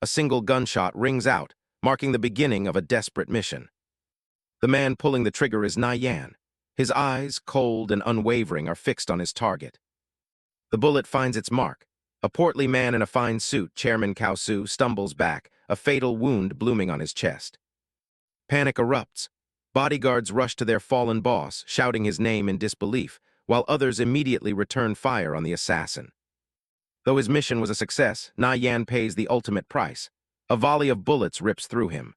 A single gunshot rings out, marking the beginning of a desperate mission. The man pulling the trigger is Nie Yan. His eyes, cold and unwavering, are fixed on his target. The bullet finds its mark. A portly man in a fine suit, Chairman Cao Su, stumbles back, a fatal wound blooming on his chest. Panic erupts. Bodyguards rush to their fallen boss, shouting his name in disbelief, while others immediately return fire on the assassin. Though his mission was a success, Nie Yan pays the ultimate price. A volley of bullets rips through him.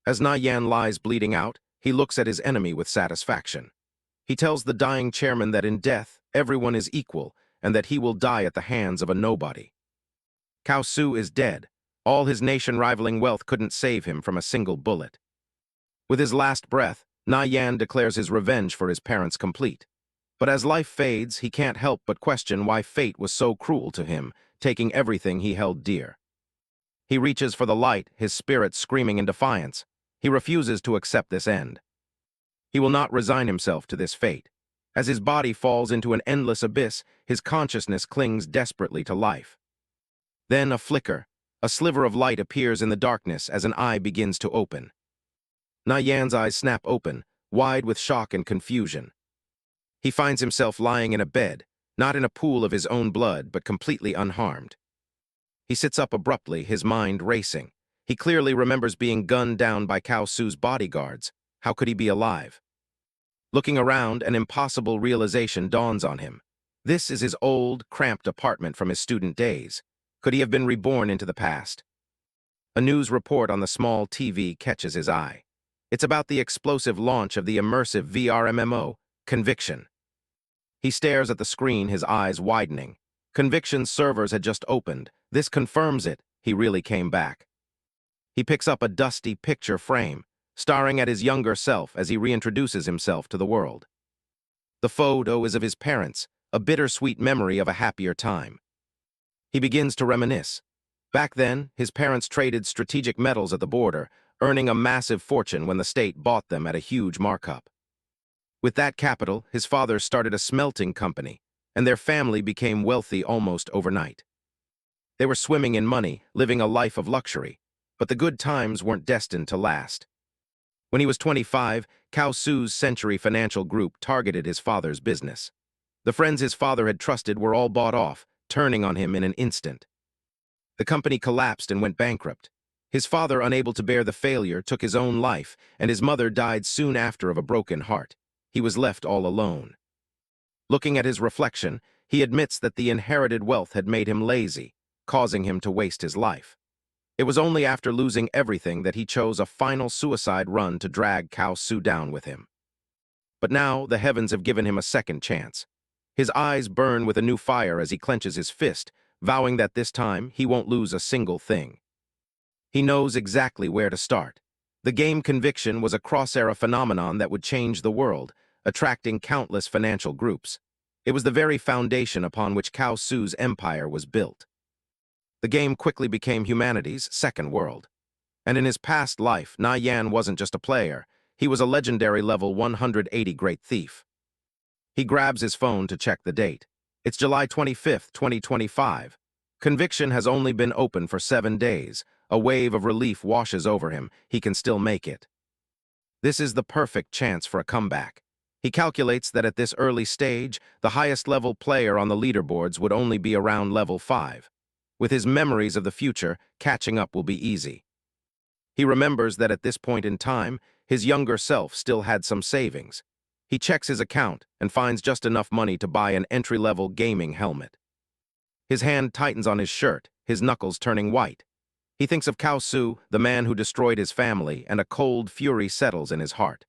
As Nie Yan lies bleeding out, he looks at his enemy with satisfaction. He tells the dying chairman that in death, everyone is equal, and that he will die at the hands of a nobody. Cao Su is dead. All his nation-rivaling wealth couldn't save him from a single bullet. With his last breath, Nie Yan declares his revenge for his parents complete. But as life fades, he can't help but question why fate was so cruel to him, taking everything he held dear. He reaches for the light, his spirit screaming in defiance. He refuses to accept this end. He will not resign himself to this fate. As his body falls into an endless abyss, his consciousness clings desperately to life. Then a flicker, a sliver of light appears in the darkness as an eye begins to open. Nie Yan's eyes snap open, wide with shock and confusion. He finds himself lying in a bed, not in a pool of his own blood, but completely unharmed. He sits up abruptly, his mind racing. He clearly remembers being gunned down by Cao Su's bodyguards. How could he be alive? Looking around, an impossible realization dawns on him. This is his old, cramped apartment from his student days. Could he have been reborn into the past? A news report on the small TV catches his eye. It's about the explosive launch of the immersive VRMMO Conviction. He stares at the screen, his eyes widening. Conviction's servers had just opened. This confirms it. He really came back. He picks up a dusty picture frame, staring at his younger self as he reintroduces himself to the world. The photo is of his parents, a bittersweet memory of a happier time. He begins to reminisce. Back then, his parents traded strategic metals at the border, earning a massive fortune when the state bought them at a huge markup. With that capital, his father started a smelting company, and their family became wealthy almost overnight. They were swimming in money, living a life of luxury, but the good times weren't destined to last. When he was 25, Cao Su's Century Financial Group targeted his father's business. The friends his father had trusted were all bought off, turning on him in an instant. The company collapsed and went bankrupt. His father, unable to bear the failure, took his own life, and his mother died soon after of a broken heart. He was left all alone. Looking at his reflection, he admits that the inherited wealth had made him lazy, causing him to waste his life. It was only after losing everything that he chose a final suicide run to drag Cao Su down with him. But now the heavens have given him a second chance. His eyes burn with a new fire as he clenches his fist, vowing that this time he won't lose a single thing. He knows exactly where to start. The game Conviction was a cross-era phenomenon that would change the world, attracting countless financial groups. It was the very foundation upon which Cao Su's empire was built. The game quickly became humanity's second world. And in his past life, Nie Yan wasn't just a player. He was a legendary level 180 great thief. He grabs his phone to check the date. It's July 25th, 2025. Conviction has only been open for 7 days. A wave of relief washes over him. He can still make it. This is the perfect chance for a comeback. He calculates that at this early stage, the highest level player on the leaderboards would only be around level 5. With his memories of the future, catching up will be easy. He remembers that at this point in time, his younger self still had some savings. He checks his account and finds just enough money to buy an entry-level gaming helmet. His hand tightens on his shirt, his knuckles turning white. He thinks of Cao Su, the man who destroyed his family, and a cold fury settles in his heart.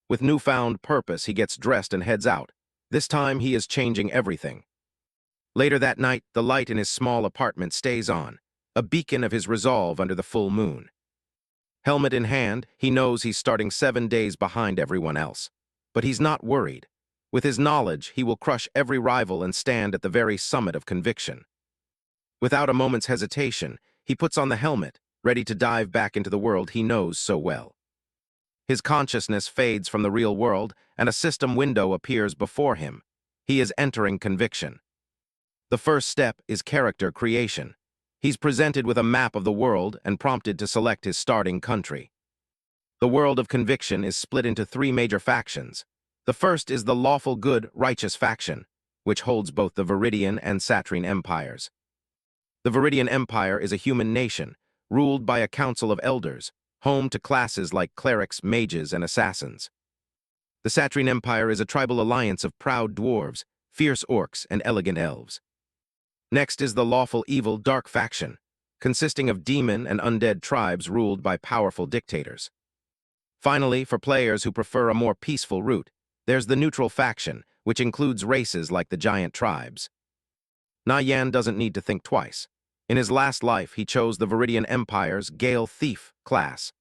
With newfound purpose, he gets dressed and heads out. This time, he is changing everything. Later that night, the light in his small apartment stays on, a beacon of his resolve under the full moon. Helmet in hand, he knows he's starting 7 days behind everyone else. But he's not worried. With his knowledge, he will crush every rival and stand at the very summit of conviction. Without a moment's hesitation, he puts on the helmet, ready to dive back into the world he knows so well. His consciousness fades from the real world, and a system window appears before him. He is entering conviction. The first step is character creation. He's presented with a map of the world and prompted to select his starting country. The world of conviction is split into three major factions. The first is the lawful good, righteous faction, which holds both the Viridian and Satrine empires. The Viridian Empire is a human nation, ruled by a council of elders, home to classes like clerics, mages, and assassins. The Satrine Empire is a tribal alliance of proud dwarves, fierce orcs, and elegant elves. Next is the lawful evil dark faction, consisting of demon and undead tribes ruled by powerful dictators. Finally, for players who prefer a more peaceful route, there's the neutral faction, which includes races like the giant tribes. Nie Yan doesn't need to think twice. In his last life, he chose the Viridian Empire's Gale Thief class.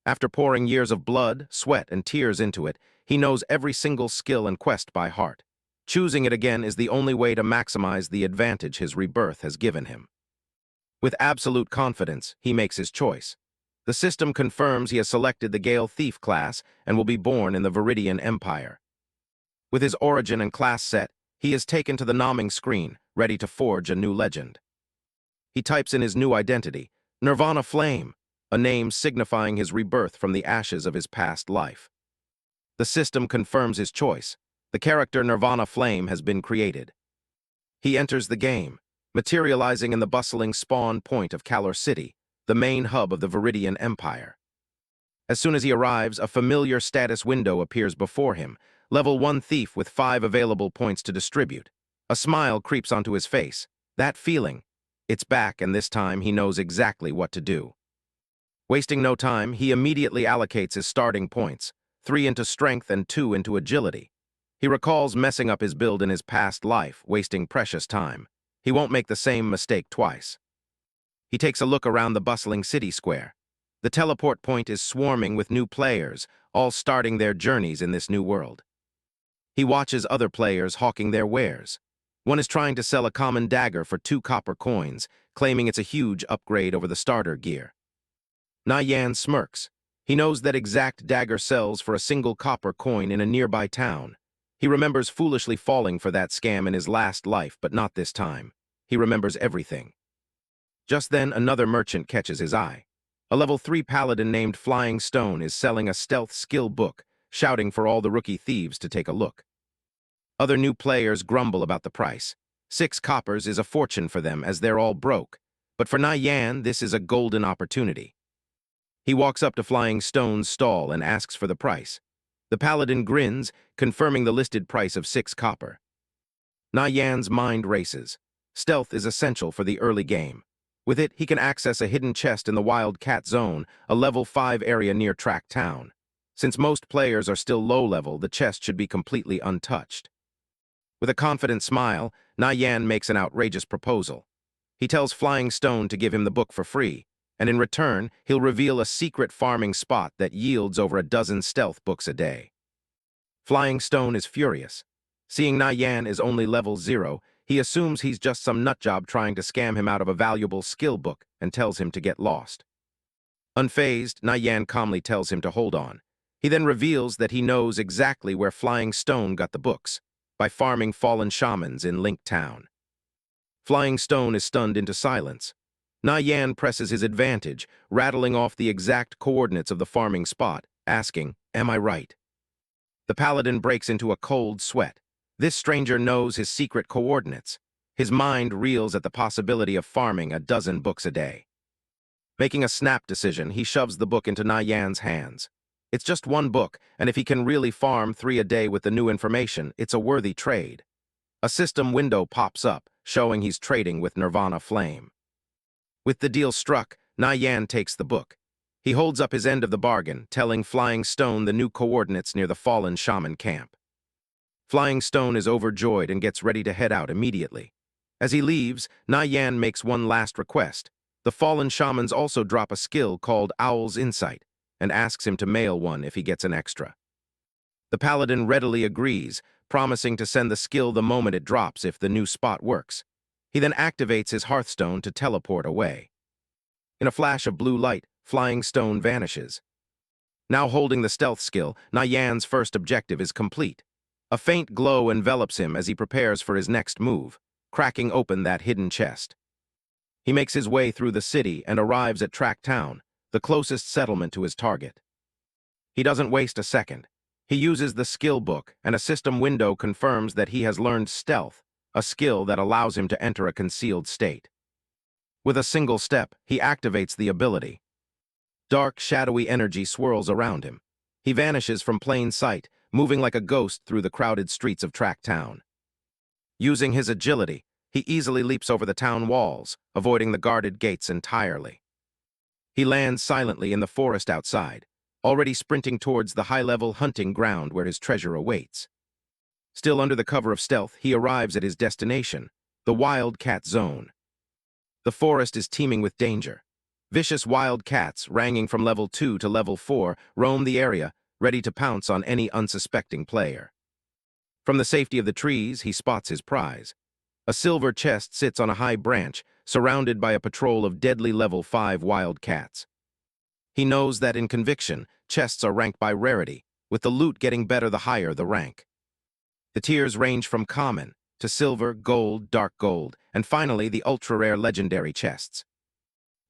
After pouring years of blood, sweat, and tears into it, he knows every single skill and quest by heart. Choosing it again is the only way to maximize the advantage his rebirth has given him. With absolute confidence, he makes his choice. The system confirms he has selected the Gale Thief class and will be born in the Viridian Empire. With his origin and class set, he is taken to the nomming screen, ready to forge a new legend. He types in his new identity, Nirvana Flame, a name signifying his rebirth from the ashes of his past life. The system confirms his choice. The character Nirvana Flame has been created. He enters the game, materializing in the bustling spawn point of Kalor City, the main hub of the Viridian Empire. As soon as he arrives, a familiar status window appears before him, level 1 thief with 5 available points to distribute. A smile creeps onto his face. That feeling, it's back, and this time he knows exactly what to do. Wasting no time, he immediately allocates his starting points, 3 into strength and 2 into agility. He recalls messing up his build in his past life, wasting precious time. He won't make the same mistake twice. He takes a look around the bustling city square. The teleport point is swarming with new players, all starting their journeys in this new world. He watches other players hawking their wares. One is trying to sell a common dagger for 2 copper coins, claiming it's a huge upgrade over the starter gear. Nie Yan smirks. He knows that exact dagger sells for a single copper coin in a nearby town. He remembers foolishly falling for that scam in his last life, but not this time. He remembers everything. Just then, another merchant catches his eye. A level 3 paladin named Flying Stone is selling a stealth skill book, shouting for all the rookie thieves to take a look. Other new players grumble about the price. 6 coppers is a fortune for them, as they're all broke. But for Nie Yan, this is a golden opportunity. He walks up to Flying Stone's stall and asks for the price. The paladin grins, confirming the listed price of 6 copper. Nie Yan's mind races. Stealth is essential for the early game. With it, he can access a hidden chest in the Wild Cat Zone, a level 5 area near Track Town. Since most players are still low-level, the chest should be completely untouched. With a confident smile, Nie Yan makes an outrageous proposal. He tells Flying Stone to give him the book for free, and in return, he'll reveal a secret farming spot that yields over a dozen stealth books a day. Flying Stone is furious. Seeing Nie Yan is only level 0, he assumes he's just some nutjob trying to scam him out of a valuable skill book and tells him to get lost. Unfazed, Nie Yan calmly tells him to hold on. He then reveals that he knows exactly where Flying Stone got the books, by farming fallen shamans in Link Town. Flying Stone is stunned into silence. Nie Yan presses his advantage, rattling off the exact coordinates of the farming spot, asking, "Am I right?" The paladin breaks into a cold sweat. This stranger knows his secret coordinates. His mind reels at the possibility of farming a dozen books a day. Making a snap decision, he shoves the book into Nie Yan's hands. It's just 1 book, and if he can really farm 3 a day with the new information, it's a worthy trade. A system window pops up, showing he's trading with Nirvana Flame. With the deal struck, Nie Yan takes the book. He holds up his end of the bargain, telling Flying Stone the new coordinates near the fallen shaman camp. Flying Stone is overjoyed and gets ready to head out immediately. As he leaves, Nie Yan makes one last request. The fallen shamans also drop a skill called Owl's Insight, and asks him to mail one if he gets an extra. The paladin readily agrees, promising to send the skill the moment it drops if the new spot works. He then activates his Hearthstone to teleport away. In a flash of blue light, Flying Stone vanishes. Now holding the stealth skill, Nie Yan's first objective is complete. A faint glow envelops him as he prepares for his next move, cracking open that hidden chest. He makes his way through the city and arrives at Track Town, the closest settlement to his target. He doesn't waste a second. He uses the skill book, and a system window confirms that he has learned stealth, a skill that allows him to enter a concealed state. With a single step, he activates the ability. Dark, shadowy energy swirls around him. He vanishes from plain sight, moving like a ghost through the crowded streets of Track Town. Using his agility, he easily leaps over the town walls, avoiding the guarded gates entirely. He lands silently in the forest outside, already sprinting towards the high-level hunting ground where his treasure awaits. Still under the cover of stealth, he arrives at his destination, the Wildcat Zone. The forest is teeming with danger. Vicious wild cats, ranging from level 2 to level 4, roam the area, ready to pounce on any unsuspecting player. From the safety of the trees, he spots his prize. A silver chest sits on a high branch, surrounded by a patrol of deadly level 5 wild cats. He knows that in Conviction, chests are ranked by rarity, with the loot getting better the higher the rank. The tiers range from common to silver, gold, dark gold, and finally the ultra-rare legendary chests.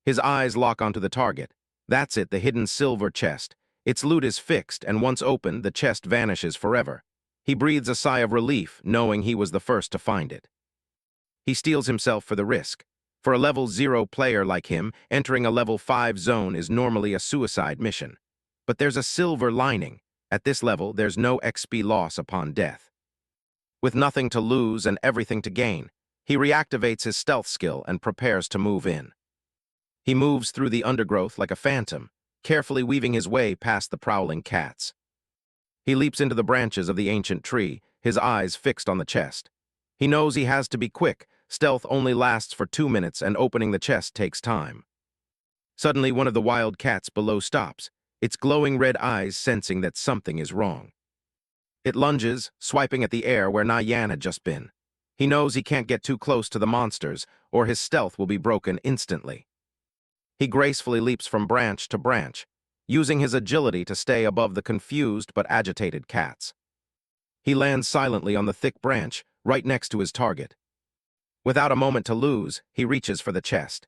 His eyes lock onto the target. That's it, the hidden silver chest. Its loot is fixed, and once opened, the chest vanishes forever. He breathes a sigh of relief, knowing he was the first to find it. He steels himself for the risk. For a level 0 player like him, entering a level 5 zone is normally a suicide mission. But there's a silver lining. At this level, there's no XP loss upon death. With nothing to lose and everything to gain, he reactivates his stealth skill and prepares to move in. He moves through the undergrowth like a phantom, carefully weaving his way past the prowling cats. He leaps into the branches of the ancient tree, his eyes fixed on the chest. He knows he has to be quick. Stealth only lasts for 2 minutes, and opening the chest takes time. Suddenly, one of the wild cats below stops, its glowing red eyes sensing that something is wrong. It lunges, swiping at the air where Nie Yan had just been. He knows he can't get too close to the monsters, or his stealth will be broken instantly. He gracefully leaps from branch to branch, using his agility to stay above the confused but agitated cats. He lands silently on the thick branch, right next to his target. Without a moment to lose, he reaches for the chest.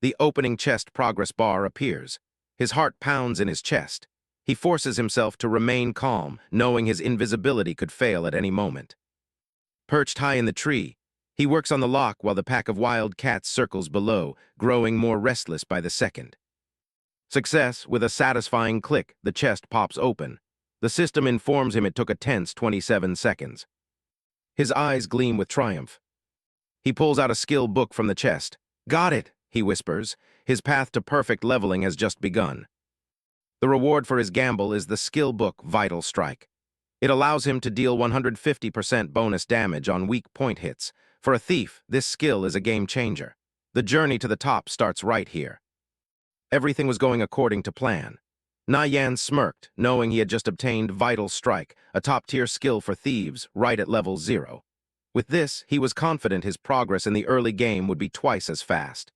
The opening chest progress bar appears. His heart pounds in his chest. He forces himself to remain calm, knowing his invisibility could fail at any moment. Perched high in the tree, he works on the lock while the pack of wild cats circles below, growing more restless by the second. Success, with a satisfying click, the chest pops open. The system informs him it took a tense 27 seconds. His eyes gleam with triumph. He pulls out a skill book from the chest. "Got it," he whispers. His path to perfect leveling has just begun. The reward for his gamble is the skill book Vital Strike. It allows him to deal 150% bonus damage on weak point hits. For a thief, this skill is a game changer. The journey to the top starts right here. Everything was going according to plan. Nie Yan smirked, knowing he had just obtained Vital Strike, a top-tier skill for thieves, right at level 0. With this, he was confident his progress in the early game would be twice as fast.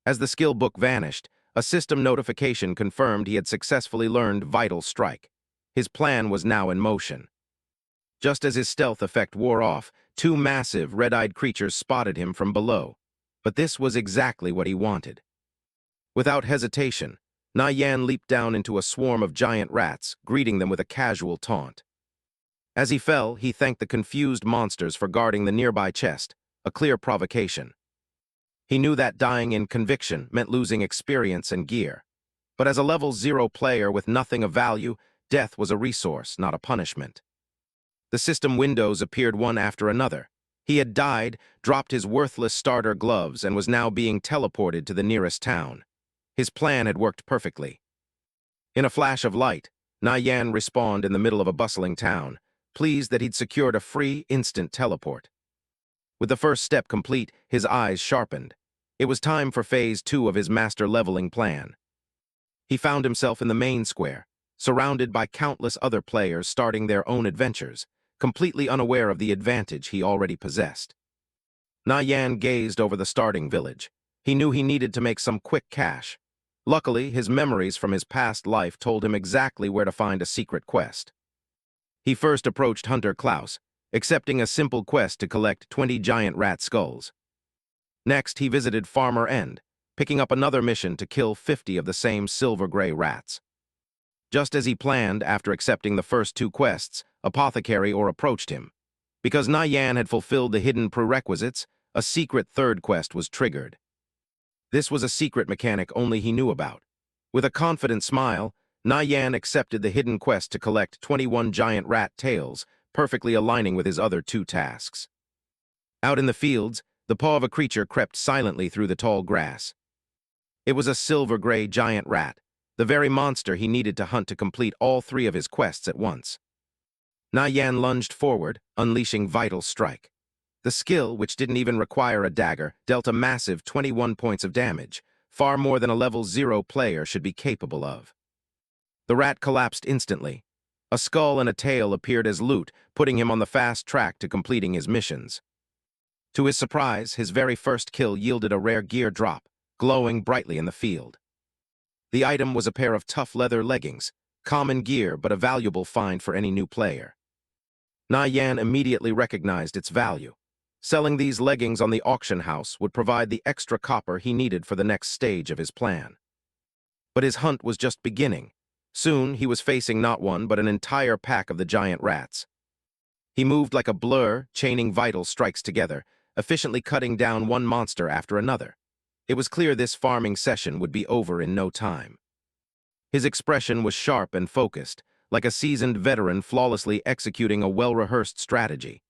As the skill book vanished, a system notification confirmed he had successfully learned Vital Strike. His plan was now in motion. Just as his stealth effect wore off, 2 massive, red-eyed creatures spotted him from below. But this was exactly what he wanted. Without hesitation, Nie Yan leaped down into a swarm of giant rats, greeting them with a casual taunt. As he fell, he thanked the confused monsters for guarding the nearby chest, a clear provocation. He knew that dying in Conviction meant losing experience and gear. But as a level 0 player with nothing of value, death was a resource, not a punishment. The system windows appeared one after another. He had died, dropped his worthless starter gloves, and was now being teleported to the nearest town. His plan had worked perfectly. In a flash of light, Nie Yan respawned in the middle of a bustling town, pleased that he'd secured a free, instant teleport. With the first step complete, his eyes sharpened. It was time for Phase 2 of his master leveling plan. He found himself in the main square, surrounded by countless other players starting their own adventures, completely unaware of the advantage he already possessed. Nie Yan gazed over the starting village. He knew he needed to make some quick cash. Luckily, his memories from his past life told him exactly where to find a secret quest. He first approached Hunter Klaus, accepting a simple quest to collect 20 giant rat skulls. Next, he visited Farmer End, picking up another mission to kill 50 of the same silver-gray rats. Just as he planned, after accepting the first 2 quests, Apothecary Or approached him. Because Nie Yan had fulfilled the hidden prerequisites, a secret 3rd quest was triggered. This was a secret mechanic only he knew about. With a confident smile, Nie Yan accepted the hidden quest to collect 21 giant rat tails, perfectly aligning with his other 2 tasks. Out in the fields, the paw of a creature crept silently through the tall grass. It was a silver-gray giant rat, the very monster he needed to hunt to complete all 3 of his quests at once. Nie Yan lunged forward, unleashing Vital Strike. The skill, which didn't even require a dagger, dealt a massive 21 points of damage, far more than a level 0 player should be capable of. The rat collapsed instantly. A skull and a tail appeared as loot, putting him on the fast track to completing his missions. To his surprise, his very first kill yielded a rare gear drop, glowing brightly in the field. The item was a pair of tough leather leggings, common gear but a valuable find for any new player. Nie Yan immediately recognized its value. Selling these leggings on the auction house would provide the extra copper he needed for the next stage of his plan. But his hunt was just beginning. Soon, he was facing not one but an entire pack of the giant rats. He moved like a blur, chaining vital strikes together, efficiently cutting down one monster after another. It was clear this farming session would be over in no time. His expression was sharp and focused, like a seasoned veteran flawlessly executing a well-rehearsed strategy.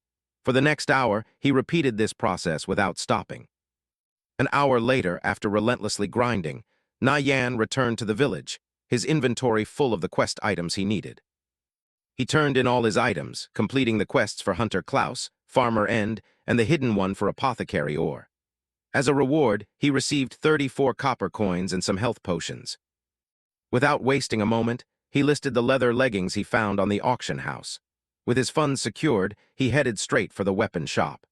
For the next hour, he repeated this process without stopping. An hour later, after relentlessly grinding, Nie Yan returned to the village, his inventory full of the quest items he needed. He turned in all his items, completing the quests for Hunter Klaus, Farmer End, and the hidden one for Apothecary Or. As a reward, he received 34 copper coins and some health potions. Without wasting a moment, he listed the leather leggings he found on the auction house. With his funds secured, he headed straight for the weapon shop.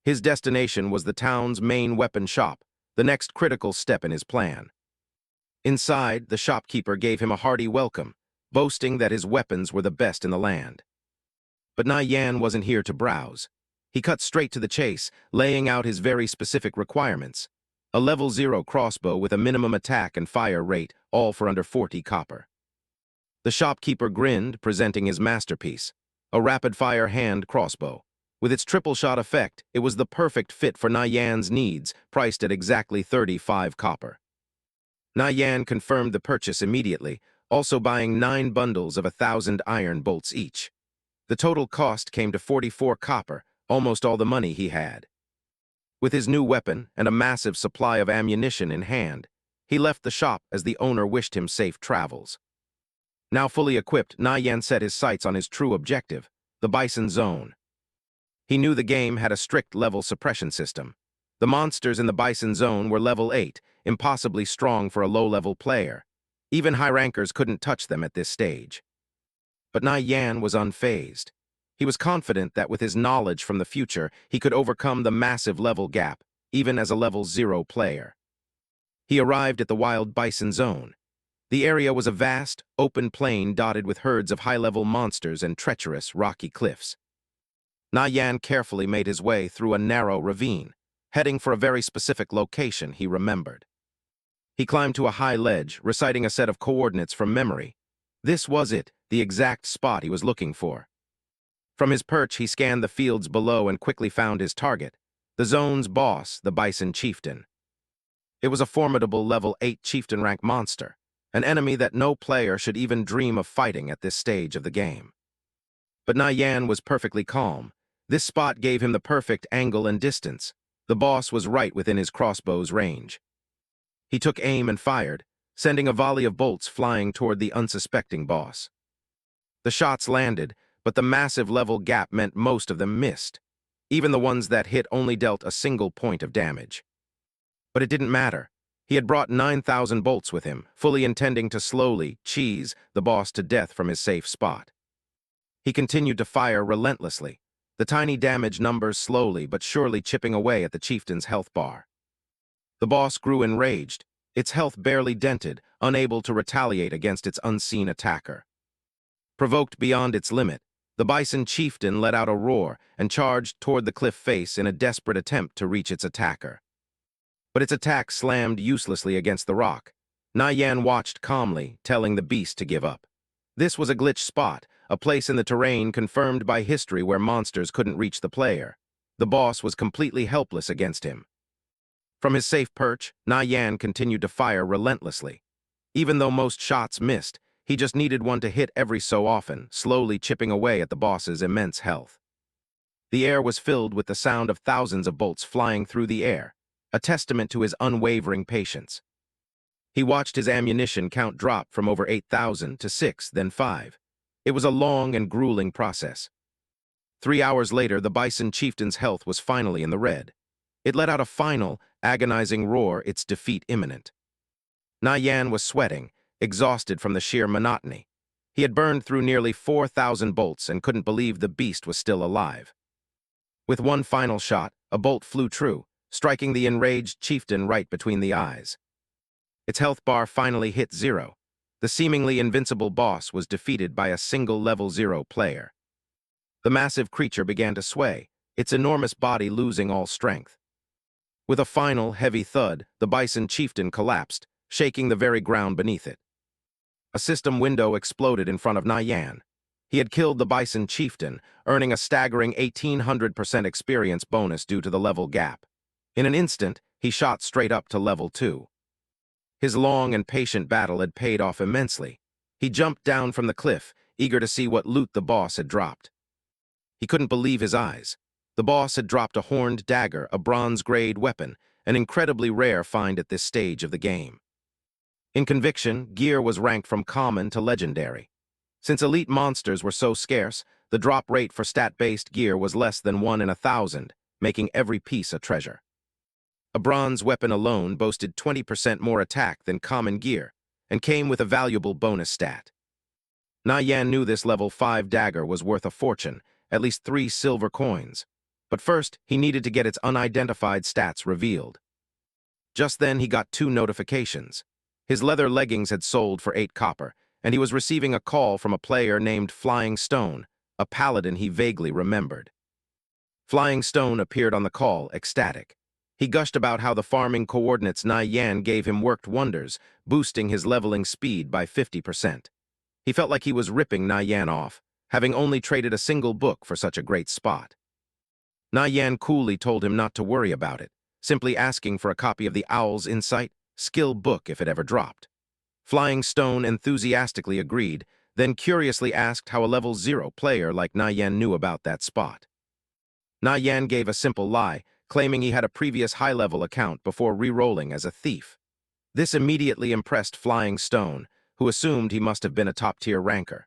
His destination was the town's main weapon shop, the next critical step in his plan. Inside, the shopkeeper gave him a hearty welcome, boasting that his weapons were the best in the land. But Nie Yan wasn't here to browse. He cut straight to the chase, laying out his very specific requirements. A level 0 crossbow with a minimum attack and fire rate, all for under 40 copper. The shopkeeper grinned, presenting his masterpiece, a rapid-fire hand crossbow. With its triple-shot effect, it was the perfect fit for Nie Yan's needs, priced at exactly 35 copper. Nie Yan confirmed the purchase immediately, also buying 9 bundles of 1,000 iron bolts each. The total cost came to 44 copper, almost all the money he had. With his new weapon and a massive supply of ammunition in hand, he left the shop as the owner wished him safe travels. Now fully equipped, Nie Yan set his sights on his true objective, the Bison Zone. He knew the game had a strict level suppression system. The monsters in the Bison Zone were level 8, impossibly strong for a low-level player. Even high rankers couldn't touch them at this stage. But Nie Yan was unfazed. He was confident that with his knowledge from the future, he could overcome the massive level gap, even as a level 0 player. He arrived at the Wild Bison Zone. The area was a vast, open plain dotted with herds of high-level monsters and treacherous, rocky cliffs. Nie Yan carefully made his way through a narrow ravine, heading for a very specific location he remembered. He climbed to a high ledge, reciting a set of coordinates from memory. This was it, the exact spot he was looking for. From his perch, he scanned the fields below and quickly found his target, the zone's boss, the Bison Chieftain. It was a formidable level 8 chieftain rank monster, an enemy that no player should even dream of fighting at this stage of the game. But Nie Yan was perfectly calm. This spot gave him the perfect angle and distance. The boss was right within his crossbow's range. He took aim and fired, sending a volley of bolts flying toward the unsuspecting boss. The shots landed, but the massive level gap meant most of them missed. Even the ones that hit only dealt a single point of damage. But it didn't matter. He had brought 9,000 bolts with him, fully intending to slowly cheese the boss to death from his safe spot. He continued to fire relentlessly, the tiny damage numbers slowly but surely chipping away at the chieftain's health bar. The boss grew enraged, its health barely dented, unable to retaliate against its unseen attacker. Provoked beyond its limit, the Bison Chieftain let out a roar and charged toward the cliff face in a desperate attempt to reach its attacker. but its attack slammed uselessly against the rock. Nie Yan watched calmly, telling the beast to give up. This was a glitch spot, a place in the terrain confirmed by history where monsters couldn't reach the player. The boss was completely helpless against him. From his safe perch, Nie Yan continued to fire relentlessly. Even though most shots missed, he just needed one to hit every so often, slowly chipping away at the boss's immense health. The air was filled with the sound of thousands of bolts flying through the air, a testament to his unwavering patience. He watched his ammunition count drop from over 8,000 to 6, then 5. It was a long and grueling process. 3 hours later, the Bison Chieftain's health was finally in the red. It let out a final, agonizing roar, its defeat imminent. Nie Yan was sweating, exhausted from the sheer monotony. He had burned through nearly 4,000 bolts and couldn't believe the beast was still alive. With one final shot, a bolt flew true, striking the enraged chieftain right between the eyes. Its health bar finally hit 0. The seemingly invincible boss was defeated by a single level 0 player. The massive creature began to sway, its enormous body losing all strength. With a final, heavy thud, the Bison Chieftain collapsed, shaking the very ground beneath it. A system window exploded in front of Nie Yan. He had killed the Bison Chieftain, earning a staggering 1,800% experience bonus due to the level gap. In an instant, he shot straight up to level 2. His long and patient battle had paid off immensely. He jumped down from the cliff, eager to see what loot the boss had dropped. He couldn't believe his eyes. The boss had dropped a horned dagger, a bronze-grade weapon, an incredibly rare find at this stage of the game. In Conviction, gear was ranked from common to legendary. Since elite monsters were so scarce, the drop rate for stat-based gear was less than 1 in 1,000, making every piece a treasure. A bronze weapon alone boasted 20% more attack than common gear, and came with a valuable bonus stat. Nie Yan knew this level 5 dagger was worth a fortune, at least 3 silver coins. But first, he needed to get its unidentified stats revealed. Just then, he got 2 notifications. His leather leggings had sold for 8 copper, and he was receiving a call from a player named Flying Stone, a paladin he vaguely remembered. Flying Stone appeared on the call, ecstatic. He gushed about how the farming coordinates Nie Yan gave him worked wonders, boosting his leveling speed by 50%. He felt like he was ripping Nie Yan off, having only traded a single book for such a great spot. Nie Yan coolly told him not to worry about it, simply asking for a copy of the Owl's Insight skill book if it ever dropped. Flying Stone enthusiastically agreed, then curiously asked how a level 0 player like Nie Yan knew about that spot. Nie Yan gave a simple lie, claiming he had a previous high-level account before re-rolling as a thief. This immediately impressed Flying Stone, who assumed he must have been a top-tier ranker.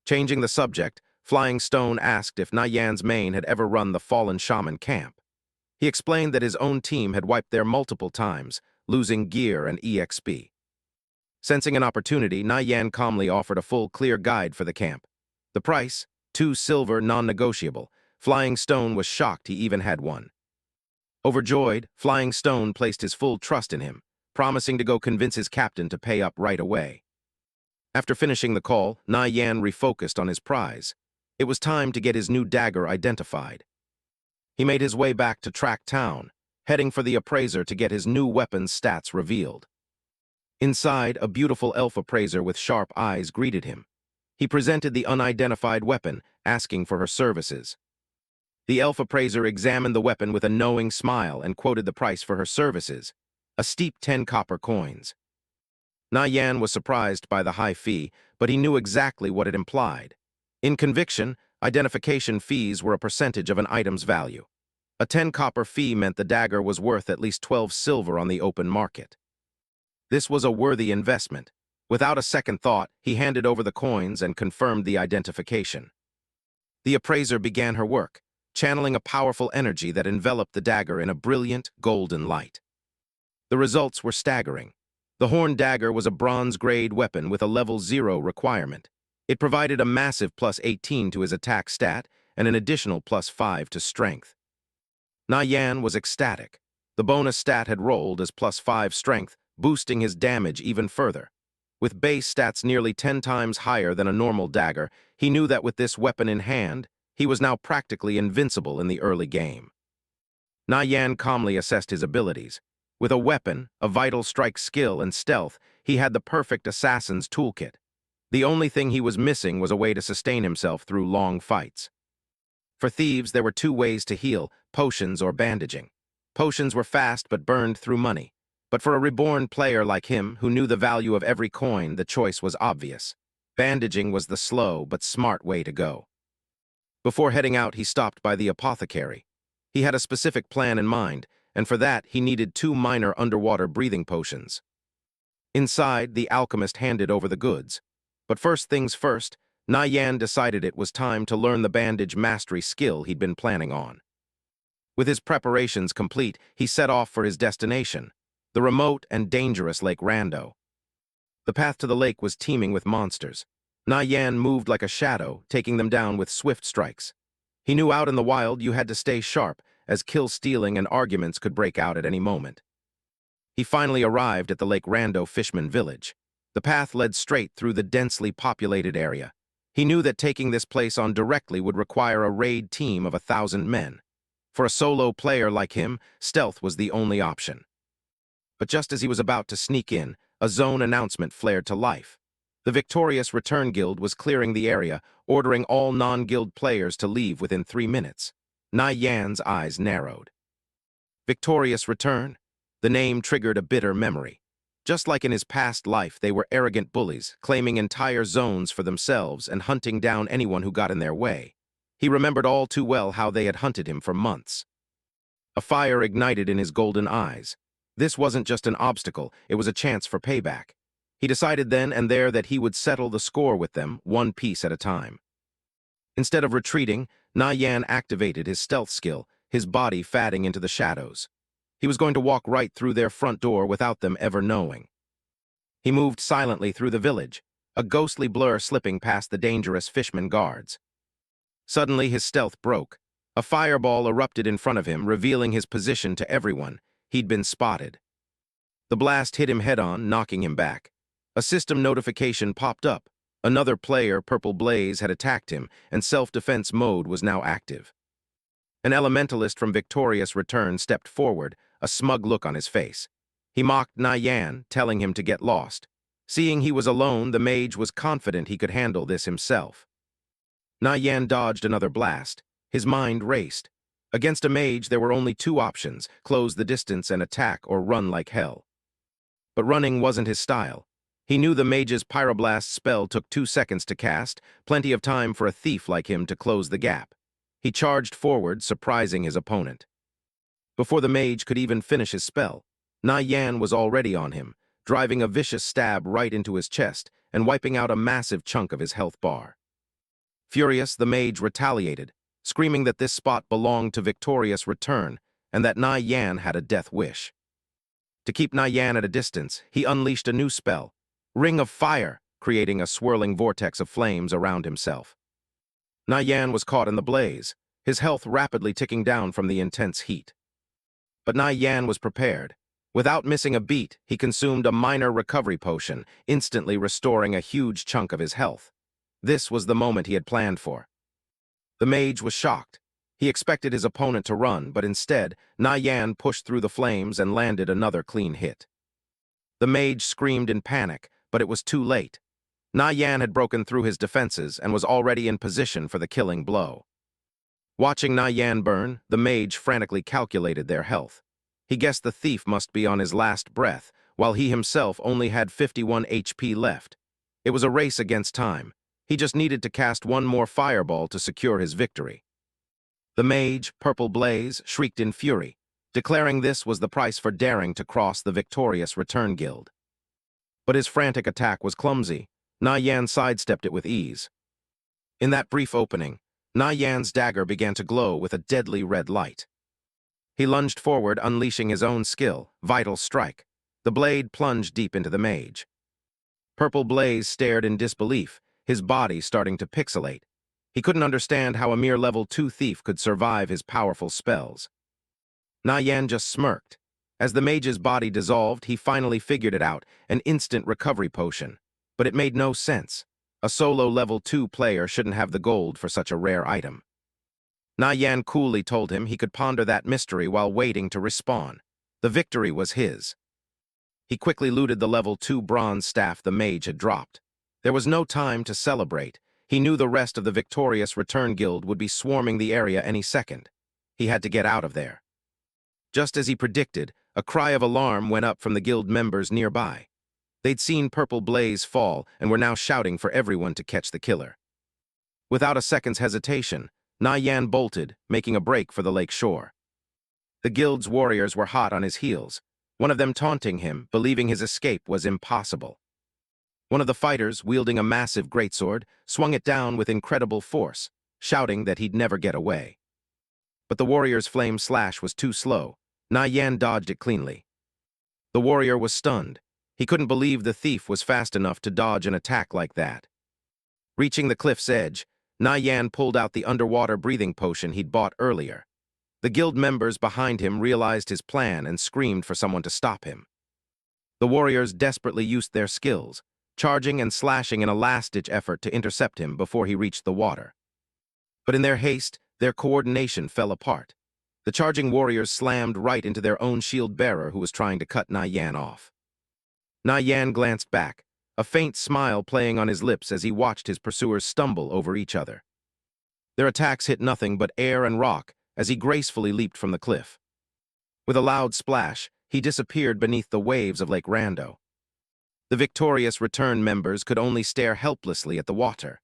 Changing the subject, Flying Stone asked if Nie Yan's main had ever run the Fallen Shaman camp. He explained that his own team had wiped there multiple times, losing gear and EXP. Sensing an opportunity, Nie Yan calmly offered a full, clear guide for the camp. The price, 2 silver, non-negotiable. Flying Stone was shocked he even had one. Overjoyed, Flying Stone placed his full trust in him, promising to go convince his captain to pay up right away. After finishing the call, Nie Yan refocused on his prize. It was time to get his new dagger identified. He made his way back to Track Town, heading for the appraiser to get his new weapon's stats revealed. Inside, a beautiful elf appraiser with sharp eyes greeted him. He presented the unidentified weapon, asking for her services. The elf appraiser examined the weapon with a knowing smile and quoted the price for her services, a steep 10 copper coins. Nie Yan was surprised by the high fee, but he knew exactly what it implied. In Conviction, identification fees were a percentage of an item's value. A 10 copper fee meant the dagger was worth at least 12 silver on the open market. This was a worthy investment. Without a second thought, he handed over the coins and confirmed the identification. The appraiser began her work, channeling a powerful energy that enveloped the dagger in a brilliant, golden light. The results were staggering. The horn dagger was a bronze-grade weapon with a level 0 requirement. It provided a massive plus 18 to his attack stat and an additional plus 5 to strength. Nie Yan was ecstatic. The bonus stat had rolled as plus 5 strength, boosting his damage even further. With base stats nearly 10 times higher than a normal dagger, he knew that with this weapon in hand, he was now practically invincible in the early game. Nie Yan calmly assessed his abilities. With a weapon, a vital strike skill, and stealth, he had the perfect assassin's toolkit. The only thing he was missing was a way to sustain himself through long fights. For thieves, there were two ways to heal: potions or bandaging. Potions were fast but burned through money. But for a reborn player like him, who knew the value of every coin, the choice was obvious. Bandaging was the slow but smart way to go. Before heading out, he stopped by the apothecary. He had a specific plan in mind, and for that he needed 2 minor underwater breathing potions. Inside, the alchemist handed over the goods. But first things first, Nie Yan decided it was time to learn the bandage mastery skill he'd been planning on. With his preparations complete, he set off for his destination, the remote and dangerous Lake Rando. The path to the lake was teeming with monsters. Nie Yan moved like a shadow, taking them down with swift strikes. He knew out in the wild you had to stay sharp, as kill-stealing and arguments could break out at any moment. He finally arrived at the Lake Rando fisherman village. The path led straight through the densely populated area. He knew that taking this place on directly would require a raid team of 1,000 men. For a solo player like him, stealth was the only option. But just as he was about to sneak in, a zone announcement flared to life. The Victorious Return Guild was clearing the area, ordering all non-guild players to leave within 3 minutes. Nie Yan's eyes narrowed. Victorious Return? The name triggered a bitter memory. Just like in his past life, they were arrogant bullies, claiming entire zones for themselves and hunting down anyone who got in their way. He remembered all too well how they had hunted him for months. A fire ignited in his golden eyes. This wasn't just an obstacle, it was a chance for payback. He decided then and there that he would settle the score with them, one piece at a time. Instead of retreating, Nie Yan activated his stealth skill, his body fading into the shadows. He was going to walk right through their front door without them ever knowing. He moved silently through the village, a ghostly blur slipping past the dangerous fishman guards. Suddenly his stealth broke. A fireball erupted in front of him, revealing his position to everyone. He'd been spotted. The blast hit him head-on, knocking him back. A system notification popped up. Another player, Purple Blaze, had attacked him, and self-defense mode was now active. An elementalist from Victorious Return stepped forward, a smug look on his face. He mocked Nie Yan, telling him to get lost. Seeing he was alone, the mage was confident he could handle this himself. Nie Yan dodged another blast. His mind raced. Against a mage, there were only 2 options: close the distance and attack, or run like hell. But running wasn't his style. He knew the mage's pyroblast spell took 2 seconds to cast, plenty of time for a thief like him to close the gap. He charged forward, surprising his opponent. Before the mage could even finish his spell, Nie Yan was already on him, driving a vicious stab right into his chest and wiping out a massive chunk of his health bar. Furious, the mage retaliated, screaming that this spot belonged to Victorious Return and that Nie Yan had a death wish. To keep Nie Yan at a distance, he unleashed a new spell, Ring of Fire, creating a swirling vortex of flames around himself. Nie Yan was caught in the blaze, his health rapidly ticking down from the intense heat. But Nie Yan was prepared. Without missing a beat, he consumed a minor recovery potion, instantly restoring a huge chunk of his health. This was the moment he had planned for. The mage was shocked. He expected his opponent to run, but instead, Nie Yan pushed through the flames and landed another clean hit. The mage screamed in panic, but it was too late. Nie Yan had broken through his defenses and was already in position for the killing blow. Watching Nie Yan burn, the mage frantically calculated their health. He guessed the thief must be on his last breath, while he himself only had 51 HP left. It was a race against time. He just needed to cast one more fireball to secure his victory. The mage, Purple Blaze, shrieked in fury, declaring this was the price for daring to cross the Victorious Return Guild. But his frantic attack was clumsy. Nie Yan sidestepped it with ease. In that brief opening, Nie Yan's dagger began to glow with a deadly red light. He lunged forward, unleashing his own skill, Vital Strike. The blade plunged deep into the mage. Purple Blaze stared in disbelief, his body starting to pixelate. He couldn't understand how a mere level 2 thief could survive his powerful spells. Nie Yan just smirked. As the mage's body dissolved, he finally figured it out, an instant recovery potion. But it made no sense. A solo level 2 player shouldn't have the gold for such a rare item. Nie Yan coolly told him he could ponder that mystery while waiting to respawn. The victory was his. He quickly looted the level 2 bronze staff the mage had dropped. There was no time to celebrate. He knew the rest of the victorious Return Guild would be swarming the area any second. He had to get out of there. Just as he predicted, a cry of alarm went up from the guild members nearby. They'd seen Purple Blaze fall and were now shouting for everyone to catch the killer. Without a second's hesitation, Nie Yan bolted, making a break for the lake shore. The guild's warriors were hot on his heels, one of them taunting him, believing his escape was impossible. One of the fighters, wielding a massive greatsword, swung it down with incredible force, shouting that he'd never get away. But the warrior's flame slash was too slow. Nie Yan dodged it cleanly. The warrior was stunned. He couldn't believe the thief was fast enough to dodge an attack like that. Reaching the cliff's edge, Nie Yan pulled out the underwater breathing potion he'd bought earlier. The guild members behind him realized his plan and screamed for someone to stop him. The warriors desperately used their skills, charging and slashing in a last-ditch effort to intercept him before he reached the water. But in their haste, their coordination fell apart. The charging warriors slammed right into their own shield-bearer who was trying to cut Nie Yan off. Nie Yan glanced back, a faint smile playing on his lips as he watched his pursuers stumble over each other. Their attacks hit nothing but air and rock as he gracefully leaped from the cliff. With a loud splash, he disappeared beneath the waves of Lake Rando. The victorious Return members could only stare helplessly at the water.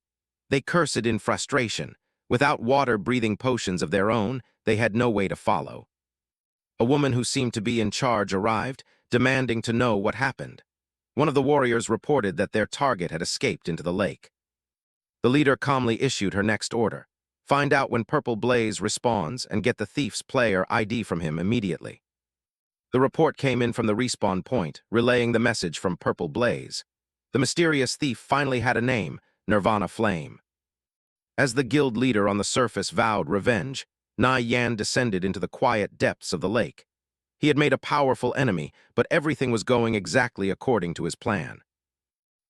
They cursed in frustration. Without water-breathing potions of their own, they had no way to follow. A woman who seemed to be in charge arrived, demanding to know what happened. One of the warriors reported that their target had escaped into the lake. The leader calmly issued her next order. Find out when Purple Blaze respawns and get the thief's player ID from him immediately. The report came in from the respawn point, relaying the message from Purple Blaze. The mysterious thief finally had a name, Nirvana Flame. As the guild leader on the surface vowed revenge, Nie Yan descended into the quiet depths of the lake. He had made a powerful enemy, but everything was going exactly according to his plan.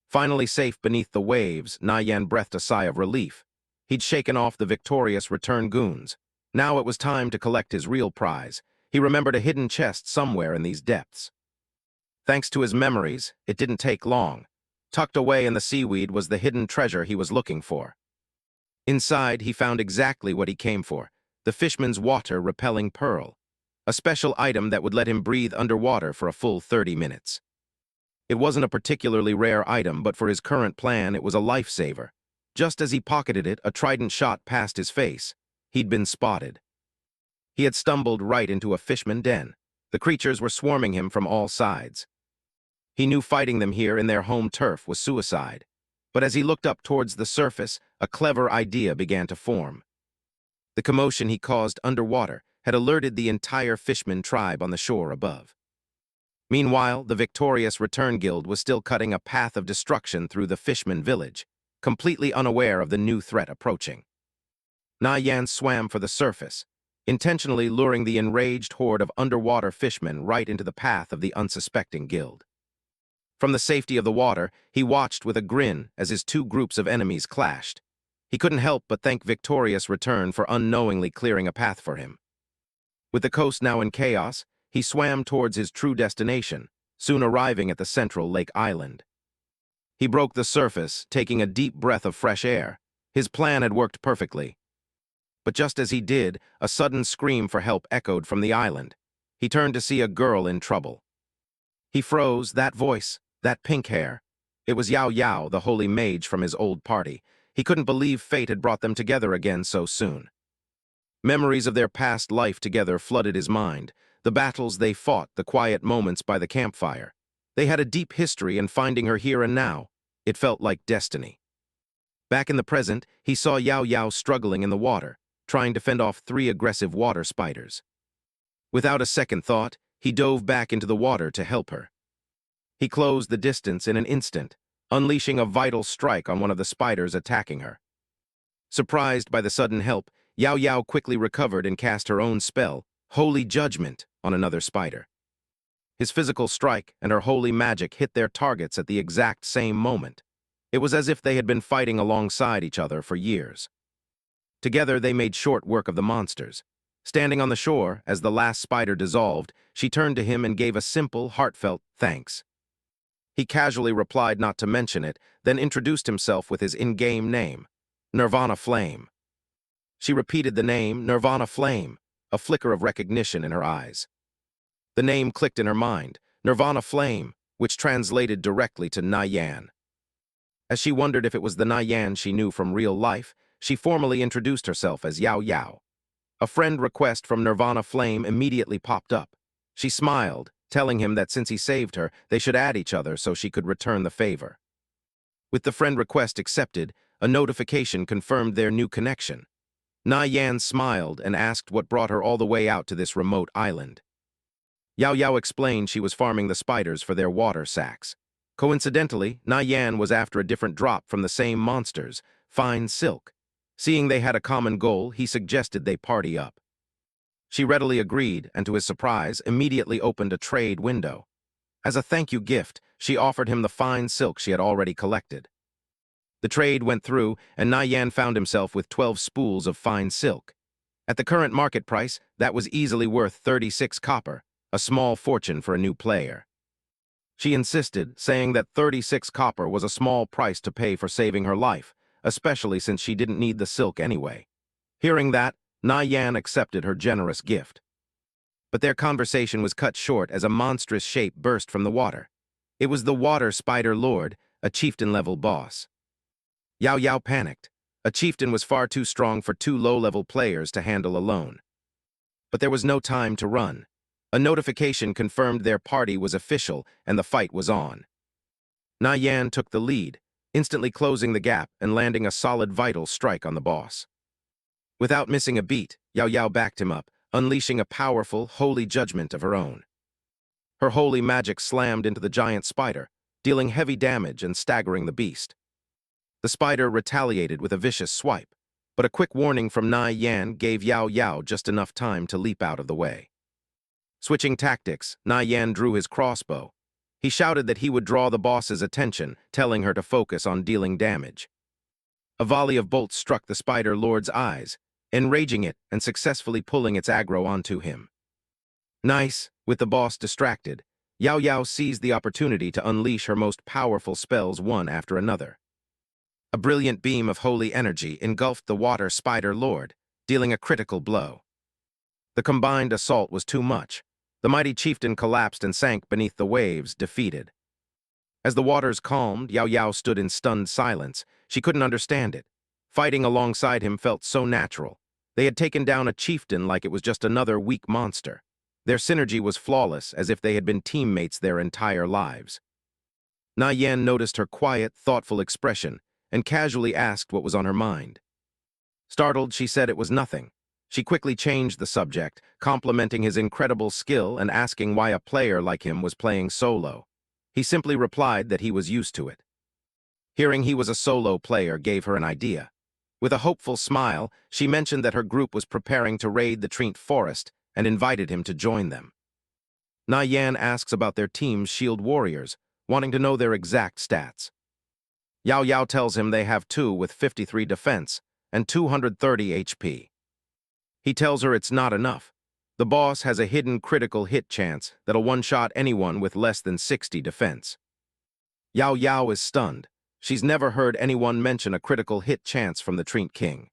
Finally safe beneath the waves, Nie Yan breathed a sigh of relief. He'd shaken off the victorious Return goons. Now it was time to collect his real prize. He remembered a hidden chest somewhere in these depths. Thanks to his memories, it didn't take long. Tucked away in the seaweed was the hidden treasure he was looking for. Inside, he found exactly what he came for, the fishman's water-repelling pearl, a special item that would let him breathe underwater for a full 30 minutes. It wasn't a particularly rare item, but for his current plan, it was a lifesaver. Just as he pocketed it, a trident shot passed his face. He'd been spotted. He had stumbled right into a fishman den. The creatures were swarming him from all sides. He knew fighting them here in their home turf was suicide. But as he looked up towards the surface, a clever idea began to form. The commotion he caused underwater had alerted the entire fishman tribe on the shore above. Meanwhile, the victorious Return Guild was still cutting a path of destruction through the fishman village, completely unaware of the new threat approaching. Nie Yan swam for the surface, intentionally luring the enraged horde of underwater fishmen right into the path of the unsuspecting guild. From the safety of the water, he watched with a grin as his two groups of enemies clashed. He couldn't help but thank victorious Return for unknowingly clearing a path for him. With the coast now in chaos, he swam towards his true destination, soon arriving at the central lake island. He broke the surface, taking a deep breath of fresh air. His plan had worked perfectly. But just as he did, a sudden scream for help echoed from the island. He turned to see a girl in trouble. He froze, that voice, that pink hair. It was Yao Yao, the holy mage from his old party. He couldn't believe fate had brought them together again so soon. Memories of their past life together flooded his mind. The battles they fought, the quiet moments by the campfire. They had a deep history, and finding her here and now, it felt like destiny. Back in the present, he saw Yao Yao struggling in the water, trying to fend off 3 aggressive water spiders. Without a second thought, he dove back into the water to help her. He closed the distance in an instant, unleashing a vital strike on one of the spiders attacking her. Surprised by the sudden help, Yao Yao quickly recovered and cast her own spell, Holy Judgment, on another spider. His physical strike and her holy magic hit their targets at the exact same moment. It was as if they had been fighting alongside each other for years. Together they made short work of the monsters. Standing on the shore, as the last spider dissolved, she turned to him and gave a simple, heartfelt thanks. He casually replied not to mention it, then introduced himself with his in-game name, Nirvana Flame. She repeated the name, Nirvana Flame, a flicker of recognition in her eyes. The name clicked in her mind, Nirvana Flame, which translated directly to Nie Yan. As she wondered if it was the Nie Yan she knew from real life, she formally introduced herself as Yao Yao. A friend request from Nirvana Flame immediately popped up. She smiled, telling him that since he saved her, they should add each other so she could return the favor. With the friend request accepted, a notification confirmed their new connection. Nie Yan smiled and asked what brought her all the way out to this remote island. Yao Yao explained she was farming the spiders for their water sacs. Coincidentally, Nie Yan was after a different drop from the same monsters, fine silk. Seeing they had a common goal, he suggested they party up. She readily agreed, and to his surprise, immediately opened a trade window. As a thank you gift, she offered him the fine silk she had already collected. The trade went through, and Nie Yan found himself with 12 spools of fine silk. At the current market price, that was easily worth 36 copper, a small fortune for a new player. She insisted, saying that 36 copper was a small price to pay for saving her life, especially since she didn't need the silk anyway. Hearing that, Nie Yan accepted her generous gift. But their conversation was cut short as a monstrous shape burst from the water. It was the Water Spider Lord, a chieftain-level boss. Yao Yao panicked. A chieftain was far too strong for 2 low-level players to handle alone. But there was no time to run. A notification confirmed their party was official and the fight was on. Nie Yan took the lead, instantly closing the gap and landing a solid vital strike on the boss. Without missing a beat, Yao Yao backed him up, unleashing a powerful, holy judgment of her own. Her holy magic slammed into the giant spider, dealing heavy damage and staggering the beast. The spider retaliated with a vicious swipe, but a quick warning from Nie Yan gave Yao Yao just enough time to leap out of the way. Switching tactics, Nie Yan drew his crossbow. He shouted that he would draw the boss's attention, telling her to focus on dealing damage. A volley of bolts struck the Spider Lord's eyes, enraging it and successfully pulling its aggro onto him. Nice, with the boss distracted, Yao Yao seized the opportunity to unleash her most powerful spells one after another. A brilliant beam of holy energy engulfed the Water Spider Lord, dealing a critical blow. The combined assault was too much. The mighty chieftain collapsed and sank beneath the waves, defeated. As the waters calmed, Yao Yao stood in stunned silence. She couldn't understand it. Fighting alongside him felt so natural. They had taken down a chieftain like it was just another weak monster. Their synergy was flawless, as if they had been teammates their entire lives. Nie Yan noticed her quiet, thoughtful expression and casually asked what was on her mind. Startled, she said it was nothing. She quickly changed the subject, complimenting his incredible skill and asking why a player like him was playing solo. He simply replied that he was used to it. Hearing he was a solo player gave her an idea. With a hopeful smile, she mentioned that her group was preparing to raid the Treant Forest and invited him to join them. Nie Yan asks about their team's shield warriors, wanting to know their exact stats. Yao Yao tells him they have 2 with 53 defense and 230 HP. He tells her it's not enough. The boss has a hidden critical hit chance that'll one-shot anyone with less than 60 defense. Yao Yao is stunned. She's never heard anyone mention a critical hit chance from the Treant King.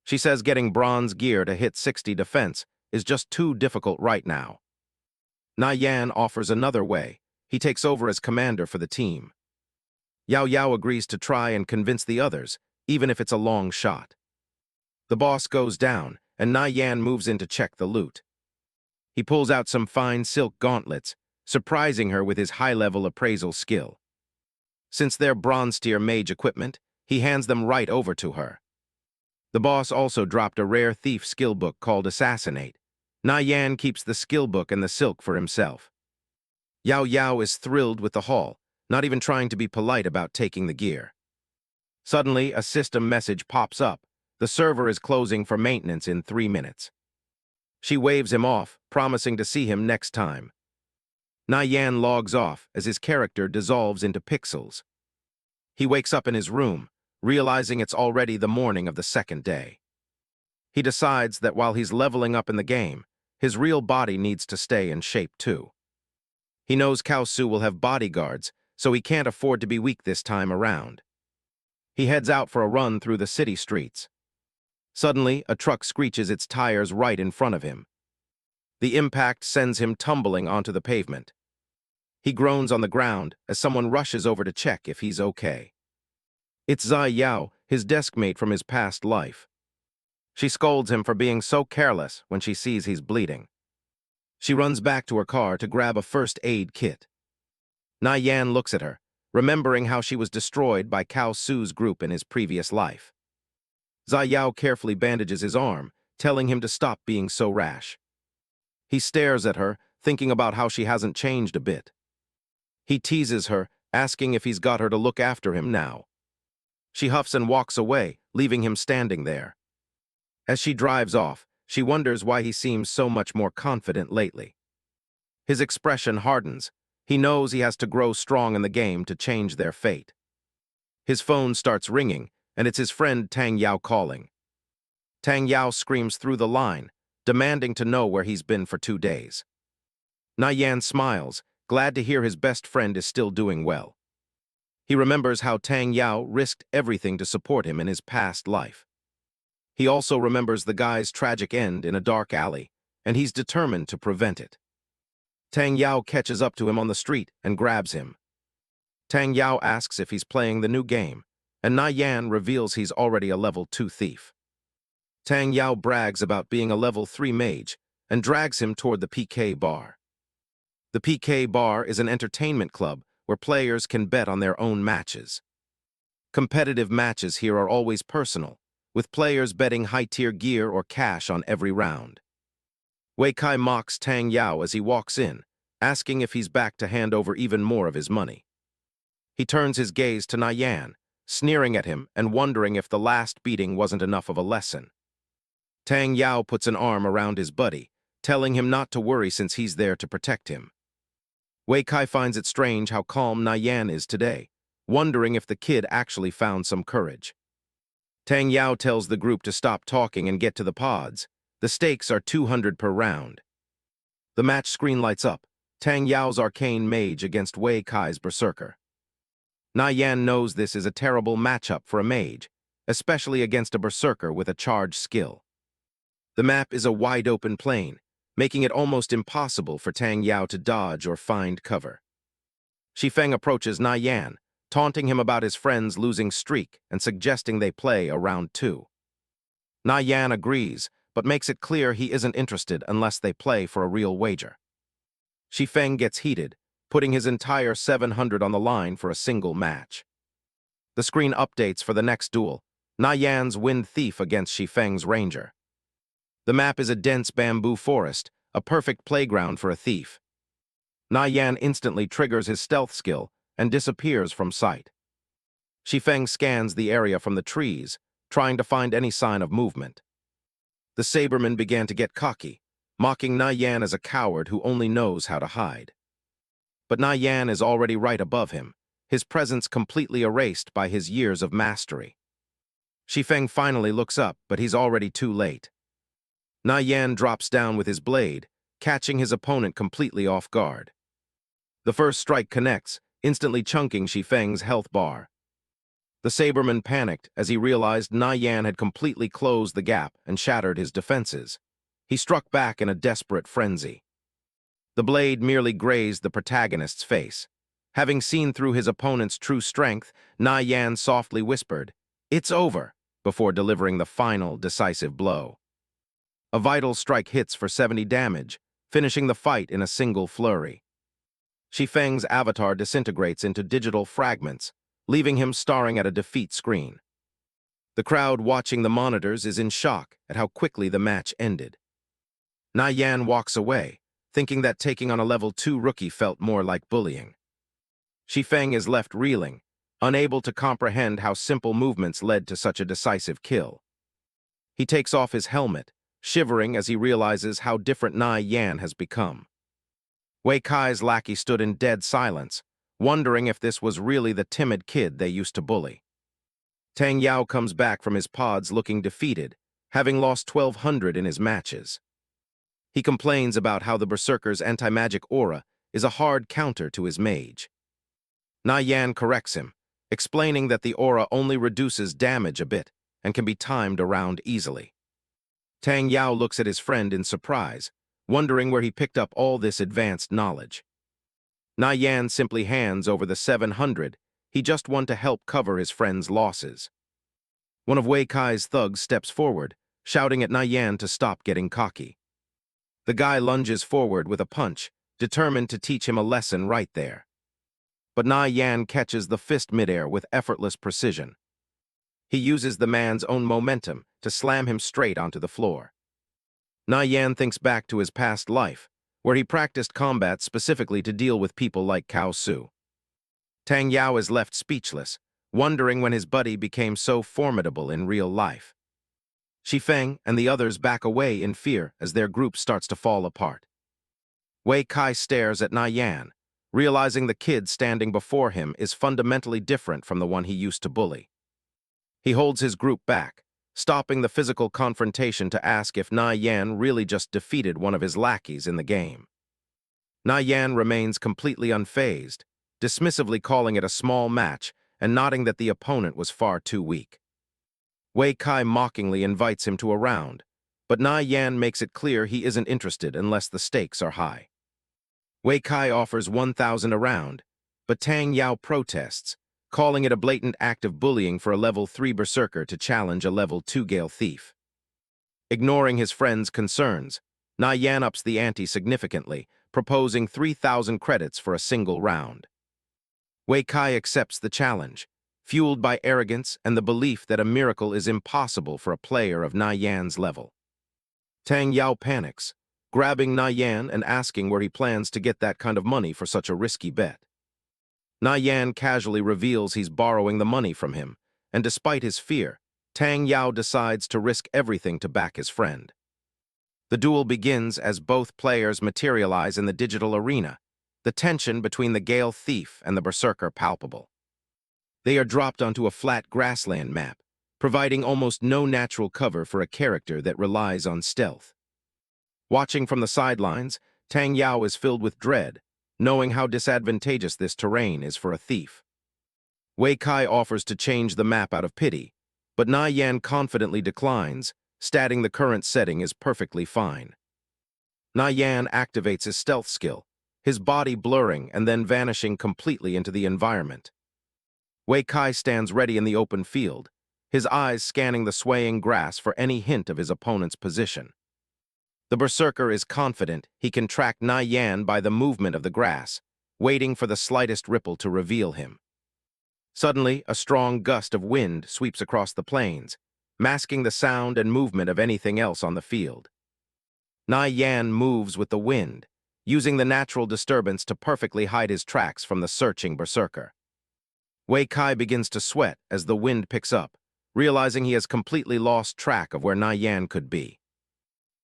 She says getting bronze gear to hit 60 defense is just too difficult right now. Nie Yan offers another way. He takes over as commander for the team. Yao Yao agrees to try and convince the others, even if it's a long shot. The boss goes down, and Nie Yan moves in to check the loot. He pulls out some fine silk gauntlets, surprising her with his high-level appraisal skill. Since they're bronze-tier mage equipment, he hands them right over to her. The boss also dropped a rare thief skill book called Assassinate. Nie Yan keeps the skill book and the silk for himself. Yao Yao is thrilled with the haul, not even trying to be polite about taking the gear. Suddenly, a system message pops up. The server is closing for maintenance in 3 minutes. She waves him off, promising to see him next time. Nie Yan logs off as his character dissolves into pixels. He wakes up in his room, realizing it's already the morning of the second day. He decides that while he's leveling up in the game, his real body needs to stay in shape too. He knows Cao Su will have bodyguards, so he can't afford to be weak this time around. He heads out for a run through the city streets. Suddenly, a truck screeches its tires right in front of him. The impact sends him tumbling onto the pavement. He groans on the ground as someone rushes over to check if he's okay. It's Zai Yao, his deskmate from his past life. She scolds him for being so careless when she sees he's bleeding. She runs back to her car to grab a first aid kit. Nie Yan looks at her, remembering how she was destroyed by Cao Su's group in his previous life. Zai Yao carefully bandages his arm, telling him to stop being so rash. He stares at her, thinking about how she hasn't changed a bit. He teases her, asking if he's got her to look after him now. She huffs and walks away, leaving him standing there. As she drives off, she wonders why he seems so much more confident lately. His expression hardens. He knows he has to grow strong in the game to change their fate. His phone starts ringing, and it's his friend Tang Yao calling. Tang Yao screams through the line, demanding to know where he's been for 2 days. Nie Yan smiles, glad to hear his best friend is still doing well. He remembers how Tang Yao risked everything to support him in his past life. He also remembers the guy's tragic end in a dark alley, and he's determined to prevent it. Tang Yao catches up to him on the street and grabs him. Tang Yao asks if he's playing the new game, and Nie Yan reveals he's already a level 2 thief. Tang Yao brags about being a level 3 mage and drags him toward the PK bar. The PK bar is an entertainment club where players can bet on their own matches. Competitive matches here are always personal, with players betting high-tier gear or cash on every round. Wei Kai mocks Tang Yao as he walks in, asking if he's back to hand over even more of his money. He turns his gaze to Nie Yan, sneering at him and wondering if the last beating wasn't enough of a lesson. Tang Yao puts an arm around his buddy, telling him not to worry since he's there to protect him. Wei Kai finds it strange how calm Nie Yan is today, wondering if the kid actually found some courage. Tang Yao tells the group to stop talking and get to the pods. The stakes are 200 per round. The match screen lights up, Tang Yao's arcane mage against Wei Kai's berserker. Nie Yan knows this is a terrible matchup for a mage, especially against a berserker with a charge skill. The map is a wide-open plain, making it almost impossible for Tang Yao to dodge or find cover. Shifeng approaches Nie Yan, taunting him about his friend's losing streak and suggesting they play a round 2. Nie Yan agrees, but makes it clear he isn't interested unless they play for a real wager. Shifeng gets heated, putting his entire 700 on the line for a single match. The screen updates for the next duel, Nie Yan's Wind Thief against Shifeng's Ranger. The map is a dense bamboo forest, a perfect playground for a thief. Nie Yan instantly triggers his stealth skill and disappears from sight. Shifeng scans the area from the trees, trying to find any sign of movement. The Saberman began to get cocky, mocking Nie Yan as a coward who only knows how to hide. But Nie Yan is already right above him, his presence completely erased by his years of mastery. Shifeng finally looks up, but he's already too late. Nie Yan drops down with his blade, catching his opponent completely off guard. The first strike connects, instantly chunking Shifeng's health bar. The Saberman panicked as he realized Nie Yan had completely closed the gap and shattered his defenses. He struck back in a desperate frenzy. The blade merely grazed the protagonist's face. Having seen through his opponent's true strength, Nie Yan softly whispered, "It's over," before delivering the final, decisive blow. A vital strike hits for 70 damage, finishing the fight in a single flurry. Shifeng's avatar disintegrates into digital fragments, leaving him staring at a defeat screen. The crowd watching the monitors is in shock at how quickly the match ended. Nie Yan walks away, thinking that taking on a level 2 rookie felt more like bullying. Shifeng is left reeling, unable to comprehend how simple movements led to such a decisive kill. He takes off his helmet, shivering as he realizes how different Nie Yan has become. Wei Kai's lackey stood in dead silence, wondering if this was really the timid kid they used to bully. Tang Yao comes back from his pods looking defeated, having lost 1,200 in his matches. He complains about how the Berserker's anti-magic aura is a hard counter to his mage. Nie Yan corrects him, explaining that the aura only reduces damage a bit and can be timed around easily. Tang Yao looks at his friend in surprise, wondering where he picked up all this advanced knowledge. Nie Yan simply hands over the 700 he just won to help cover his friend's losses. One of Wei Kai's thugs steps forward, shouting at Nie Yan to stop getting cocky. The guy lunges forward with a punch, determined to teach him a lesson right there. But Nie Yan catches the fist midair with effortless precision. He uses the man's own momentum to slam him straight onto the floor. Nie Yan thinks back to his past life, where he practiced combat specifically to deal with people like Cao Su. Tang Yao is left speechless, wondering when his buddy became so formidable in real life. Shifeng and the others back away in fear as their group starts to fall apart. Wei Kai stares at Nie Yan, realizing the kid standing before him is fundamentally different from the one he used to bully. He holds his group back, stopping the physical confrontation to ask if Nie Yan really just defeated one of his lackeys in the game. Nie Yan remains completely unfazed, dismissively calling it a small match and nodding that the opponent was far too weak. Wei Kai mockingly invites him to a round, but Nie Yan makes it clear he isn't interested unless the stakes are high. Wei Kai offers 1,000 a round, but Tang Yao protests, calling it a blatant act of bullying for a level 3 berserker to challenge a level 2 Gale thief. Ignoring his friend's concerns, Nie Yan ups the ante significantly, proposing 3,000 credits for a single round. Wei Kai accepts the challenge, fueled by arrogance and the belief that a miracle is impossible for a player of Nie Yan's level. Tang Yao panics, grabbing Nie Yan and asking where he plans to get that kind of money for such a risky bet. Nie Yan casually reveals he's borrowing the money from him, and despite his fear, Tang Yao decides to risk everything to back his friend. The duel begins as both players materialize in the digital arena, the tension between the Gale thief and the berserker palpable. They are dropped onto a flat grassland map, providing almost no natural cover for a character that relies on stealth. Watching from the sidelines, Tang Yao is filled with dread, knowing how disadvantageous this terrain is for a thief. Wei Kai offers to change the map out of pity, but Nie Yan confidently declines, stating the current setting is perfectly fine. Nie Yan activates his stealth skill, his body blurring and then vanishing completely into the environment. Wei Kai stands ready in the open field, his eyes scanning the swaying grass for any hint of his opponent's position. The berserker is confident he can track Nie Yan by the movement of the grass, waiting for the slightest ripple to reveal him. Suddenly, a strong gust of wind sweeps across the plains, masking the sound and movement of anything else on the field. Nie Yan moves with the wind, using the natural disturbance to perfectly hide his tracks from the searching berserker. Wei Kai begins to sweat as the wind picks up, realizing he has completely lost track of where Nie Yan could be.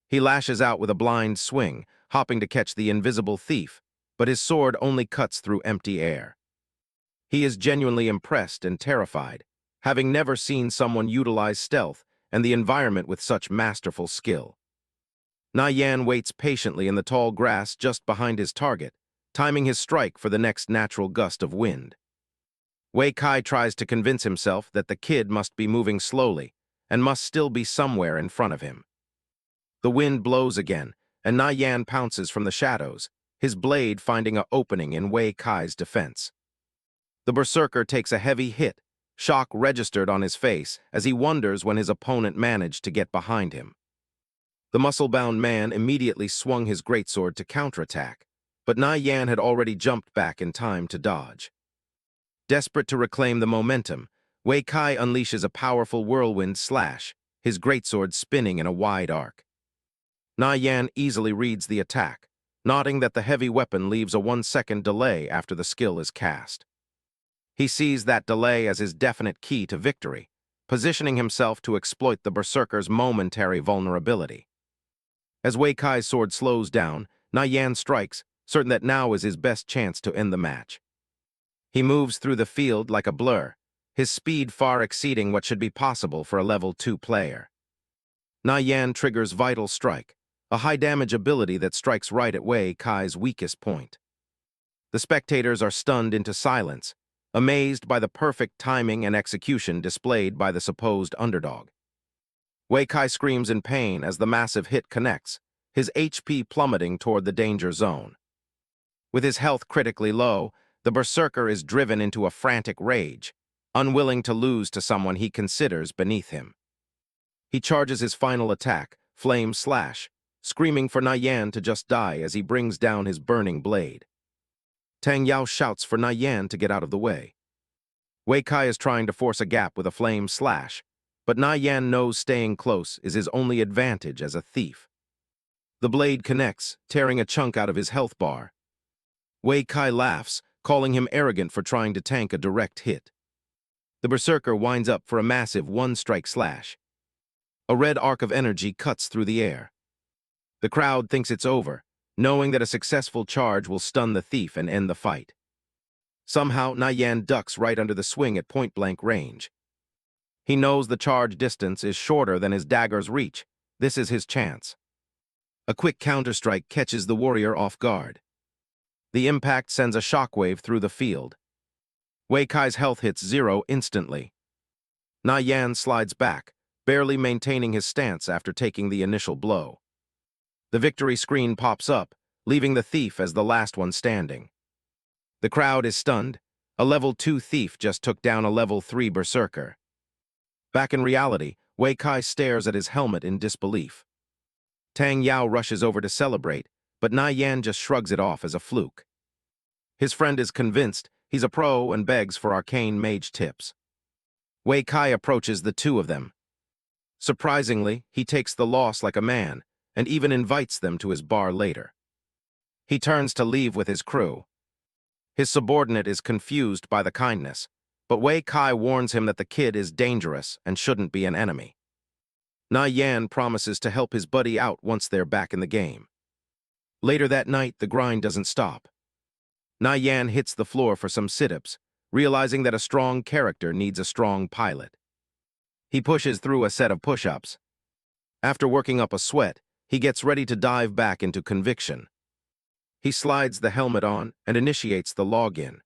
He lashes out with a blind swing, hopping to catch the invisible thief, but his sword only cuts through empty air. He is genuinely impressed and terrified, having never seen someone utilize stealth and the environment with such masterful skill. Nie Yan waits patiently in the tall grass just behind his target, timing his strike for the next natural gust of wind. Wei Kai tries to convince himself that the kid must be moving slowly and must still be somewhere in front of him. The wind blows again, and Nie Yan pounces from the shadows, his blade finding an opening in Wei Kai's defense. The berserker takes a heavy hit, shock registered on his face as he wonders when his opponent managed to get behind him. The muscle-bound man immediately swung his greatsword to counterattack, but Nie Yan had already jumped back in time to dodge. Desperate to reclaim the momentum, Wei Kai unleashes a powerful whirlwind slash, his greatsword spinning in a wide arc. Nie Yan easily reads the attack, noting that the heavy weapon leaves a 1-second delay after the skill is cast. He sees that delay as his definite key to victory, positioning himself to exploit the berserker's momentary vulnerability. As Wei Kai's sword slows down, Nie Yan strikes, certain that now is his best chance to end the match. He moves through the field like a blur, his speed far exceeding what should be possible for a level 2 player. Nie Yan triggers Vital Strike, a high-damage ability that strikes right at Wei Kai's weakest point. The spectators are stunned into silence, amazed by the perfect timing and execution displayed by the supposed underdog. Wei Kai screams in pain as the massive hit connects, his HP plummeting toward the danger zone. With his health critically low, the berserker is driven into a frantic rage, unwilling to lose to someone he considers beneath him. He charges his final attack, Flame Slash, screaming for Nie Yan to just die as he brings down his burning blade. Tang Yao shouts for Nie Yan to get out of the way. Wei Kai is trying to force a gap with a Flame Slash, but Nie Yan knows staying close is his only advantage as a thief. The blade connects, tearing a chunk out of his health bar. Wei Kai laughs, calling him arrogant for trying to tank a direct hit. The berserker winds up for a massive one-strike slash. A red arc of energy cuts through the air. The crowd thinks it's over, knowing that a successful charge will stun the thief and end the fight. Somehow, Nie Yan ducks right under the swing at point-blank range. He knows the charge distance is shorter than his dagger's reach. This is his chance. A quick counterstrike catches the warrior off guard. The impact sends a shockwave through the field. Wei Kai's health hits 0 instantly. Nie Yan slides back, barely maintaining his stance after taking the initial blow. The victory screen pops up, leaving the thief as the last one standing. The crowd is stunned. A level 2 thief just took down a level 3 berserker. Back in reality, Wei Kai stares at his helmet in disbelief. Tang Yao rushes over to celebrate, but Nie Yan just shrugs it off as a fluke. His friend is convinced he's a pro and begs for arcane mage tips. Wei Kai approaches the two of them. Surprisingly, he takes the loss like a man, and even invites them to his bar later. He turns to leave with his crew. His subordinate is confused by the kindness, but Wei Kai warns him that the kid is dangerous and shouldn't be an enemy. Nie Yan promises to help his buddy out once they're back in the game. Later that night, the grind doesn't stop. Nie Yan hits the floor for some sit-ups, realizing that a strong character needs a strong pilot. He pushes through a set of push-ups. After working up a sweat, he gets ready to dive back into Conviction. He slides the helmet on and initiates the login.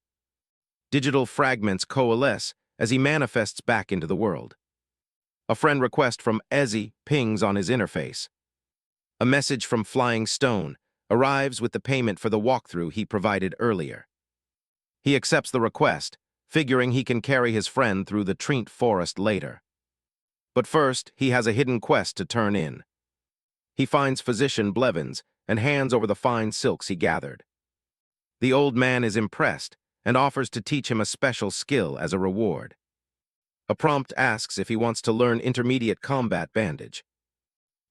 Digital fragments coalesce as he manifests back into the world. A friend request from Ezzy pings on his interface. A message from Flying Stone arrives with the payment for the walkthrough he provided earlier. He accepts the request, figuring he can carry his friend through the Treant Forest later. But first, he has a hidden quest to turn in. He finds Physician Blevins and hands over the fine silks he gathered. The old man is impressed and offers to teach him a special skill as a reward. A prompt asks if he wants to learn intermediate combat bandage.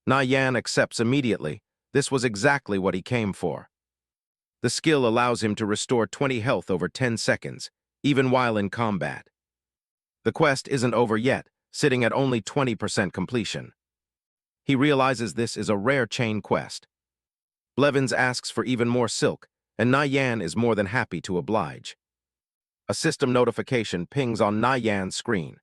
Nie Yan accepts immediately. This was exactly what he came for. The skill allows him to restore 20 health over 10 seconds, even while in combat. The quest isn't over yet, sitting at only 20% completion. He realizes this is a rare chain quest. Blevins asks for even more silk, and Nie Yan is more than happy to oblige. A system notification pings on Nie Yan's screen.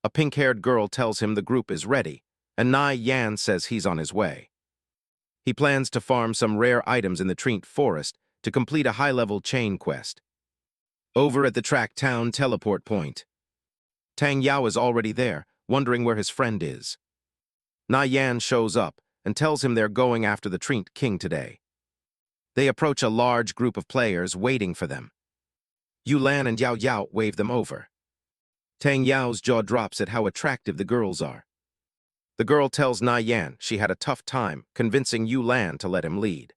A pink-haired girl tells him the group is ready, and Nie Yan says he's on his way. He plans to farm some rare items in the Treant Forest to complete a high-level chain quest. Over at the Track Town teleport point, Tang Yao is already there, wondering where his friend is. Nie Yan shows up and tells him they're going after the Treant King today. They approach a large group of players waiting for them. Yulan and Yao Yao wave them over. Tang Yao's jaw drops at how attractive the girls are. The girl tells Nie Yan she had a tough time convincing Yulan to let him lead.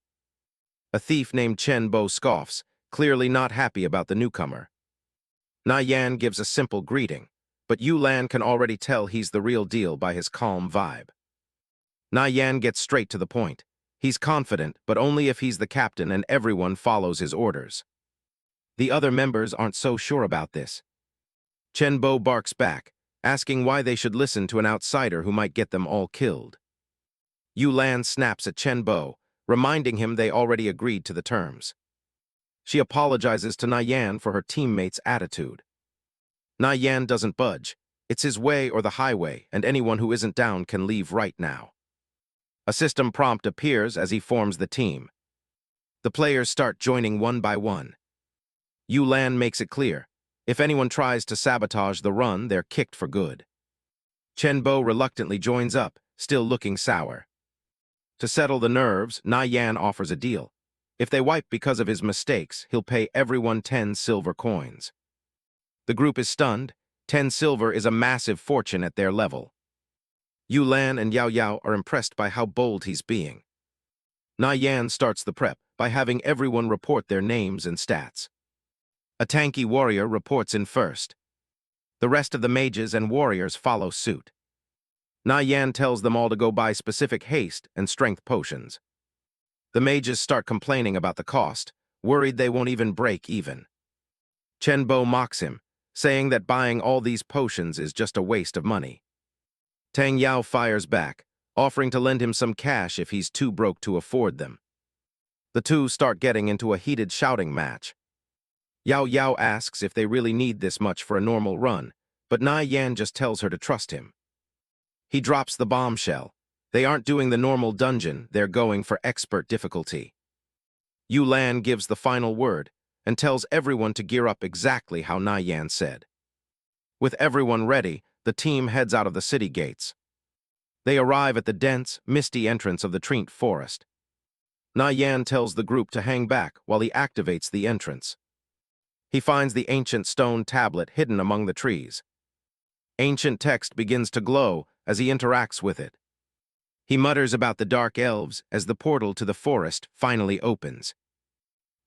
A thief named Chen Bo scoffs, clearly not happy about the newcomer. Nie Yan gives a simple greeting, but Yulan can already tell he's the real deal by his calm vibe. Nie Yan gets straight to the point. He's confident, but only if he's the captain and everyone follows his orders. The other members aren't so sure about this. Chen Bo barks back, asking why they should listen to an outsider who might get them all killed. Yulan snaps at Chen Bo, reminding him they already agreed to the terms. She apologizes to Nie Yan for her teammates' attitude. Nie Yan doesn't budge. It's his way or the highway, and anyone who isn't down can leave right now. A system prompt appears as he forms the team. The players start joining one by one. Yan makes it clear, if anyone tries to sabotage the run, they're kicked for good. Chenbo reluctantly joins up, still looking sour. To settle the nerves, Nie Yan offers a deal. If they wipe because of his mistakes, he'll pay everyone 10 silver coins. The group is stunned. 10 silver is a massive fortune at their level. Lan and Yao Yao are impressed by how bold he's being. Nie Yan starts the prep by having everyone report their names and stats. A tanky warrior reports in first. The rest of the mages and warriors follow suit. Nie Yan tells them all to go buy specific haste and strength potions. The mages start complaining about the cost, worried they won't even break even. Chenbo mocks him, saying that buying all these potions is just a waste of money. Tang Yao fires back, offering to lend him some cash if he's too broke to afford them. The two start getting into a heated shouting match. Yao Yao asks if they really need this much for a normal run, but Nie Yan just tells her to trust him. He drops the bombshell. They aren't doing the normal dungeon, they're going for expert difficulty. Lan gives the final word and tells everyone to gear up exactly how Nie Yan said. With everyone ready, the team heads out of the city gates. They arrive at the dense, misty entrance of the Treant forest. Nie Yan tells the group to hang back while he activates the entrance. He finds the ancient stone tablet hidden among the trees. Ancient text begins to glow as he interacts with it. He mutters about the dark elves as the portal to the forest finally opens.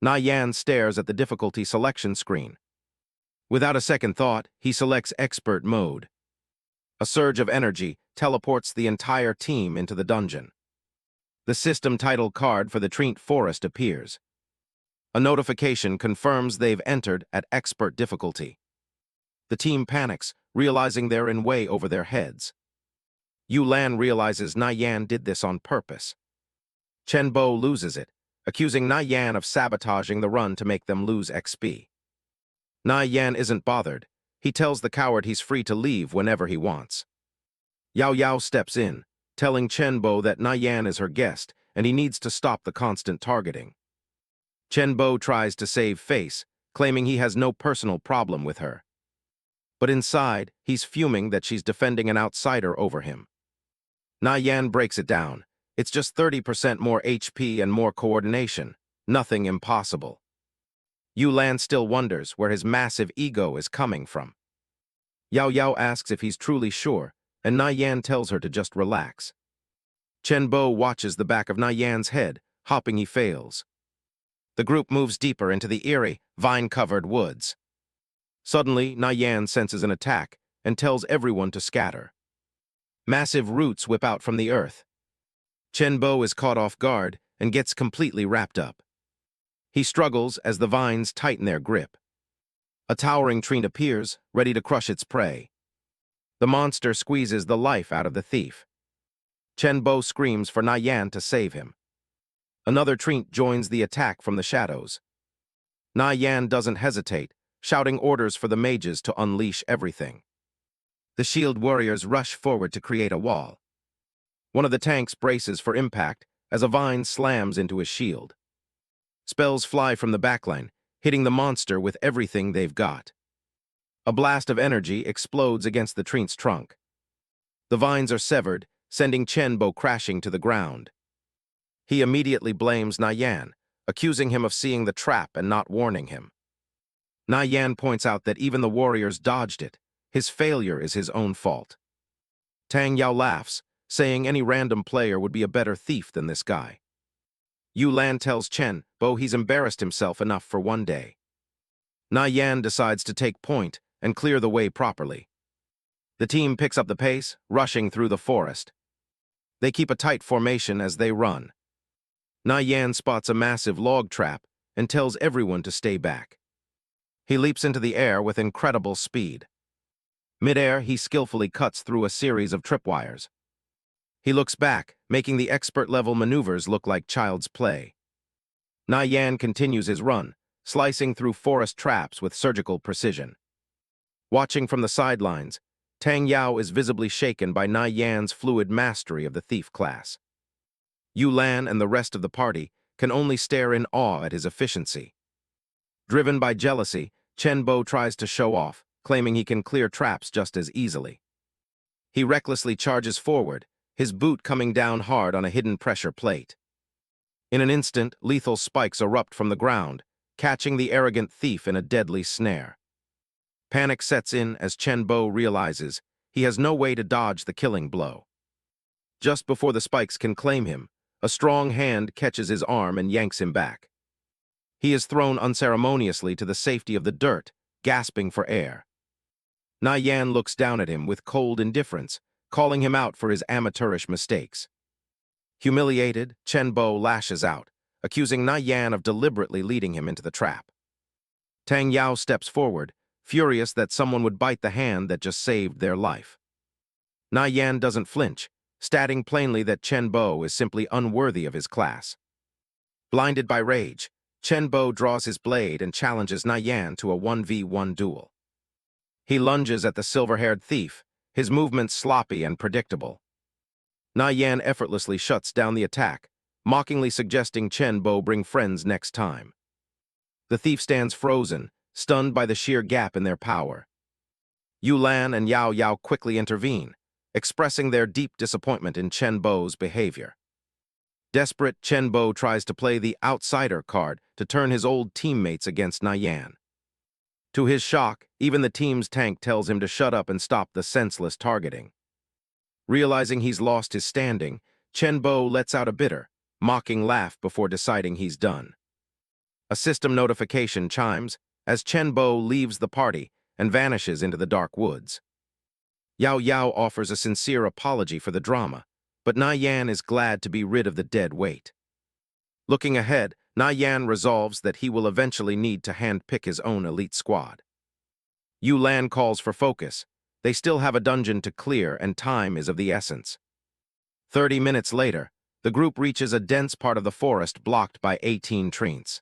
Nie Yan stares at the difficulty selection screen. Without a second thought, he selects expert mode. A surge of energy teleports the entire team into the dungeon. The system title card for the Treant forest appears. A notification confirms they've entered at expert difficulty. The team panics, realizing they're in way over their heads. Lan realizes Nie Yan did this on purpose. Chenbo loses it, accusing Nie Yan of sabotaging the run to make them lose XP. Nie Yan isn't bothered. He tells the coward he's free to leave whenever he wants. Yao Yao steps in, telling Chenbo that Nie Yan is her guest and he needs to stop the constant targeting. Chenbo tries to save face, claiming he has no personal problem with her. But inside, he's fuming that she's defending an outsider over him. Nie Yan breaks it down. It's just 30% more HP and more coordination. Nothing impossible. Lan still wonders where his massive ego is coming from. Yao Yao asks if he's truly sure, and Nie Yan tells her to just relax. Chenbo watches the back of Nie Yan's head, hoping he fails. The group moves deeper into the eerie, vine-covered woods. Suddenly, Nie Yan senses an attack and tells everyone to scatter. Massive roots whip out from the earth. Chenbo is caught off guard and gets completely wrapped up. He struggles as the vines tighten their grip. A towering Treant appears, ready to crush its prey. The monster squeezes the life out of the thief. Chenbo screams for Nie Yan to save him. Another Treant joins the attack from the shadows. Nie Yan doesn't hesitate, shouting orders for the mages to unleash everything. The shield warriors rush forward to create a wall. One of the tanks braces for impact as a vine slams into his shield. Spells fly from the backline, hitting the monster with everything they've got. A blast of energy explodes against the Treant's trunk. The vines are severed, sending Chenbo crashing to the ground. He immediately blames Nie Yan, accusing him of seeing the trap and not warning him. Nie Yan points out that even the warriors dodged it. His failure is his own fault. Tang Yao laughs, saying any random player would be a better thief than this guy. Lan tells Chenbo he's embarrassed himself enough for one day. Nie Yan decides to take point and clear the way properly. The team picks up the pace, rushing through the forest. They keep a tight formation as they run. Nie Yan spots a massive log trap and tells everyone to stay back. He leaps into the air with incredible speed. Mid-air, he skillfully cuts through a series of tripwires. He looks back, making the expert-level maneuvers look like child's play. Nie Yan continues his run, slicing through forest traps with surgical precision. Watching from the sidelines, Tang Yao is visibly shaken by Nie Yan's fluid mastery of the thief class. Yu Lan and the rest of the party can only stare in awe at his efficiency. Driven by jealousy, Chen Bo tries to show off, claiming he can clear traps just as easily. He recklessly charges forward, his boot coming down hard on a hidden pressure plate. In an instant, lethal spikes erupt from the ground, catching the arrogant thief in a deadly snare. Panic sets in as Chen Bo realizes he has no way to dodge the killing blow. Just before the spikes can claim him, a strong hand catches his arm and yanks him back. He is thrown unceremoniously to the safety of the dirt, gasping for air. Nie Yan looks down at him with cold indifference, calling him out for his amateurish mistakes. Humiliated, Chen Bo lashes out, accusing Nie Yan of deliberately leading him into the trap. Tang Yao steps forward, furious that someone would bite the hand that just saved their life. Nie Yan doesn't flinch, stating plainly that Chen Bo is simply unworthy of his class. Blinded by rage, Chen Bo draws his blade and challenges Nie Yan to a 1v1 duel. He lunges at the silver-haired thief, his movements sloppy and predictable. Nie Yan effortlessly shuts down the attack, mockingly suggesting Chen Bo bring friends next time. The thief stands frozen, stunned by the sheer gap in their power. Yu Lan and Yao Yao quickly intervene, expressing their deep disappointment in Chen Bo's behavior. Desperate, Chen Bo tries to play the outsider card to turn his old teammates against Nie Yan. To his shock, even the team's tank tells him to shut up and stop the senseless targeting. Realizing he's lost his standing, Chen Bo lets out a bitter, mocking laugh before deciding he's done. A system notification chimes as Chen Bo leaves the party and vanishes into the dark woods. Yao Yao offers a sincere apology for the drama, but Nie Yan is glad to be rid of the dead weight. Looking ahead, Nie Yan resolves that he will eventually need to handpick his own elite squad. Yu Lan calls for focus. They still have a dungeon to clear and time is of the essence. 30 minutes later, the group reaches a dense part of the forest blocked by 18 treants.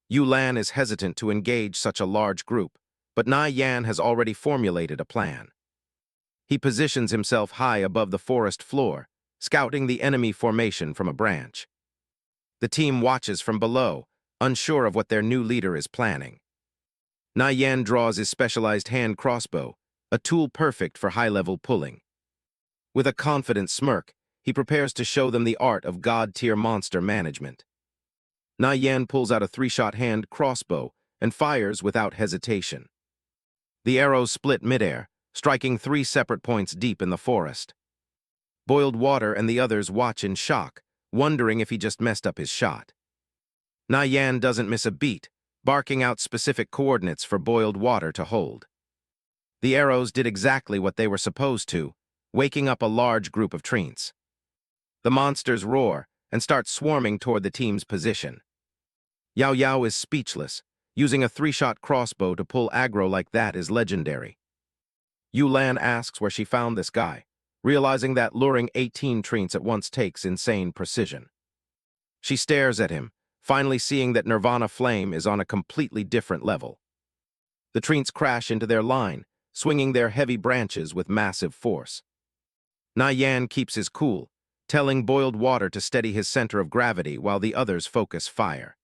Yu Lan is hesitant to engage such a large group, but Nie Yan has already formulated a plan. He positions himself high above the forest floor, scouting the enemy formation from a branch. The team watches from below, unsure of what their new leader is planning. Nie Yan draws his specialized hand crossbow, a tool perfect for high-level pulling. With a confident smirk, he prepares to show them the art of god-tier monster management. Nie Yan pulls out a 3-shot hand crossbow and fires without hesitation. The arrows split midair, striking 3 separate points deep in the forest. Boiled Water and the others watch in shock, wondering if he just messed up his shot. Nie Yan doesn't miss a beat, barking out specific coordinates for Boiled Water to hold. The arrows did exactly what they were supposed to, waking up a large group of treants. The monsters roar and start swarming toward the team's position. Yao Yao is speechless. Using a 3-shot crossbow to pull aggro like that is legendary. Yu Lan asks where she found this guy, realizing that luring 18 treants at once takes insane precision. She stares at him, finally seeing that Nirvana Flame is on a completely different level. The treants crash into their line, swinging their heavy branches with massive force. Nie Yan keeps his cool, telling Boiled Water to steady his center of gravity while the others focus fire.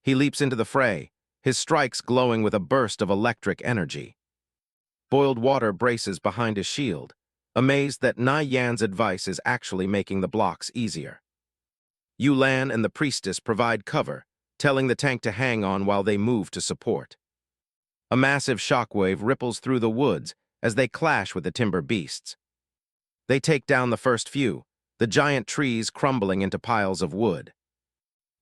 He leaps into the fray, his strikes glowing with a burst of electric energy. Boiled Water braces behind his shield, amazed that Nie Yan's advice is actually making the blocks easier. Yu Lan and the priestess provide cover, telling the tank to hang on while they move to support. A massive shockwave ripples through the woods as they clash with the timber beasts. They take down the first few, the giant trees crumbling into piles of wood.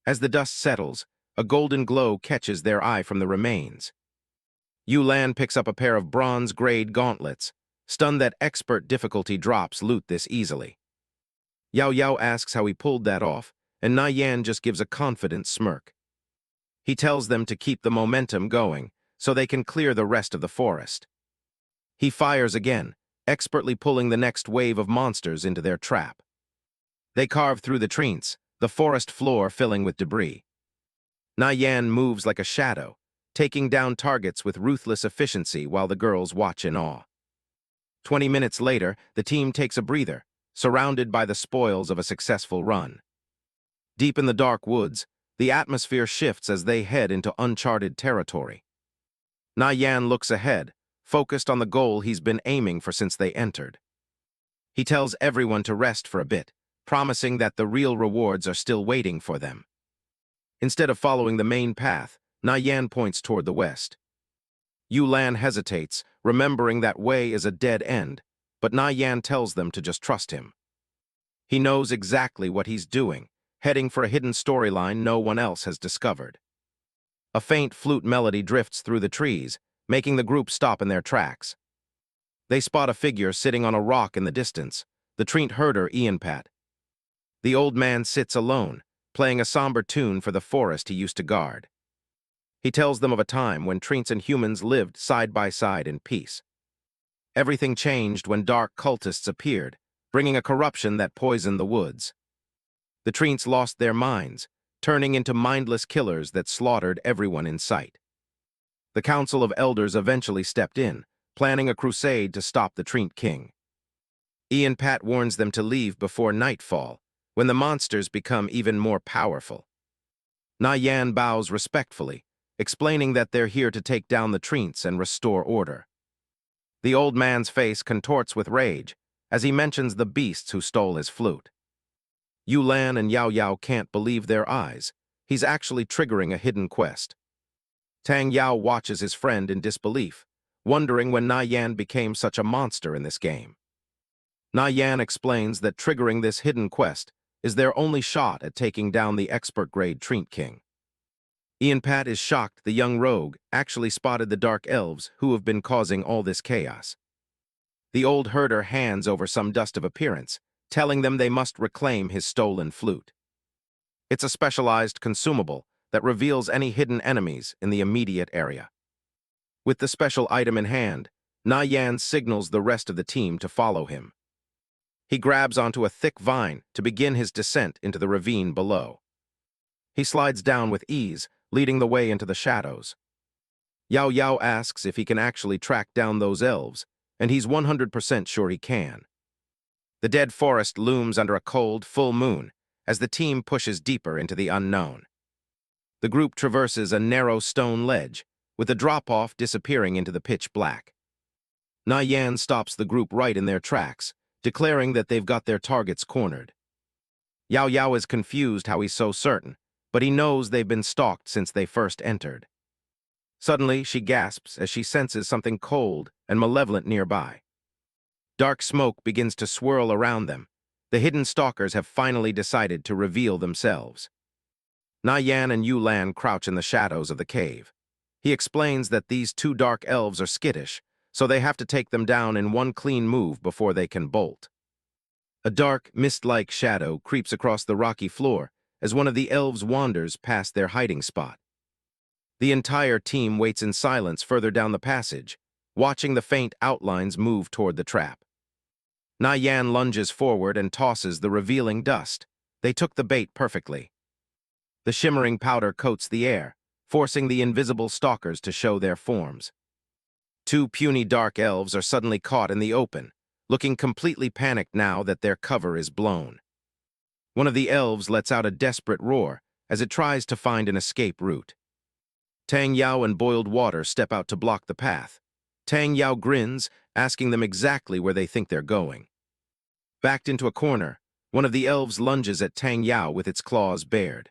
As the dust settles, a golden glow catches their eye from the remains. Yu Lan picks up a pair of bronze-grade gauntlets, stunned that expert difficulty drops loot this easily. Yao Yao asks how he pulled that off, and Nie Yan just gives a confident smirk. He tells them to keep the momentum going, so they can clear the rest of the forest. He fires again, expertly pulling the next wave of monsters into their trap. They carve through the treants, the forest floor filling with debris. Nie Yan moves like a shadow, taking down targets with ruthless efficiency while the girls watch in awe. 20 minutes later, the team takes a breather, surrounded by the spoils of a successful run. Deep in the dark woods, the atmosphere shifts as they head into uncharted territory. Nie Yan looks ahead, focused on the goal he's been aiming for since they entered. He tells everyone to rest for a bit, promising that the real rewards are still waiting for them. Instead of following the main path, Nie Yan points toward the west. Yulan hesitates, remembering that way is a dead end, but Nie Yan tells them to just trust him. He knows exactly what he's doing, heading for a hidden storyline no one else has discovered. A faint flute melody drifts through the trees, making the group stop in their tracks. They spot a figure sitting on a rock in the distance, the treant herder Pat. The old man sits alone, playing a somber tune for the forest he used to guard. He tells them of a time when treants and humans lived side by side in peace. Everything changed when dark cultists appeared, bringing a corruption that poisoned the woods. The treants lost their minds, turning into mindless killers that slaughtered everyone in sight. The Council of Elders eventually stepped in, planning a crusade to stop the treant king. Pat warns them to leave before nightfall, when the monsters become even more powerful. Nie Yan bows respectfully, explaining that they're here to take down the treants and restore order. The old man's face contorts with rage as he mentions the beasts who stole his flute. Yulan and Yao Yao can't believe their eyes. He's actually triggering a hidden quest. Tang Yao watches his friend in disbelief, wondering when Nie Yan became such a monster in this game. Nie Yan explains that triggering this hidden quest is their only shot at taking down the expert-grade treant king. Pat is shocked the young rogue actually spotted the dark elves who have been causing all this chaos. The old herder hands over some dust of appearance, telling them they must reclaim his stolen flute. It's a specialized consumable that reveals any hidden enemies in the immediate area. With the special item in hand, Nie Yan signals the rest of the team to follow him. He grabs onto a thick vine to begin his descent into the ravine below. He slides down with ease, leading the way into the shadows. Yao Yao asks if he can actually track down those elves, and he's 100% sure he can. The dead forest looms under a cold, full moon as the team pushes deeper into the unknown. The group traverses a narrow stone ledge, with the drop-off disappearing into the pitch black. Nie Yan stops the group right in their tracks, declaring that they've got their targets cornered. Yao Yao is confused how he's so certain, but he knows they've been stalked since they first entered. Suddenly, she gasps as she senses something cold and malevolent nearby. Dark smoke begins to swirl around them. The hidden stalkers have finally decided to reveal themselves. Nie Yan and Yulan crouch in the shadows of the cave. He explains that these two dark elves are skittish, so they have to take them down in one clean move before they can bolt. A dark, mist-like shadow creeps across the rocky floor as one of the elves wanders past their hiding spot. The entire team waits in silence further down the passage, watching the faint outlines move toward the trap. Nie Yan lunges forward and tosses the revealing dust. They took the bait perfectly. The shimmering powder coats the air, forcing the invisible stalkers to show their forms. Two puny dark elves are suddenly caught in the open, looking completely panicked now that their cover is blown. One of the elves lets out a desperate roar as it tries to find an escape route. Tang Yao and Boiled Water step out to block the path. Tang Yao grins, asking them exactly where they think they're going. Backed into a corner, one of the elves lunges at Tang Yao with its claws bared.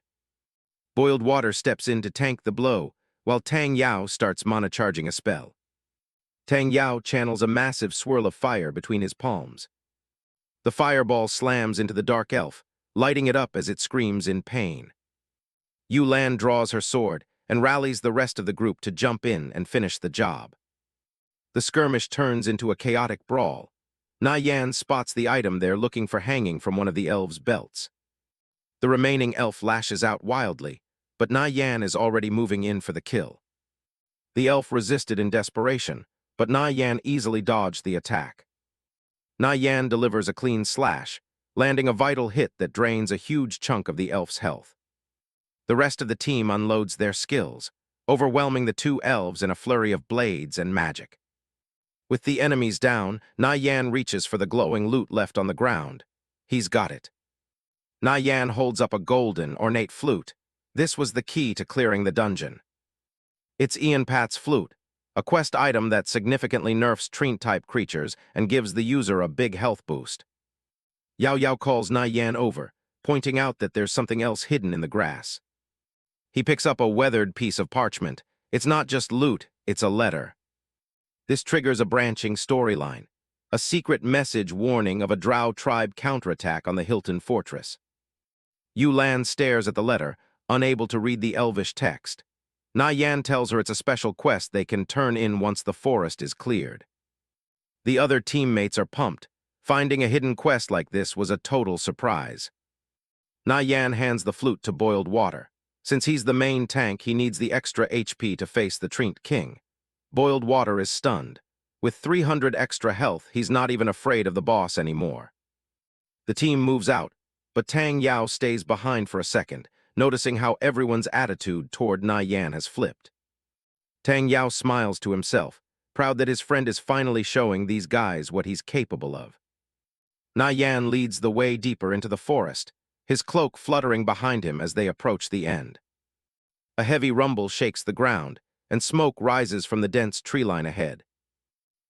Boiled Water steps in to tank the blow, while Tang Yao starts mana-charging a spell. Tang Yao channels a massive swirl of fire between his palms. The fireball slams into the dark elf, lighting it up as it screams in pain. Yulan draws her sword and rallies the rest of the group to jump in and finish the job. The skirmish turns into a chaotic brawl. Nie Yan spots the item they're looking for hanging from one of the elves' belts. The remaining elf lashes out wildly, but Nie Yan is already moving in for the kill. The elf resisted in desperation, but Nie Yan easily dodged the attack. Nie Yan delivers a clean slash, landing a vital hit that drains a huge chunk of the elf's health. The rest of the team unloads their skills, overwhelming the two elves in a flurry of blades and magic. With the enemies down, Nie Yan reaches for the glowing loot left on the ground. He's got it. Nie Yan holds up a golden, ornate flute. This was the key to clearing the dungeon. It's Ian Pat's flute, a quest item that significantly nerfs Treant-type creatures and gives the user a big health boost. Yao Yao calls Nie Yan over, pointing out that there's something else hidden in the grass. He picks up a weathered piece of parchment. It's not just loot, it's a letter. This triggers a branching storyline, a secret message warning of a Drow tribe counterattack on the Hilton fortress. Yu Lan stares at the letter, unable to read the elvish text. Nie Yan tells her it's a special quest they can turn in once the forest is cleared. The other teammates are pumped. Finding a hidden quest like this was a total surprise. Nie Yan hands the flute to Boiled Water. Since he's the main tank, he needs the extra HP to face the Treant King. Boiled Water is stunned. With 300 extra health, he's not even afraid of the boss anymore. The team moves out, but Tang Yao stays behind for a second, noticing how everyone's attitude toward Nie Yan has flipped. Tang Yao smiles to himself, proud that his friend is finally showing these guys what he's capable of. Nie Yan leads the way deeper into the forest, his cloak fluttering behind him as they approach the end. A heavy rumble shakes the ground, and smoke rises from the dense tree line ahead.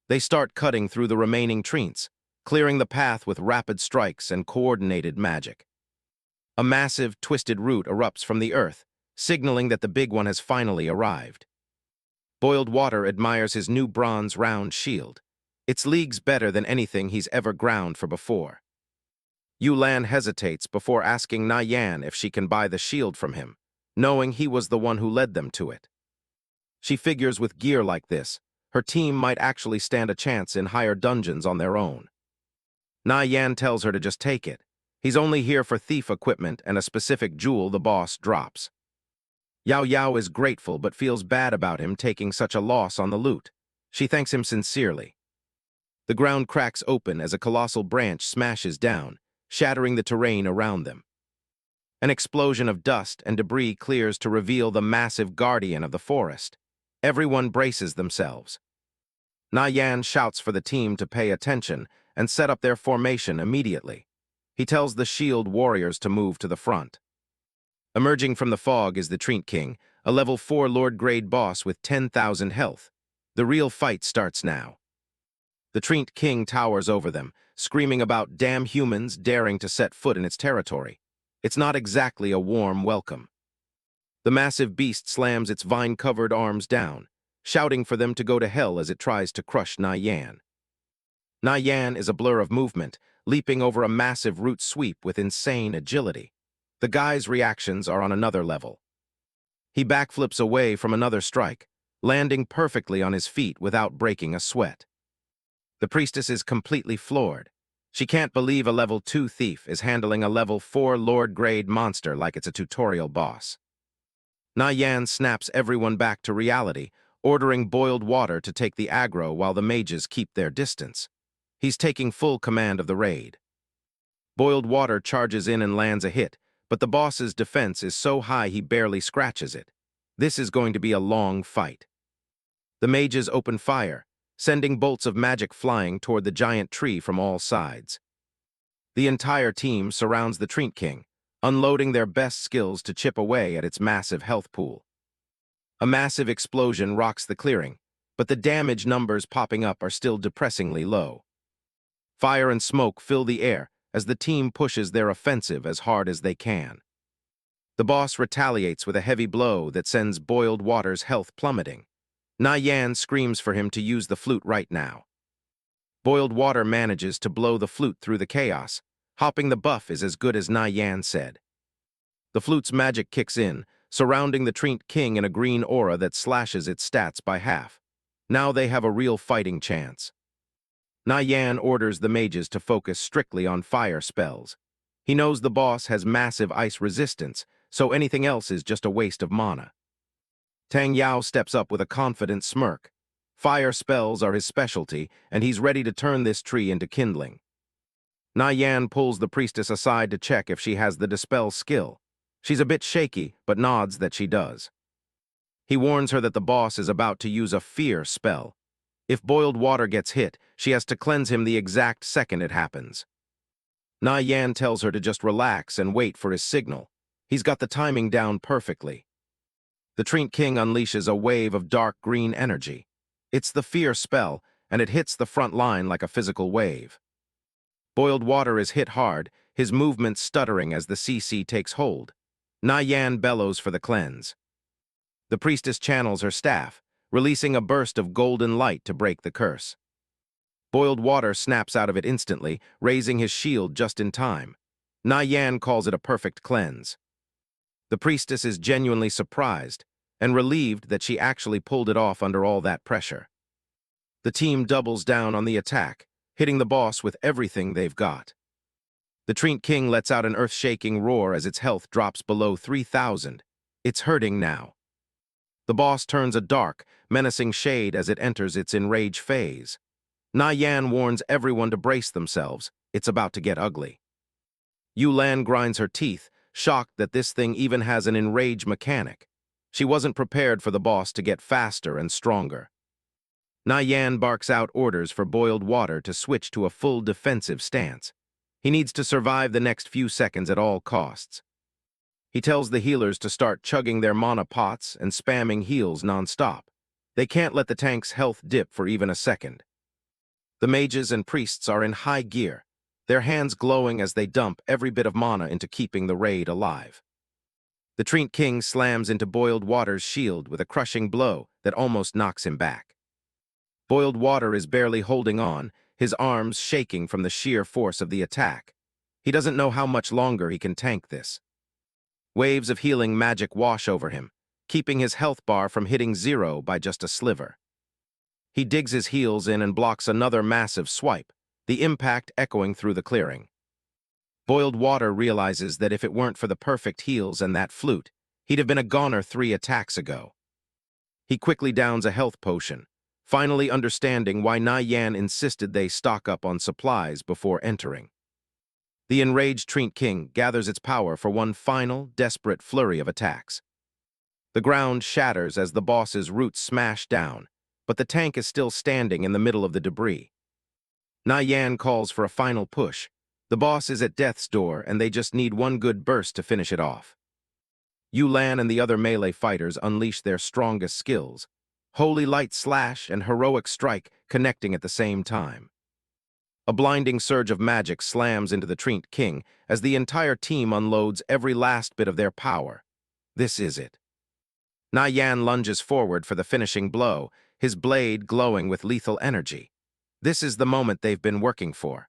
They start cutting through the remaining treants, clearing the path with rapid strikes and coordinated magic. A massive, twisted root erupts from the earth, signaling that the big one has finally arrived. Boiled Water admires his new bronze round shield. It's leagues better than anything he's ever ground for before. Yu Lan hesitates before asking Nie Yan if she can buy the shield from him, knowing he was the one who led them to it. She figures with gear like this, her team might actually stand a chance in higher dungeons on their own. Nie Yan tells her to just take it. He's only here for thief equipment and a specific jewel the boss drops. Yao Yao is grateful but feels bad about him taking such a loss on the loot. She thanks him sincerely. The ground cracks open as a colossal branch smashes down, shattering the terrain around them. An explosion of dust and debris clears to reveal the massive guardian of the forest. Everyone braces themselves. Nie Yan shouts for the team to pay attention and set up their formation immediately. He tells the shield warriors to move to the front. Emerging from the fog is the Treant King, a level 4 Lord-grade boss with 10,000 health. The real fight starts now. The Treant King towers over them, screaming about damn humans daring to set foot in its territory. It's not exactly a warm welcome. The massive beast slams its vine-covered arms down, shouting for them to go to hell as it tries to crush Nie Yan. Nie Yan is a blur of movement, leaping over a massive root sweep with insane agility. The guy's reactions are on another level. He backflips away from another strike, landing perfectly on his feet without breaking a sweat. The priestess is completely floored. She can't believe a level 2 thief is handling a level 4 Lord-grade monster like it's a tutorial boss. Nie Yan snaps everyone back to reality, ordering Boiled Water to take the aggro while the mages keep their distance. He's taking full command of the raid. Boiled Water charges in and lands a hit, but the boss's defense is so high he barely scratches it. This is going to be a long fight. The mages open fire, sending bolts of magic flying toward the giant tree from all sides. The entire team surrounds the Treant King, unloading their best skills to chip away at its massive health pool. A massive explosion rocks the clearing, but the damage numbers popping up are still depressingly low. Fire and smoke fill the air as the team pushes their offensive as hard as they can. The boss retaliates with a heavy blow that sends Boiled Water's health plummeting. Nie Yan screams for him to use the flute right now. Boiled Water manages to blow the flute through the chaos. Hopping the buff is as good as Nie Yan said. The flute's magic kicks in, surrounding the Treant King in a green aura that slashes its stats by half. Now they have a real fighting chance. Nie Yan orders the mages to focus strictly on fire spells. He knows the boss has massive ice resistance, so anything else is just a waste of mana. Tang Yao steps up with a confident smirk. Fire spells are his specialty, and he's ready to turn this tree into kindling. Nie Yan pulls the priestess aside to check if she has the dispel skill. She's a bit shaky, but nods that she does. He warns her that the boss is about to use a fear spell. If boiled water gets hit, she has to cleanse him the exact second it happens. Nie Yan tells her to just relax and wait for his signal. He's got the timing down perfectly. The Trient King unleashes a wave of dark green energy. It's the fear spell, and it hits the front line like a physical wave. Boiled water is hit hard, his movements stuttering as the CC takes hold. Nie Yan bellows for the cleanse. The priestess channels her staff, releasing a burst of golden light to break the curse. Boiled water snaps out of it instantly, raising his shield just in time. Nie Yan calls it a perfect cleanse. The priestess is genuinely surprised and relieved that she actually pulled it off under all that pressure. The team doubles down on the attack, hitting the boss with everything they've got. The Trient King lets out an earth-shaking roar as its health drops below 3,000. It's hurting now. The boss turns a dark, menacing shade as it enters its enrage phase. Nie Yan warns everyone to brace themselves. It's about to get ugly. Yulan grinds her teeth, shocked that this thing even has an enrage mechanic. She wasn't prepared for the boss to get faster and stronger. Nie Yan barks out orders for boiled water to switch to a full defensive stance. He needs to survive the next few seconds at all costs. He tells the healers to start chugging their mana pots and spamming heals non-stop. They can't let the tank's health dip for even a second. The mages and priests are in high gear, their hands glowing as they dump every bit of mana into keeping the raid alive. The Trient King slams into Boiled Water's shield with a crushing blow that almost knocks him back. Boiled Water is barely holding on, his arms shaking from the sheer force of the attack. He doesn't know how much longer he can tank this. Waves of healing magic wash over him, keeping his health bar from hitting 0 by just a sliver. He digs his heels in and blocks another massive swipe, the impact echoing through the clearing. Boiled Water realizes that if it weren't for the perfect heals and that flute, he'd have been a goner 3 attacks ago. He quickly downs a health potion, finally understanding why Nie Yan insisted they stock up on supplies before entering. The enraged Trient King gathers its power for one final, desperate flurry of attacks. The ground shatters as the boss's roots smash down, but the tank is still standing in the middle of the debris. Nie Yan calls for a final push. The boss is at death's door, and they just need one good burst to finish it off. Yulan and the other melee fighters unleash their strongest skills, Holy Light Slash and Heroic Strike connecting at the same time. A blinding surge of magic slams into the Trient King as the entire team unloads every last bit of their power. This is it. Nie Yan lunges forward for the finishing blow, his blade glowing with lethal energy. This is the moment they've been working for.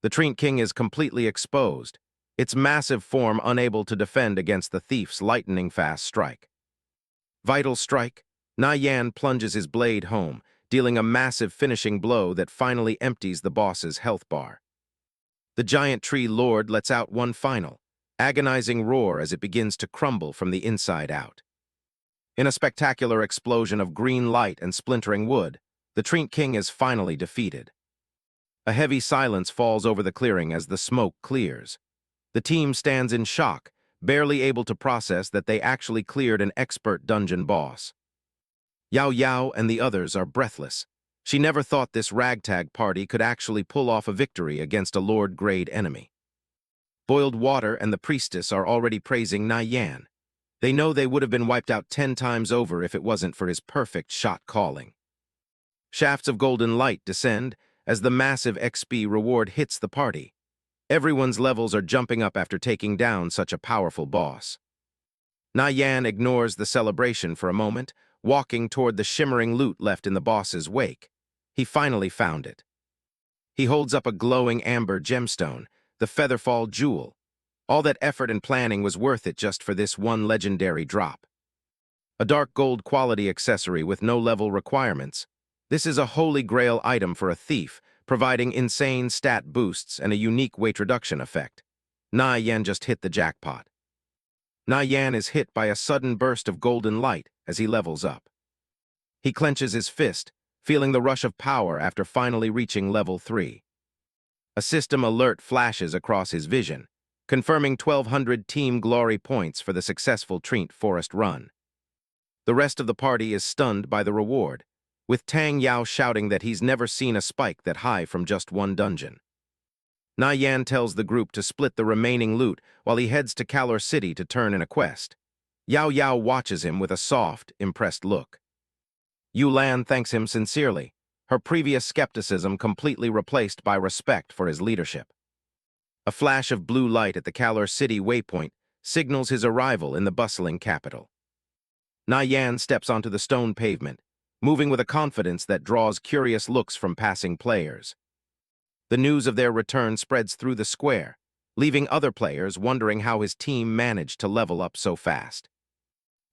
The Trient King is completely exposed, its massive form unable to defend against the thief's lightning-fast strike. Vital Strike, Nie Yan plunges his blade home, dealing a massive finishing blow that finally empties the boss's health bar. The giant tree lord lets out one final, agonizing roar as it begins to crumble from the inside out. In a spectacular explosion of green light and splintering wood, the Trient King is finally defeated. A heavy silence falls over the clearing as the smoke clears. The team stands in shock, barely able to process that they actually cleared an expert dungeon boss. Yao Yao and the others are breathless. She never thought this ragtag party could actually pull off a victory against a Lord-grade enemy. Boiled Water and the priestess are already praising Nie Yan. They know they would have been wiped out 10 times over if it wasn't for his perfect shot calling. Shafts of golden light descend as the massive XP reward hits the party. Everyone's levels are jumping up after taking down such a powerful boss. Nie Yan ignores the celebration for a moment, walking toward the shimmering loot left in the boss's wake. He finally found it. He holds up a glowing amber gemstone, the Featherfall jewel. All that effort and planning was worth it just for this one legendary drop. A dark gold quality accessory with no level requirements. This is a holy grail item for a thief, providing insane stat boosts and a unique weight reduction effect. Nie Yan just hit the jackpot. Nie Yan is hit by a sudden burst of golden light as he levels up. He clenches his fist, feeling the rush of power after finally reaching level 3. A system alert flashes across his vision, confirming 1,200 Team Glory points for the successful Trient Forest run. The rest of the party is stunned by the reward. with Tang Yao shouting that he's never seen a spike that high from just one dungeon. Nie Yan tells the group to split the remaining loot while he heads to Kalor City to turn in a quest. Yao Yao watches him with a soft, impressed look. Yu Lan thanks him sincerely, her previous skepticism completely replaced by respect for his leadership. A flash of blue light at the Kalor City waypoint signals his arrival in the bustling capital. Nie Yan steps onto the stone pavement, moving with a confidence that draws curious looks from passing players. The news of their return spreads through the square, leaving other players wondering how his team managed to level up so fast.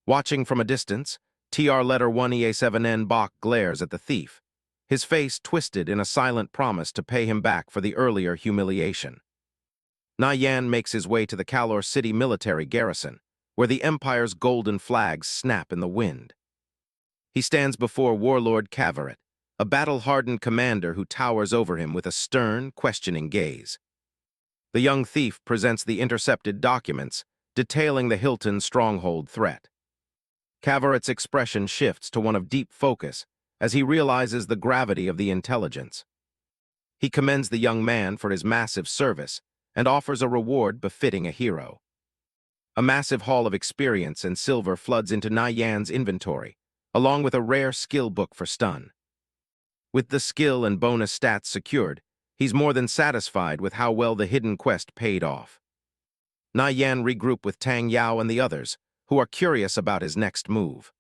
Watching from a distance, TR letter 1EA7N Bach glares at the thief, his face twisted in a silent promise to pay him back for the earlier humiliation. Nie Yan makes his way to the Kalor City military garrison, where the Empire's golden flags snap in the wind. He stands before Warlord Kavaret, a battle-hardened commander who towers over him with a stern, questioning gaze. The young thief presents the intercepted documents, detailing the Hilton stronghold threat. Kavaret's expression shifts to one of deep focus as he realizes the gravity of the intelligence. He commends the young man for his massive service and offers a reward befitting a hero. A massive haul of experience and silver floods into Nie Yan's inventory, along with a rare skill book for stun. With the skill and bonus stats secured, he's more than satisfied with how well the hidden quest paid off. Nie Yan regroups with Tang Yao and the others, who are curious about his next move.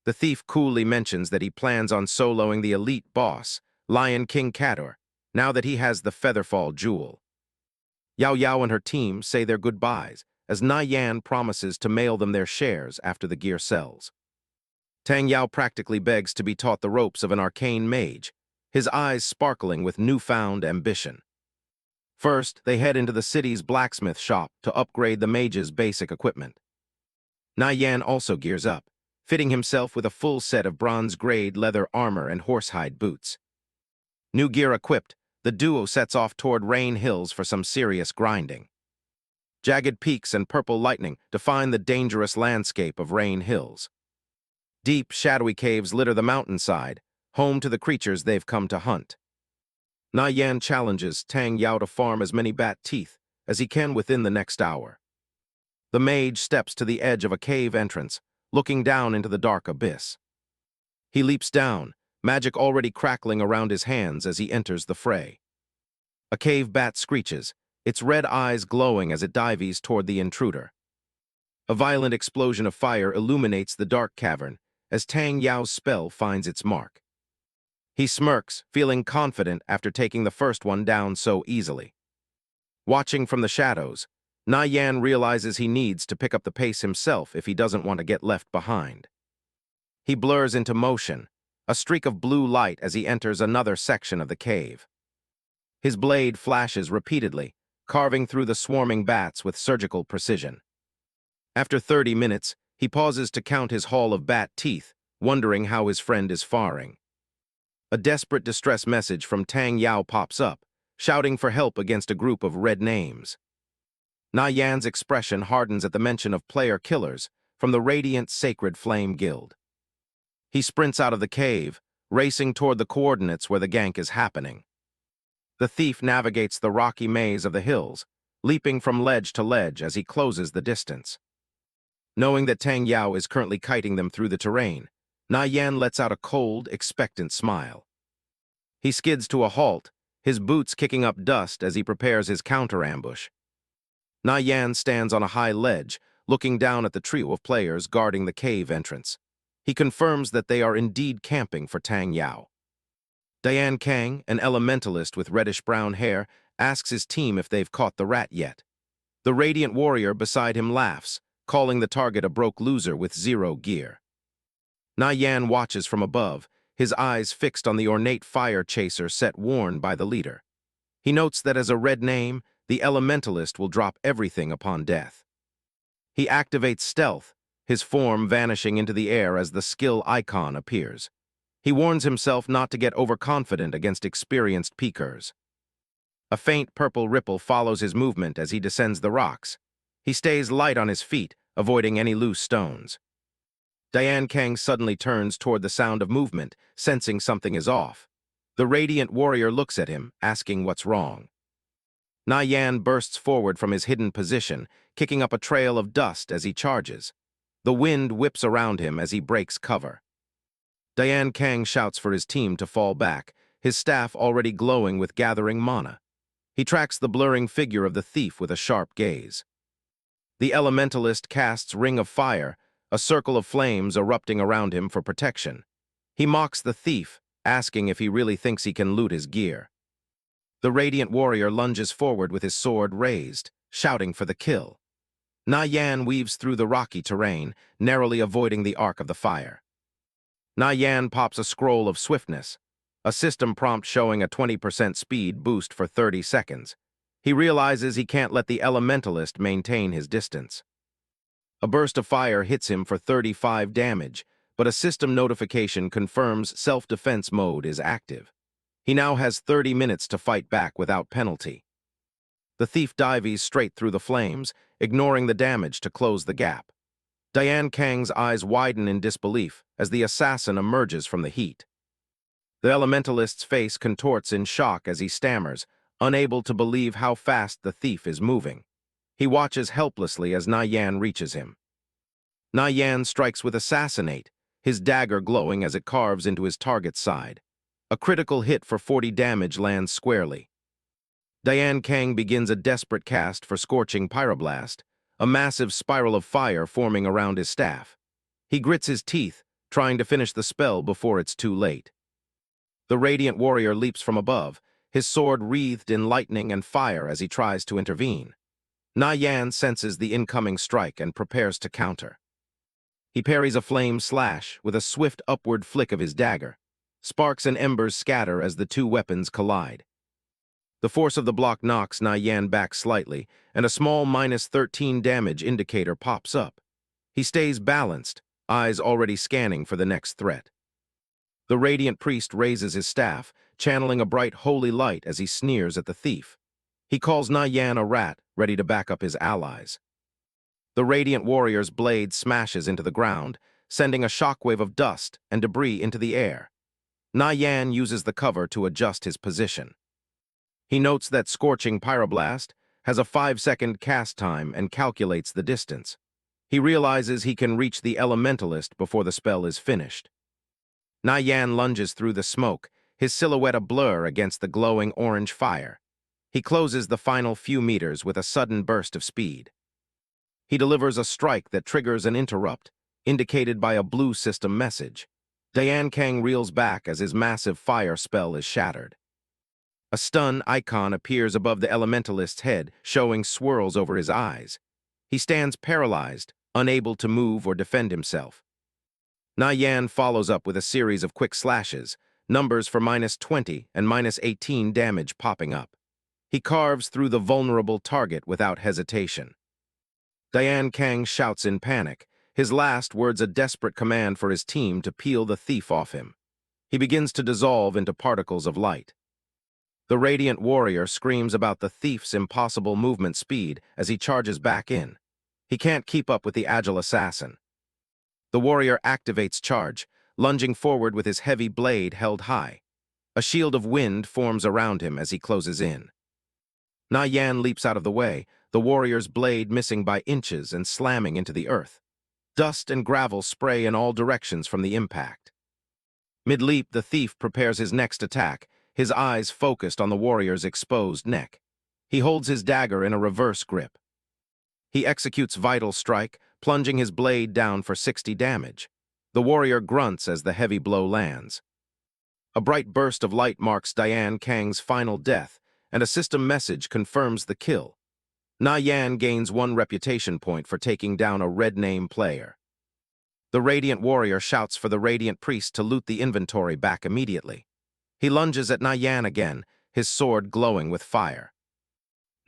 The thief coolly mentions that he plans on soloing the elite boss, Lion King Kador, now that he has the Featherfall jewel. Yao Yao and her team say their goodbyes, as Nie Yan promises to mail them their shares after the gear sells. Tang Yao practically begs to be taught the ropes of an arcane mage, his eyes sparkling with newfound ambition. First, they head into the city's blacksmith shop to upgrade the mage's basic equipment. Nie Yan also gears up, fitting himself with a full set of bronze-grade leather armor and horsehide boots. New gear equipped, the duo sets off toward Rain Hills for some serious grinding. Jagged peaks and purple lightning define the dangerous landscape of Rain Hills. Deep, shadowy caves litter the mountainside, home to the creatures they've come to hunt. Nie Yan challenges Tang Yao to farm as many bat teeth as he can within the next hour. The mage steps to the edge of a cave entrance, looking down into the dark abyss. He leaps down, magic already crackling around his hands as he enters the fray. A cave bat screeches, its red eyes glowing as it dives toward the intruder. A violent explosion of fire illuminates the dark cavern as Tang Yao's spell finds its mark. He smirks, feeling confident after taking the first one down so easily. Watching from the shadows, Nie Yan realizes he needs to pick up the pace himself if he doesn't want to get left behind. He blurs into motion, a streak of blue light as he enters another section of the cave. His blade flashes repeatedly, carving through the swarming bats with surgical precision. After 30 minutes, he pauses to count his haul of bat teeth, wondering how his friend is faring. A desperate distress message from Tang Yao pops up, shouting for help against a group of red names. Nie Yan's expression hardens at the mention of player killers from the Radiant Sacred Flame Guild. He sprints out of the cave, racing toward the coordinates where the gank is happening. The thief navigates the rocky maze of the hills, leaping from ledge to ledge as he closes the distance. Knowing that Tang Yao is currently kiting them through the terrain, Nie Yan lets out a cold, expectant smile. He skids to a halt, his boots kicking up dust as he prepares his counter-ambush. Nie Yan stands on a high ledge, looking down at the trio of players guarding the cave entrance. He confirms that they are indeed camping for Tang Yao. Diane Kang, an elementalist with reddish-brown hair, asks his team if they've caught the rat yet. The radiant warrior beside him laughs, calling the target a broke loser with 0 gear. Nie Yan watches from above, his eyes fixed on the ornate fire chaser set worn by the leader. He notes that as a red name, the elementalist will drop everything upon death. He activates stealth, his form vanishing into the air as the skill icon appears. He warns himself not to get overconfident against experienced peekers. A faint purple ripple follows his movement as he descends the rocks. He stays light on his feet, avoiding any loose stones. Diane Kang suddenly turns toward the sound of movement, sensing something is off. The radiant warrior looks at him, asking what's wrong. Nie Yan bursts forward from his hidden position, kicking up a trail of dust as he charges. The wind whips around him as he breaks cover. Diane Kang shouts for his team to fall back, his staff already glowing with gathering mana. He tracks the blurring figure of the thief with a sharp gaze. The elementalist casts Ring of Fire, a circle of flames erupting around him for protection. He mocks the thief, asking if he really thinks he can loot his gear. The radiant warrior lunges forward with his sword raised, shouting for the kill. Nie Yan weaves through the rocky terrain, narrowly avoiding the arc of the fire. Nie Yan pops a scroll of swiftness, a system prompt showing a 20% speed boost for 30 seconds. He realizes he can't let the elementalist maintain his distance. A burst of fire hits him for 35 damage, but a system notification confirms self-defense mode is active. He now has 30 minutes to fight back without penalty. The thief dives straight through the flames, ignoring the damage to close the gap. Diane Kang's eyes widen in disbelief as the assassin emerges from the heat. The elementalist's face contorts in shock as he stammers, unable to believe how fast the thief is moving. He watches helplessly as Nie Yan reaches him. Nie Yan strikes with Assassinate, his dagger glowing as it carves into his target's side. A critical hit for 40 damage lands squarely. Diane Kang begins a desperate cast for Scorching Pyroblast, a massive spiral of fire forming around his staff. He grits his teeth, trying to finish the spell before it's too late. The radiant warrior leaps from above, his sword wreathed in lightning and fire as he tries to intervene. Nie Yan senses the incoming strike and prepares to counter. He parries a flame slash with a swift upward flick of his dagger. Sparks and embers scatter as the two weapons collide. The force of the block knocks Nie Yan back slightly, and a small -13 damage indicator pops up. He stays balanced, eyes already scanning for the next threat. The radiant priest raises his staff, channeling a bright holy light as he sneers at the thief. He calls Nie Yan a rat, ready to back up his allies. The radiant warrior's blade smashes into the ground, sending a shockwave of dust and debris into the air. Nie Yan uses the cover to adjust his position. He notes that Scorching Pyroblast has a 5-second cast time and calculates the distance. He realizes he can reach the elementalist before the spell is finished. Nie Yan lunges through the smoke, his silhouette a blur against the glowing orange fire. He closes the final few meters with a sudden burst of speed. He delivers a strike that triggers an interrupt, indicated by a blue system message. Diane Kang reels back as his massive fire spell is shattered. A stun icon appears above the elementalist's head, showing swirls over his eyes. He stands paralyzed, unable to move or defend himself. Nie Yan follows up with a series of quick slashes, numbers for -20 and -18 damage popping up. He carves through the vulnerable target without hesitation. Diane Kang shouts in panic, his last words a desperate command for his team to peel the thief off him. He begins to dissolve into particles of light. The radiant warrior screams about the thief's impossible movement speed as he charges back in. He can't keep up with the agile assassin. The warrior activates charge, lunging forward with his heavy blade held high. A shield of wind forms around him as he closes in. Nie Yan leaps out of the way, the warrior's blade missing by inches and slamming into the earth. Dust and gravel spray in all directions from the impact. Mid-leap, the thief prepares his next attack, his eyes focused on the warrior's exposed neck. He holds his dagger in a reverse grip. He executes Vital Strike, plunging his blade down for 60 damage. The warrior grunts as the heavy blow lands. A bright burst of light marks Diane Kang's final death, and a system message confirms the kill. Nie Yan gains 1 reputation point for taking down a red name player. The radiant warrior shouts for the radiant priest to loot the inventory back immediately. He lunges at Nie Yan again, his sword glowing with fire.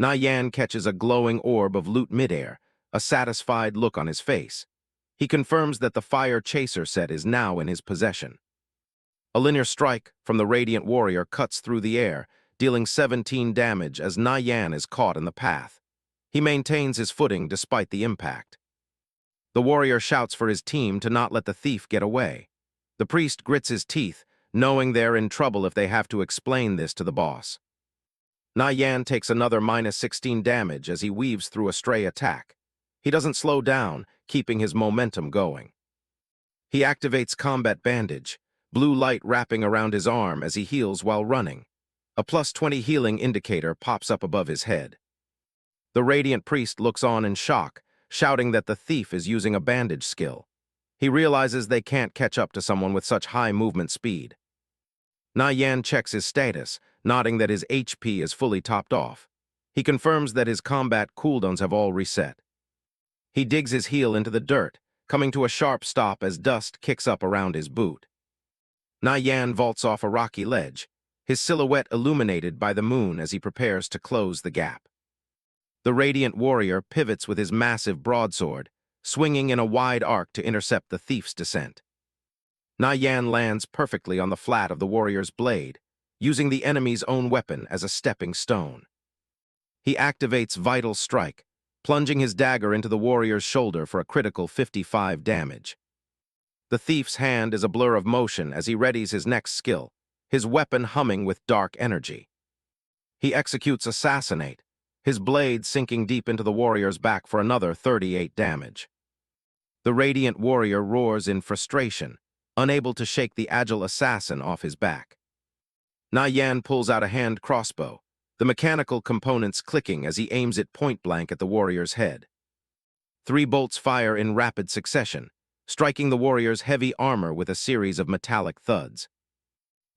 Nie Yan catches a glowing orb of loot midair, a satisfied look on his face. He confirms that the fire chaser set is now in his possession. A linear strike from the radiant warrior cuts through the air, dealing 17 damage as Nie Yan is caught in the path. He maintains his footing despite the impact. The warrior shouts for his team to not let the thief get away. The priest grits his teeth, knowing they're in trouble if they have to explain this to the boss. Nie Yan takes another -16 damage as he weaves through a stray attack. He doesn't slow down, keeping his momentum going. He activates Combat Bandage, blue light wrapping around his arm as he heals while running. A +20 healing indicator pops up above his head. The radiant priest looks on in shock, shouting that the thief is using a bandage skill. He realizes they can't catch up to someone with such high movement speed. Nie Yan checks his status, nodding that his HP is fully topped off. He confirms that his combat cooldowns have all reset. He digs his heel into the dirt, coming to a sharp stop as dust kicks up around his boot. Nie Yan vaults off a rocky ledge, his silhouette illuminated by the moon as he prepares to close the gap. The radiant warrior pivots with his massive broadsword, swinging in a wide arc to intercept the thief's descent. Nie Yan lands perfectly on the flat of the warrior's blade, using the enemy's own weapon as a stepping stone. He activates Vital Strike, plunging his dagger into the warrior's shoulder for a critical 55 damage. The thief's hand is a blur of motion as he readies his next skill, his weapon humming with dark energy. He executes Assassinate, his blade sinking deep into the warrior's back for another 38 damage. The radiant warrior roars in frustration, unable to shake the agile assassin off his back. Nie Yan pulls out a hand crossbow, the mechanical components clicking as he aims it point-blank at the warrior's head. 3 bolts fire in rapid succession, striking the warrior's heavy armor with a series of metallic thuds.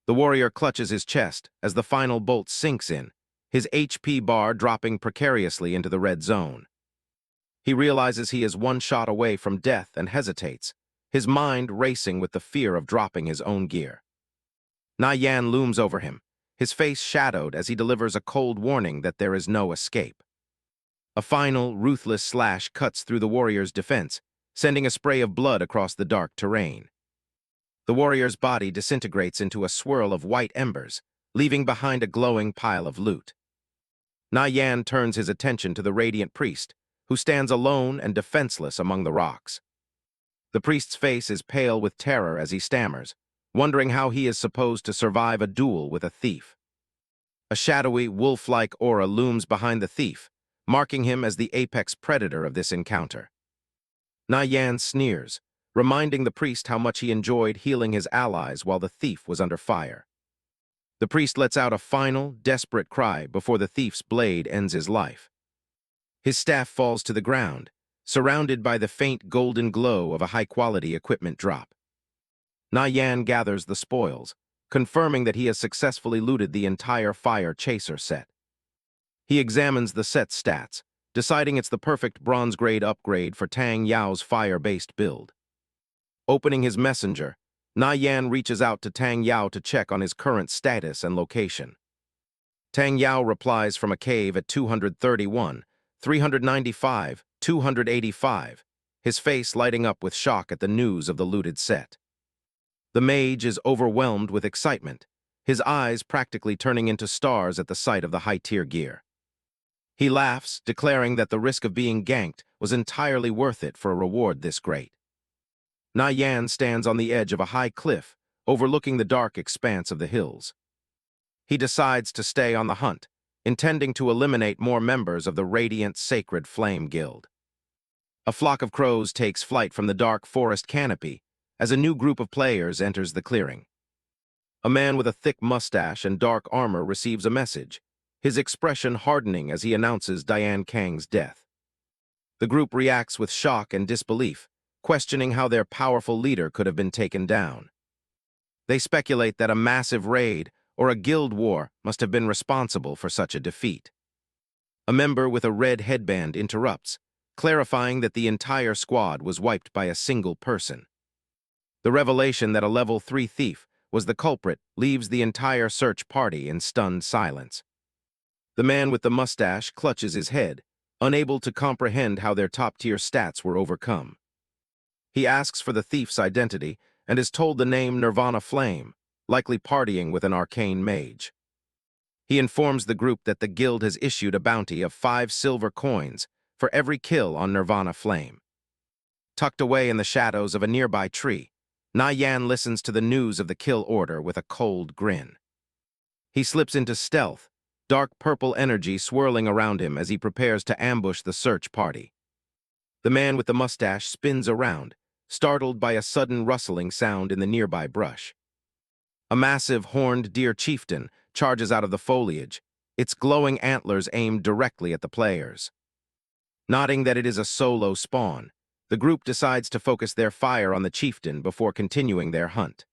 The warrior clutches his chest as the final bolt sinks in, his HP bar dropping precariously into the red zone. He realizes he is one shot away from death and hesitates, his mind racing with the fear of dropping his own gear. Nie Yan looms over him, his face shadowed as he delivers a cold warning that there is no escape. A final, ruthless slash cuts through the warrior's defense, sending a spray of blood across the dark terrain. The warrior's body disintegrates into a swirl of white embers, leaving behind a glowing pile of loot. Nie Yan turns his attention to the radiant priest, who stands alone and defenseless among the rocks. The priest's face is pale with terror as he stammers, wondering how he is supposed to survive a duel with a thief. A shadowy, wolf-like aura looms behind the thief, marking him as the apex predator of this encounter. Nie Yan sneers, reminding the priest how much he enjoyed healing his allies while the thief was under fire. The priest lets out a final, desperate cry before the thief's blade ends his life. His staff falls to the ground, surrounded by the faint golden glow of a high-quality equipment drop. Nie Yan gathers the spoils, confirming that he has successfully looted the entire Fire Chaser set. He examines the set's stats, deciding it's the perfect bronze-grade upgrade for Tang Yao's fire-based build. Opening his messenger, Nie Yan reaches out to Tang Yao to check on his current status and location. Tang Yao replies from a cave at 231, 395, 285, his face lighting up with shock at the news of the looted set. The mage is overwhelmed with excitement, his eyes practically turning into stars at the sight of the high-tier gear. He laughs, declaring that the risk of being ganked was entirely worth it for a reward this great. Nie Yan stands on the edge of a high cliff, overlooking the dark expanse of the hills. He decides to stay on the hunt, intending to eliminate more members of the Radiant Sacred Flame Guild. A flock of crows takes flight from the dark forest canopy as a new group of players enters the clearing. A man with a thick mustache and dark armor receives a message, his expression hardening as he announces Diane Kang's death. The group reacts with shock and disbelief, questioning how their powerful leader could have been taken down. They speculate that a massive raid or a guild war must have been responsible for such a defeat. A member with a red headband interrupts, clarifying that the entire squad was wiped by a single person. The revelation that a level 3 thief was the culprit leaves the entire search party in stunned silence. The man with the mustache clutches his head, unable to comprehend how their top-tier stats were overcome. He asks for the thief's identity and is told the name Nirvana Flame, likely partying with an arcane mage. He informs the group that the guild has issued a bounty of 5 silver coins for every kill on Nirvana Flame. Tucked away in the shadows of a nearby tree, Nie Yan listens to the news of the kill order with a cold grin. He slips into stealth, dark purple energy swirling around him as he prepares to ambush the search party. The man with the mustache spins around, startled by a sudden rustling sound in the nearby brush. A massive horned deer chieftain charges out of the foliage, its glowing antlers aimed directly at the players. Noting that it is a solo spawn, the group decides to focus their fire on the chieftain before continuing their hunt.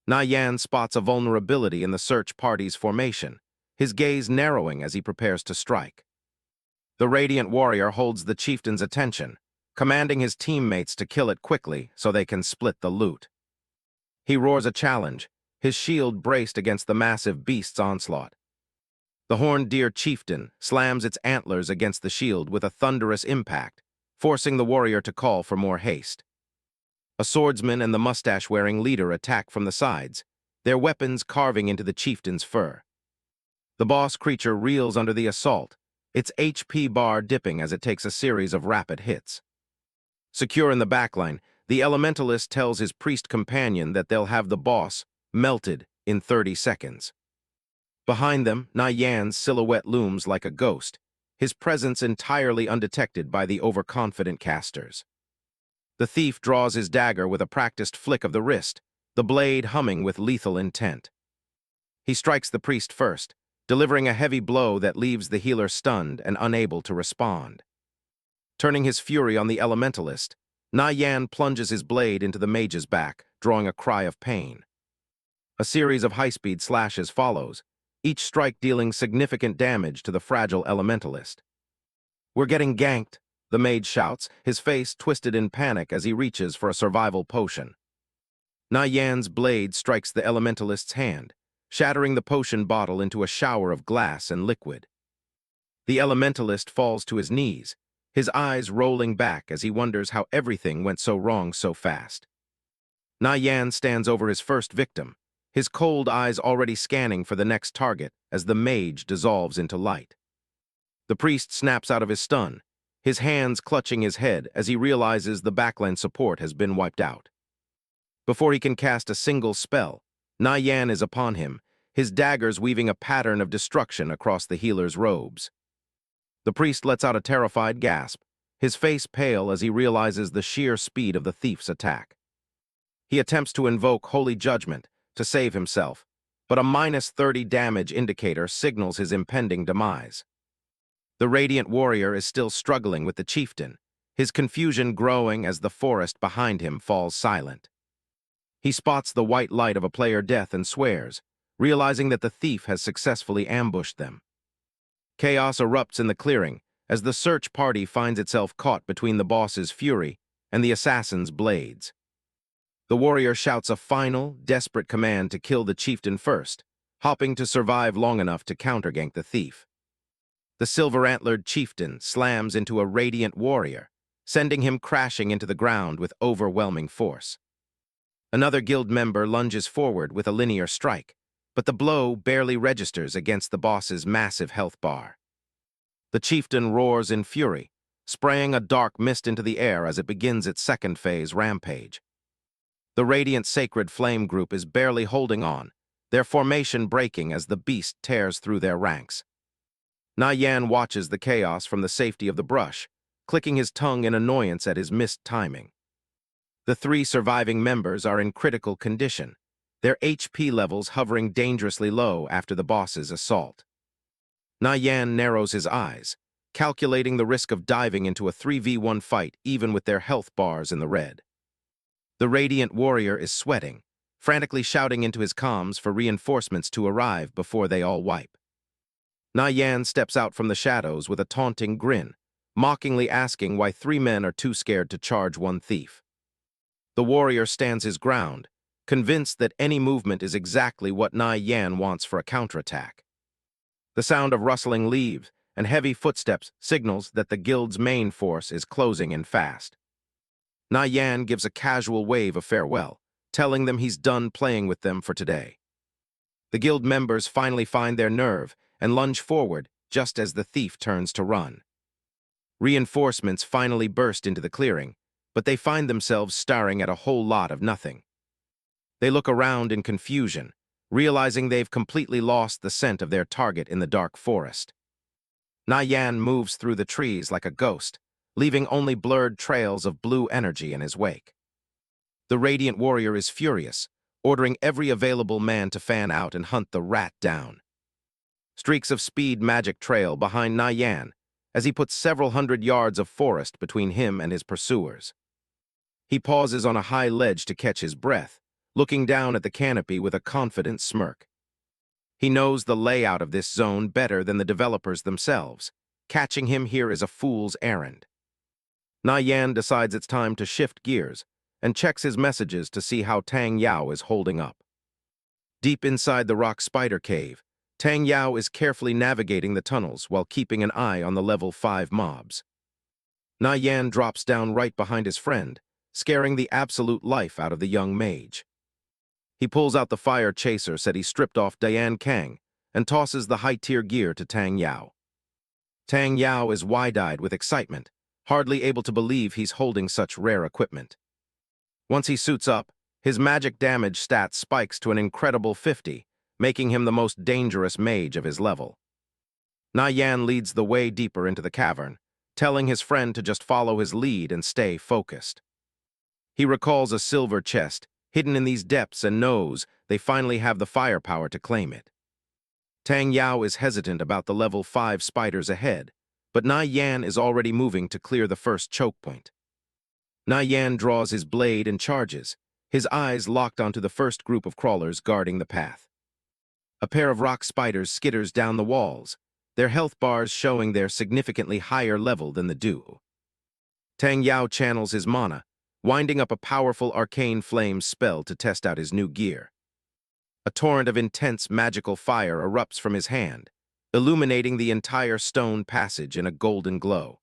Nie Yan spots a vulnerability in the search party's formation, his gaze narrowing as he prepares to strike. The radiant warrior holds the chieftain's attention, commanding his teammates to kill it quickly so they can split the loot. He roars a challenge, his shield braced against the massive beast's onslaught. The horned deer chieftain slams its antlers against the shield with a thunderous impact, forcing the warrior to call for more haste. A swordsman and the mustache-wearing leader attack from the sides, their weapons carving into the chieftain's fur. The boss creature reels under the assault, its HP bar dipping as it takes a series of rapid hits. Secure in the backline, the elementalist tells his priest companion that they'll have the boss melted in 30 seconds. Behind them, Nie Yan's silhouette looms like a ghost, his presence entirely undetected by the overconfident casters. The thief draws his dagger with a practiced flick of the wrist, the blade humming with lethal intent. He strikes the priest first, delivering a heavy blow that leaves the healer stunned and unable to respond. Turning his fury on the elementalist, Nie Yan plunges his blade into the mage's back, drawing a cry of pain. A series of high-speed slashes follows, each strike dealing significant damage to the fragile elementalist. "We're getting ganked," the mage shouts, his face twisted in panic as he reaches for a survival potion. Nie Yan's blade strikes the elementalist's hand, shattering the potion bottle into a shower of glass and liquid. The elementalist falls to his knees, his eyes rolling back as he wonders how everything went so wrong so fast. Nie Yan stands over his first victim, his cold eyes already scanning for the next target as the mage dissolves into light. The priest snaps out of his stun, his hands clutching his head as he realizes the backline support has been wiped out. Before he can cast a single spell, Nie Yan is upon him, his daggers weaving a pattern of destruction across the healer's robes. The priest lets out a terrified gasp, his face pale as he realizes the sheer speed of the thief's attack. He attempts to invoke holy judgment to save himself, but a -30 damage indicator signals his impending demise. The radiant warrior is still struggling with the chieftain, his confusion growing as the forest behind him falls silent. He spots the white light of a player death and swears, realizing that the thief has successfully ambushed them. Chaos erupts in the clearing as the search party finds itself caught between the boss's fury and the assassin's blades. The warrior shouts a final, desperate command to kill the chieftain first, hoping to survive long enough to countergank the thief. The silver-antlered chieftain slams into a radiant warrior, sending him crashing into the ground with overwhelming force. Another guild member lunges forward with a linear strike, but the blow barely registers against the boss's massive health bar. The chieftain roars in fury, spraying a dark mist into the air as it begins its second phase rampage. The radiant sacred flame group is barely holding on, their formation breaking as the beast tears through their ranks. Nie Yan watches the chaos from the safety of the brush, clicking his tongue in annoyance at his missed timing. The 3 surviving members are in critical condition, their HP levels hovering dangerously low after the boss's assault. Nie Yan narrows his eyes, calculating the risk of diving into a 3v1 fight even with their health bars in the red. The radiant warrior is sweating, frantically shouting into his comms for reinforcements to arrive before they all wipe. Nie Yan steps out from the shadows with a taunting grin, mockingly asking why 3 men are too scared to charge 1 thief. The warrior stands his ground, convinced that any movement is exactly what Nie Yan wants for a counterattack. The sound of rustling leaves and heavy footsteps signals that the guild's main force is closing in fast. Nie Yan gives a casual wave of farewell, telling them he's done playing with them for today. The guild members finally find their nerve and lunge forward just as the thief turns to run. Reinforcements finally burst into the clearing, but they find themselves staring at a whole lot of nothing. They look around in confusion, realizing they've completely lost the scent of their target in the dark forest. Nie Yan moves through the trees like a ghost, leaving only blurred trails of blue energy in his wake. The radiant warrior is furious, ordering every available man to fan out and hunt the rat down. Streaks of speed magic trail behind Nie Yan as he puts several hundred yards of forest between him and his pursuers. He pauses on a high ledge to catch his breath, looking down at the canopy with a confident smirk. He knows the layout of this zone better than the developers themselves. Catching him here is a fool's errand. Nie Yan decides it's time to shift gears and checks his messages to see how Tang Yao is holding up. Deep inside the rock spider cave, Tang Yao is carefully navigating the tunnels while keeping an eye on the level 5 mobs. Nie Yan drops down right behind his friend, scaring the absolute life out of the young mage. He pulls out the fire chaser set he stripped off Diane Kang and tosses the high-tier gear to Tang Yao. Tang Yao is wide-eyed with excitement, hardly able to believe he's holding such rare equipment. Once he suits up, his magic damage stat spikes to an incredible 50, making him the most dangerous mage of his level. Nie Yan leads the way deeper into the cavern, telling his friend to just follow his lead and stay focused. He recalls a silver chest hidden in these depths and knows they finally have the firepower to claim it. Tang Yao is hesitant about the level 5 spiders ahead, but Nie Yan is already moving to clear the first choke point. Nie Yan draws his blade and charges, his eyes locked onto the first group of crawlers guarding the path. A pair of rock spiders skitters down the walls, their health bars showing they're significantly higher level than the duo. Tang Yao channels his mana, winding up a powerful arcane flame spell to test out his new gear. A torrent of intense magical fire erupts from his hand, illuminating the entire stone passage in a golden glow.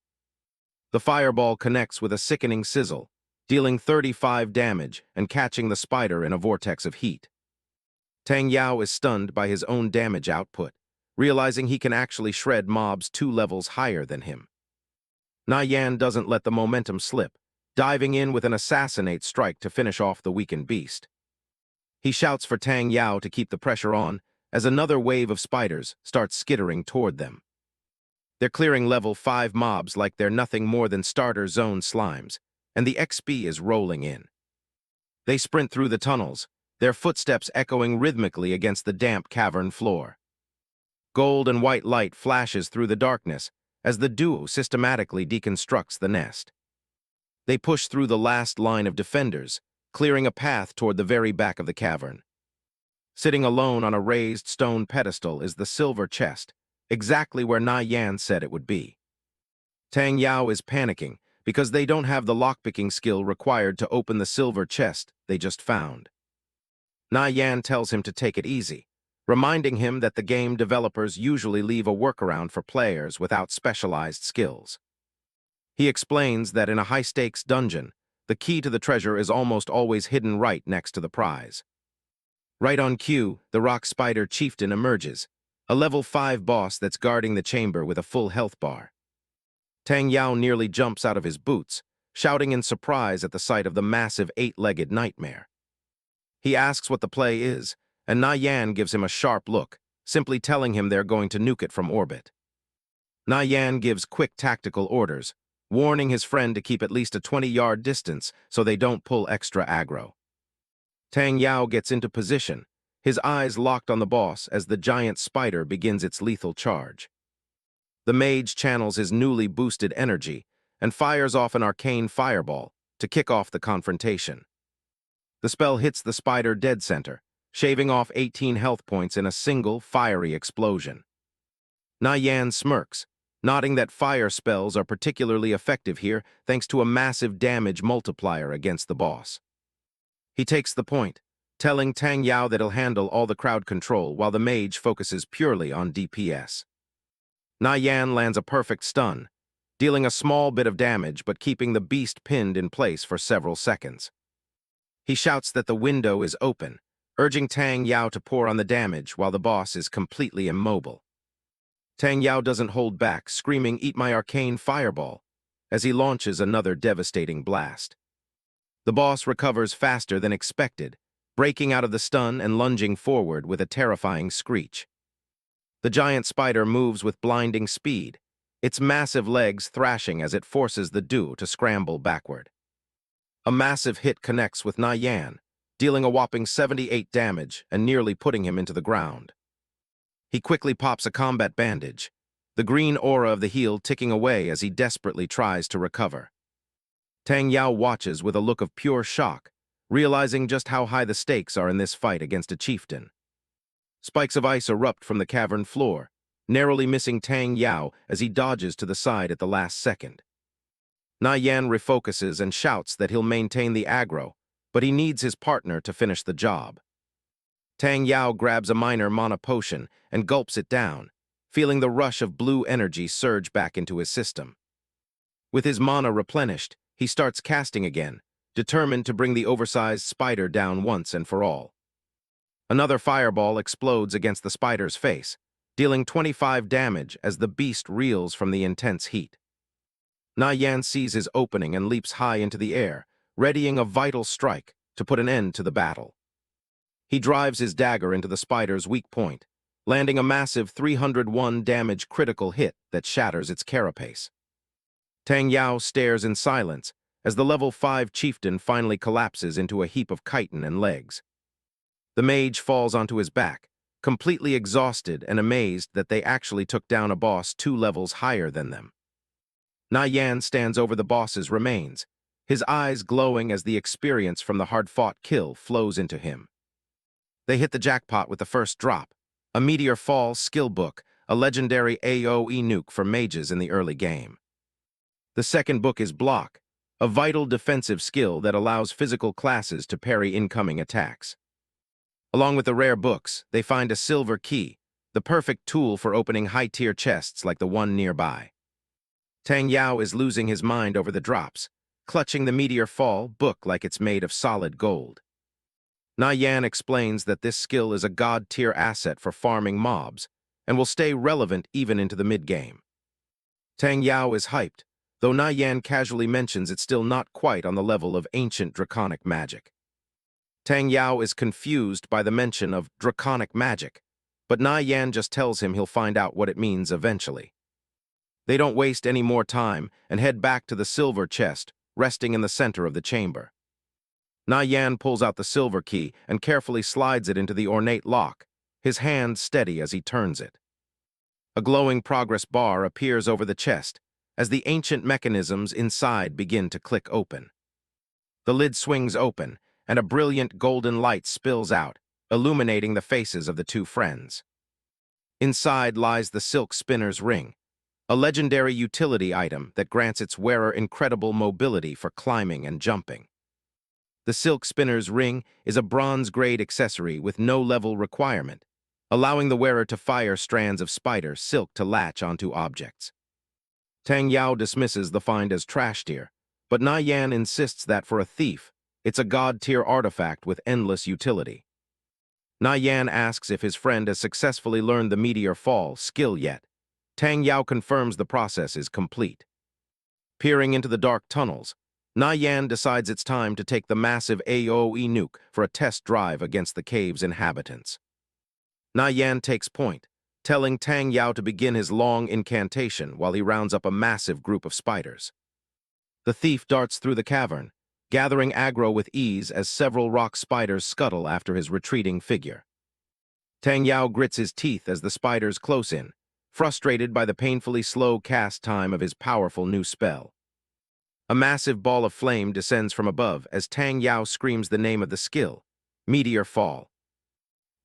The fireball connects with a sickening sizzle, dealing 35 damage and catching the spider in a vortex of heat. Tang Yao is stunned by his own damage output, realizing he can actually shred mobs 2 levels higher than him. Nie Yan doesn't let the momentum slip, diving in with an assassinate strike to finish off the weakened beast. He shouts for Tang Yao to keep the pressure on as another wave of spiders starts skittering toward them. They're clearing level 5 mobs like they're nothing more than starter zone slimes, and the XP is rolling in. They sprint through the tunnels, their footsteps echoing rhythmically against the damp cavern floor. Gold and white light flashes through the darkness as the duo systematically deconstructs the nest. They push through the last line of defenders, clearing a path toward the very back of the cavern. Sitting alone on a raised stone pedestal is the silver chest, exactly where Nie Yan said it would be. Tang Yao is panicking because they don't have the lockpicking skill required to open the silver chest they just found. Nie Yan tells him to take it easy, reminding him that the game developers usually leave a workaround for players without specialized skills. He explains that in a high-stakes dungeon, the key to the treasure is almost always hidden right next to the prize. Right on cue, the rock spider chieftain emerges, a level 5 boss that's guarding the chamber with a full health bar. Tang Yao nearly jumps out of his boots, shouting in surprise at the sight of the massive 8-legged nightmare. He asks what the play is, and Nie Yan gives him a sharp look, simply telling him they're going to nuke it from orbit. Nie Yan gives quick tactical orders, warning his friend to keep at least a 20-yard distance so they don't pull extra aggro. Tang Yao gets into position, his eyes locked on the boss as the giant spider begins its lethal charge. The mage channels his newly boosted energy and fires off an arcane fireball to kick off the confrontation. The spell hits the spider dead center, shaving off 18 health points in a single fiery explosion. Nie Yan smirks, nodding that fire spells are particularly effective here thanks to a massive damage multiplier against the boss. He takes the point, telling Tang Yao that he'll handle all the crowd control while the mage focuses purely on DPS. Nie Yan lands a perfect stun, dealing a small bit of damage but keeping the beast pinned in place for several seconds. He shouts that the window is open, urging Tang Yao to pour on the damage while the boss is completely immobile. Tang Yao doesn't hold back, screaming, "Eat my arcane fireball," as he launches another devastating blast. The boss recovers faster than expected, breaking out of the stun and lunging forward with a terrifying screech. The giant spider moves with blinding speed, its massive legs thrashing as it forces the duo to scramble backward. A massive hit connects with Nie Yan, dealing a whopping 78 damage and nearly putting him into the ground. He quickly pops a combat bandage, the green aura of the heal ticking away as he desperately tries to recover. Tang Yao watches with a look of pure shock, realizing just how high the stakes are in this fight against a chieftain. Spikes of ice erupt from the cavern floor, narrowly missing Tang Yao as he dodges to the side at the last second. Nie Yan refocuses and shouts that he'll maintain the aggro, but he needs his partner to finish the job. Tang Yao grabs a minor mana potion and gulps it down, feeling the rush of blue energy surge back into his system. With his mana replenished, he starts casting again, determined to bring the oversized spider down once and for all. Another fireball explodes against the spider's face, dealing 25 damage as the beast reels from the intense heat. Nie Yan sees his opening and leaps high into the air, readying a vital strike to put an end to the battle. He drives his dagger into the spider's weak point, landing a massive 301 damage critical hit that shatters its carapace. Tang Yao stares in silence as the level 5 chieftain finally collapses into a heap of chitin and legs. The mage falls onto his back, completely exhausted and amazed that they actually took down a boss 2 levels higher than them. Nie Yan stands over the boss's remains, his eyes glowing as the experience from the hard-fought kill flows into him. They hit the jackpot with the first drop, a Meteor Fall skill book, a legendary AoE nuke for mages in the early game. The second book is Block, a vital defensive skill that allows physical classes to parry incoming attacks. Along with the rare books, they find a silver key, the perfect tool for opening high-tier chests like the one nearby. Tang Yao is losing his mind over the drops, clutching the Meteor Fall book like it's made of solid gold. Nie Yan explains that this skill is a god-tier asset for farming mobs and will stay relevant even into the mid-game. Tang Yao is hyped, though Nie Yan casually mentions it's still not quite on the level of ancient draconic magic. Tang Yao is confused by the mention of draconic magic, but Nie Yan just tells him he'll find out what it means eventually. They don't waste any more time and head back to the silver chest, resting in the center of the chamber. Nie Yan pulls out the silver key and carefully slides it into the ornate lock, his hand steady as he turns it. A glowing progress bar appears over the chest as the ancient mechanisms inside begin to click open. The lid swings open, and a brilliant golden light spills out, illuminating the faces of the two friends. Inside lies the silk spinner's ring, a legendary utility item that grants its wearer incredible mobility for climbing and jumping. The silk spinner's ring is a bronze-grade accessory with no level requirement, allowing the wearer to fire strands of spider silk to latch onto objects. Tang Yao dismisses the find as trash tier, but Nie Yan insists that for a thief, it's a god-tier artifact with endless utility. Nie Yan asks if his friend has successfully learned the Meteor Fall skill yet. Tang Yao confirms the process is complete. Peering into the dark tunnels, Nie Yan decides it's time to take the massive AoE nuke for a test drive against the cave's inhabitants. Nie Yan takes point, telling Tang Yao to begin his long incantation while he rounds up a massive group of spiders. The thief darts through the cavern, gathering aggro with ease as several rock spiders scuttle after his retreating figure. Tang Yao grits his teeth as the spiders close in, frustrated by the painfully slow cast time of his powerful new spell. A massive ball of flame descends from above as Tang Yao screams the name of the skill, Meteor Fall.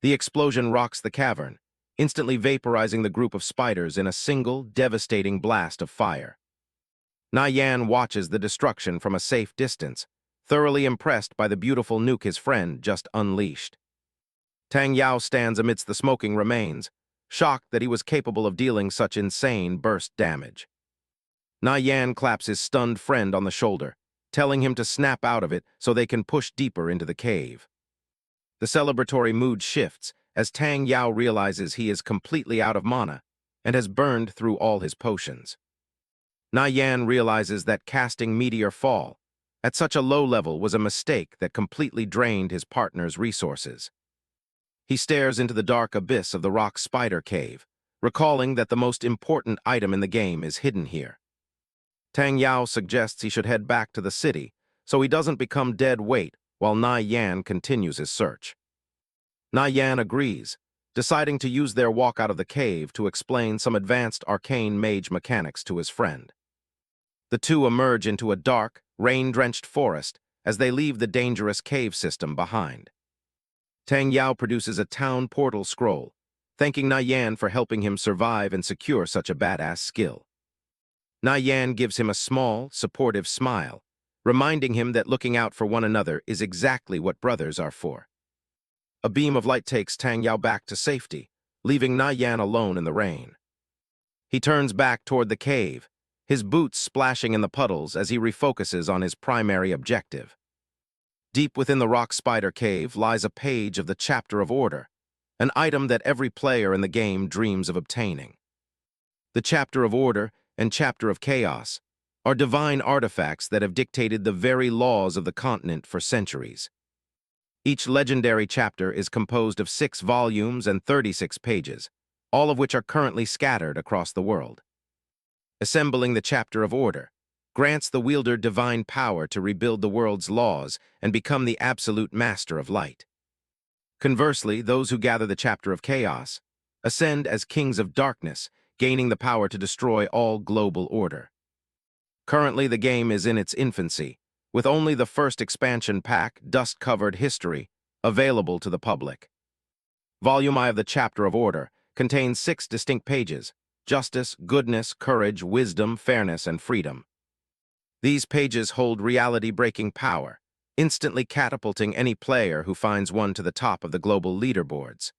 The explosion rocks the cavern, instantly vaporizing the group of spiders in a single, devastating blast of fire. Nie Yan watches the destruction from a safe distance, thoroughly impressed by the beautiful nuke his friend just unleashed. Tang Yao stands amidst the smoking remains, shocked that he was capable of dealing such insane burst damage. Nie Yan claps his stunned friend on the shoulder, telling him to snap out of it so they can push deeper into the cave. The celebratory mood shifts as Tang Yao realizes he is completely out of mana and has burned through all his potions. Nie Yan realizes that casting Meteor Fall, At such a low level was a mistake that completely drained his partner's resources. He stares into the dark abyss of the rock spider cave, recalling that the most important item in the game is hidden here. Tang Yao suggests he should head back to the city so he doesn't become dead weight while Nie Yan continues his search. Nie Yan agrees, deciding to use their walk out of the cave to explain some advanced arcane mage mechanics to his friend. The two emerge into a dark, rain-drenched forest as they leave the dangerous cave system behind. Tang Yao produces a town portal scroll, thanking Nie Yan for helping him survive and secure such a badass skill. Nie Yan gives him a small, supportive smile, reminding him that looking out for one another is exactly what brothers are for. A beam of light takes Tang Yao back to safety, leaving Nie Yan alone in the rain. He turns back toward the cave, his boots splashing in the puddles as he refocuses on his primary objective. Deep within the rock spider cave lies a page of the Chapter of Order, an item that every player in the game dreams of obtaining. The Chapter of Order and Chapter of Chaos are divine artifacts that have dictated the very laws of the continent for centuries. Each legendary chapter is composed of 6 volumes and 36 pages, all of which are currently scattered across the world. Assembling the Chapter of Order grants the wielder divine power to rebuild the world's laws and become the absolute master of light. Conversely, those who gather the Chapter of Chaos ascend as kings of darkness, gaining the power to destroy all global order. Currently, the game is in its infancy, with only the first expansion pack, Dust-Covered History, available to the public. Volume I of the Chapter of Order contains 6 distinct pages: justice, goodness, courage, wisdom, fairness, and freedom. These pages hold reality-breaking power, instantly catapulting any player who finds one to the top of the global leaderboards.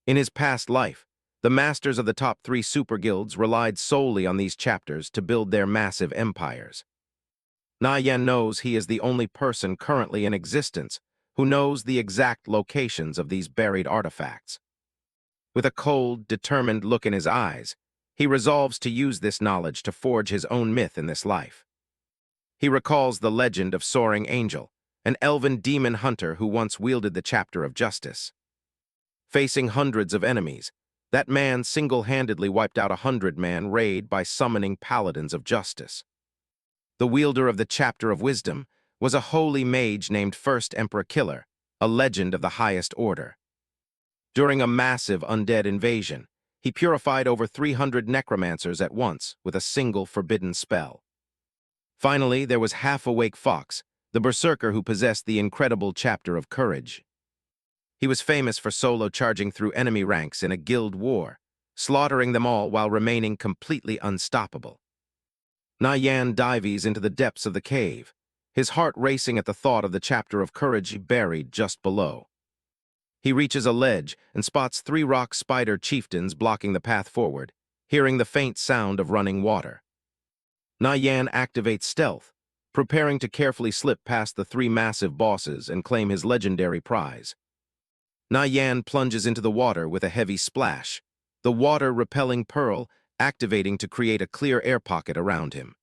In his past life, the masters of the top 3 super guilds relied solely on these chapters to build their massive empires. Nie Yan knows he is the only person currently in existence who knows the exact locations of these buried artifacts. With a cold, determined look in his eyes, he resolves to use this knowledge to forge his own myth in this life. He recalls the legend of Soaring Angel, an elven demon hunter who once wielded the Chapter of Justice. Facing hundreds of enemies, that man single-handedly wiped out a 100-man raid by summoning paladins of justice. The wielder of the Chapter of Wisdom was a holy mage named First Emperor Killer, a legend of the highest order. During a massive undead invasion, he purified over 300 necromancers at once with a single forbidden spell. Finally, there was Half-Awake Fox, the berserker who possessed the incredible Chapter of Courage. He was famous for solo charging through enemy ranks in a guild war, slaughtering them all while remaining completely unstoppable. Nie Yan dives into the depths of the cave, his heart racing at the thought of the Chapter of Courage buried just below. He reaches a ledge and spots 3 rock spider chieftains blocking the path forward, hearing the faint sound of running water. Nie Yan activates stealth, preparing to carefully slip past the 3 massive bosses and claim his legendary prize. Nie Yan plunges into the water with a heavy splash, the water-repelling pearl activating to create a clear air pocket around him.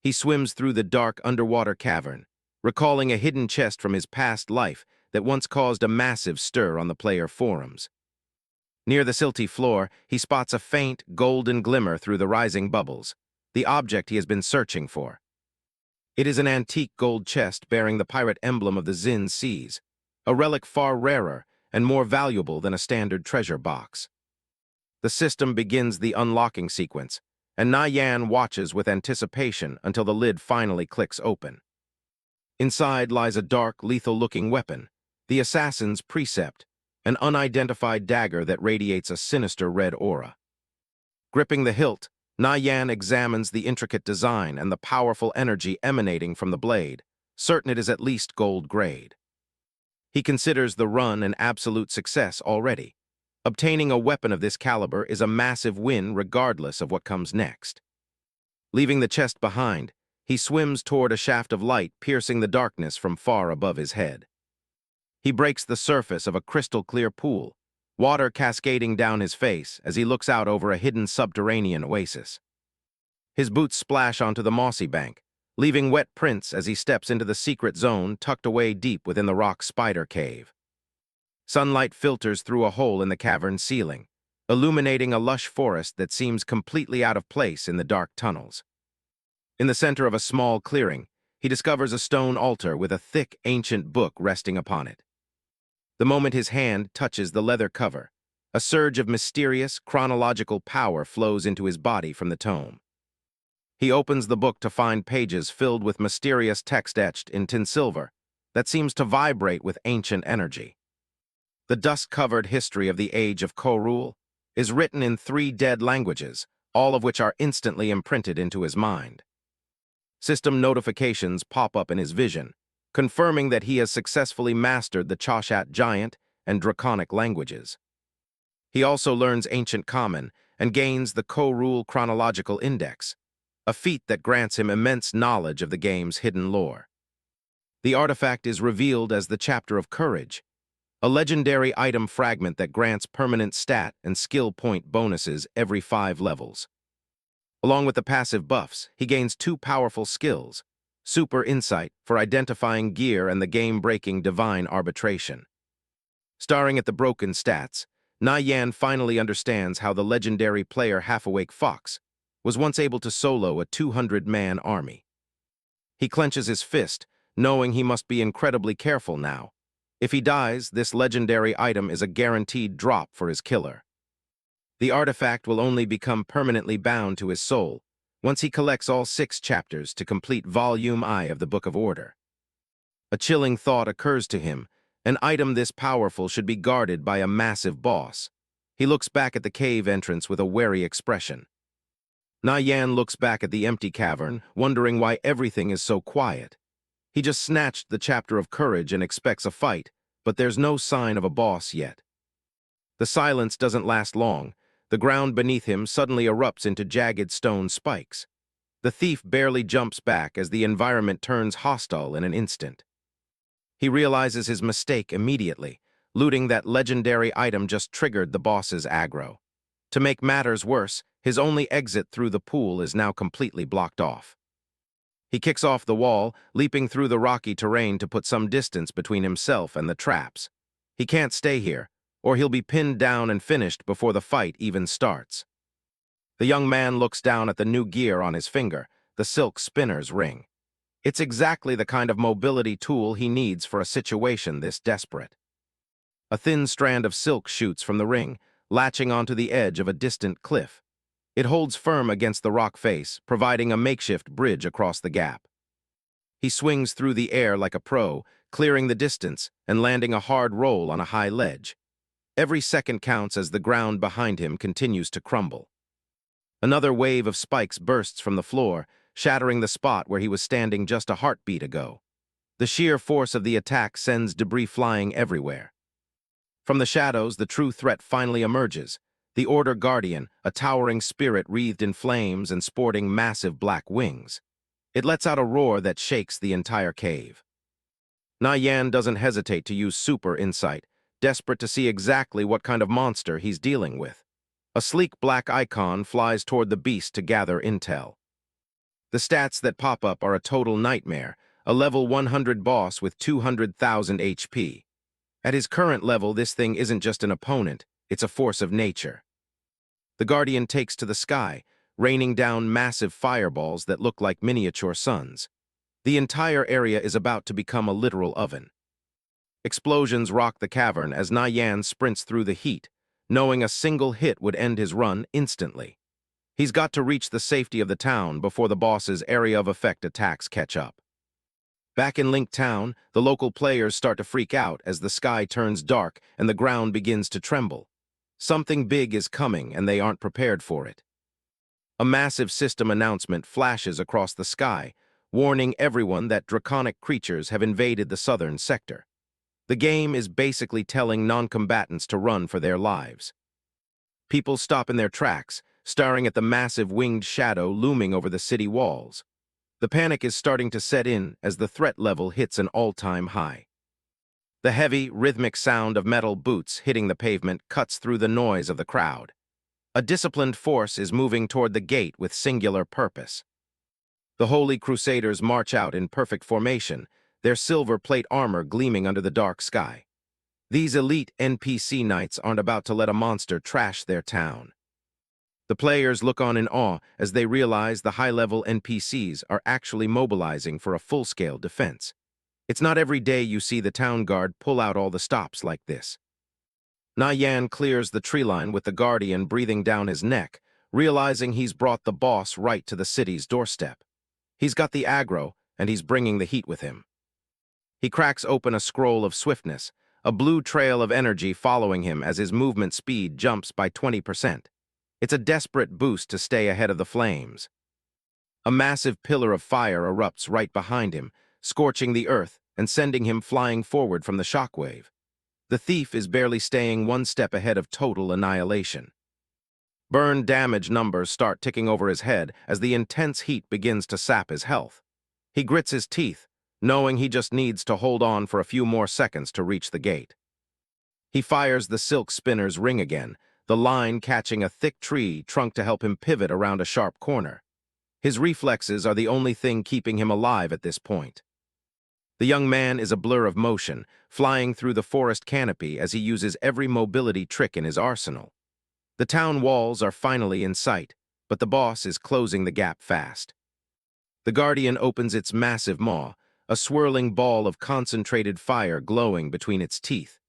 He swims through the dark underwater cavern, recalling a hidden chest from his past life that once caused a massive stir on the player forums. Near the silty floor, he spots a faint, golden glimmer through the rising bubbles, the object he has been searching for. It is an antique gold chest bearing the pirate emblem of the Zin Seas, a relic far rarer and more valuable than a standard treasure box. The system begins the unlocking sequence, and Nie Yan watches with anticipation until the lid finally clicks open. Inside lies a dark, lethal-looking weapon, the Assassin's Precept, an unidentified dagger that radiates a sinister red aura. Gripping the hilt, Nie Yan examines the intricate design and the powerful energy emanating from the blade, certain it is at least gold grade. He considers the run an absolute success already. Obtaining a weapon of this caliber is a massive win regardless of what comes next. Leaving the chest behind, he swims toward a shaft of light piercing the darkness from far above his head. He breaks the surface of a crystal-clear pool, water cascading down his face as he looks out over a hidden subterranean oasis. His boots splash onto the mossy bank, leaving wet prints as he steps into the secret zone tucked away deep within the rock spider cave. Sunlight filters through a hole in the cavern ceiling, illuminating a lush forest that seems completely out of place in the dark tunnels. In the center of a small clearing, he discovers a stone altar with a thick, ancient book resting upon it. The moment his hand touches the leather cover, a surge of mysterious, chronological power flows into his body from the tome. He opens the book to find pages filled with mysterious text etched in tinsilver that seems to vibrate with ancient energy. The dust-covered history of the age of Korul is written in 3 dead languages, all of which are instantly imprinted into his mind. System notifications pop up in his vision, confirming that he has successfully mastered the Choshat Giant and Draconic languages. He also learns Ancient Common and gains the Korul Chronological Index, a feat that grants him immense knowledge of the game's hidden lore. The artifact is revealed as the Chapter of Courage, a legendary item fragment that grants permanent stat and skill point bonuses every 5 levels. Along with the passive buffs, he gains 2 powerful skills: Super Insight for identifying gear and the game-breaking Divine Arbitration. Staring at the broken stats, Nie Yan finally understands how the legendary player Half-Awake Fox was once able to solo a 200-man army. He clenches his fist, knowing he must be incredibly careful now. If he dies, this legendary item is a guaranteed drop for his killer. The artifact will only become permanently bound to his soul once he collects all 6 chapters to complete Volume I of the Book of Order. A chilling thought occurs to him: an item this powerful should be guarded by a massive boss. He looks back at the cave entrance with a wary expression. Nie Yan looks back at the empty cavern, wondering why everything is so quiet. He just snatched the Chapter of Courage and expects a fight, but there's no sign of a boss yet. The silence doesn't last long. The ground beneath him suddenly erupts into jagged stone spikes. The thief barely jumps back as the environment turns hostile in an instant. He realizes his mistake immediately. Looting that legendary item just triggered the boss's aggro. To make matters worse, his only exit through the pool is now completely blocked off. He kicks off the wall, leaping through the rocky terrain to put some distance between himself and the traps. He can't stay here, or he'll be pinned down and finished before the fight even starts. The young man looks down at the new gear on his finger, the silk spinner's ring. It's exactly the kind of mobility tool he needs for a situation this desperate. A thin strand of silk shoots from the ring, latching onto the edge of a distant cliff. It holds firm against the rock face, providing a makeshift bridge across the gap. He swings through the air like a pro, clearing the distance and landing a hard roll on a high ledge. Every second counts as the ground behind him continues to crumble. Another wave of spikes bursts from the floor, shattering the spot where he was standing just a heartbeat ago. The sheer force of the attack sends debris flying everywhere. From the shadows, the true threat finally emerges: the Order Guardian, a towering spirit wreathed in flames and sporting massive black wings. It lets out a roar that shakes the entire cave. Nie Yan doesn't hesitate to use Super Insight, desperate to see exactly what kind of monster he's dealing with. A sleek black icon flies toward the beast to gather intel. The stats that pop up are a total nightmare: a level 100 boss with 200,000 HP. At his current level, this thing isn't just an opponent, it's a force of nature. The Guardian takes to the sky, raining down massive fireballs that look like miniature suns. The entire area is about to become a literal oven. Explosions rock the cavern as Nie Yan sprints through the heat, knowing a single hit would end his run instantly. He's got to reach the safety of the town before the boss's area of effect attacks catch up. Back in Link Town, the local players start to freak out as the sky turns dark and the ground begins to tremble. Something big is coming and they aren't prepared for it. A massive system announcement flashes across the sky, warning everyone that draconic creatures have invaded the southern sector. The game is basically telling non-combatants to run for their lives. People stop in their tracks, staring at the massive winged shadow looming over the city walls. The panic is starting to set in as the threat level hits an all-time high. The heavy, rhythmic sound of metal boots hitting the pavement cuts through the noise of the crowd. A disciplined force is moving toward the gate with singular purpose. The Holy Crusaders march out in perfect formation, their silver plate armor gleaming under the dark sky. These elite NPC knights aren't about to let a monster trash their town. The players look on in awe as they realize the high-level NPCs are actually mobilizing for a full-scale defense. It's not every day you see the town guard pull out all the stops like this. Nie Yan clears the tree line with the Guardian breathing down his neck, realizing he's brought the boss right to the city's doorstep. He's got the aggro, and he's bringing the heat with him. He cracks open a scroll of swiftness, a blue trail of energy following him as his movement speed jumps by 20%. It's a desperate boost to stay ahead of the flames. A massive pillar of fire erupts right behind him, scorching the earth and sending him flying forward from the shockwave. The thief is barely staying one step ahead of total annihilation. Burn damage numbers start ticking over his head as the intense heat begins to sap his health. He grits his teeth, knowing he just needs to hold on for a few more seconds to reach the gate. He fires the silk spinner's ring again, the line catching a thick tree trunk to help him pivot around a sharp corner. His reflexes are the only thing keeping him alive at this point. The young man is a blur of motion, flying through the forest canopy as he uses every mobility trick in his arsenal. The town walls are finally in sight, but the boss is closing the gap fast. The Guardian opens its massive maw, a swirling ball of concentrated fire glowing between its teeth.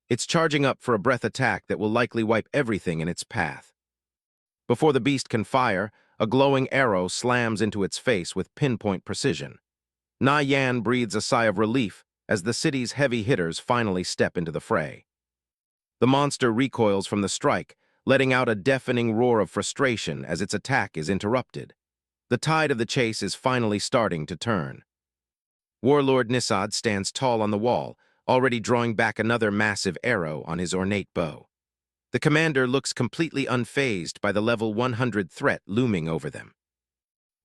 It's charging up for a breath attack that will likely wipe everything in its path. Before the beast can fire, a glowing arrow slams into its face with pinpoint precision. Nie Yan breathes a sigh of relief as the city's heavy hitters finally step into the fray. The monster recoils from the strike, letting out a deafening roar of frustration as its attack is interrupted. The tide of the chase is finally starting to turn. Warlord Nisad stands tall on the wall, already drawing back another massive arrow on his ornate bow. The commander looks completely unfazed by the level 100 threat looming over them.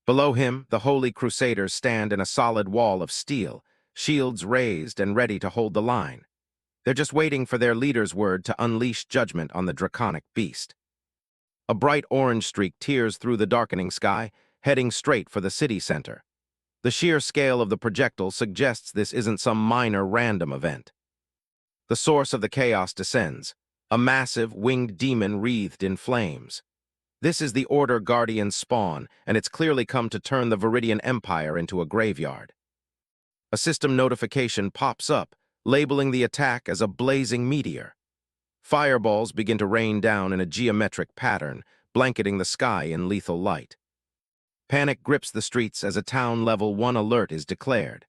Below him, the Holy Crusaders stand in a solid wall of steel, shields raised and ready to hold the line. They're just waiting for their leader's word to unleash judgment on the draconic beast. A bright orange streak tears through the darkening sky, heading straight for the city center. The sheer scale of the projectile suggests this isn't some minor random event. The source of the chaos descends, a massive, winged demon wreathed in flames. This is the Order Guardian's spawn, and it's clearly come to turn the Viridian Empire into a graveyard. A system notification pops up, labeling the attack as a blazing meteor. Fireballs begin to rain down in a geometric pattern, blanketing the sky in lethal light. Panic grips the streets as a town level 1 alert is declared.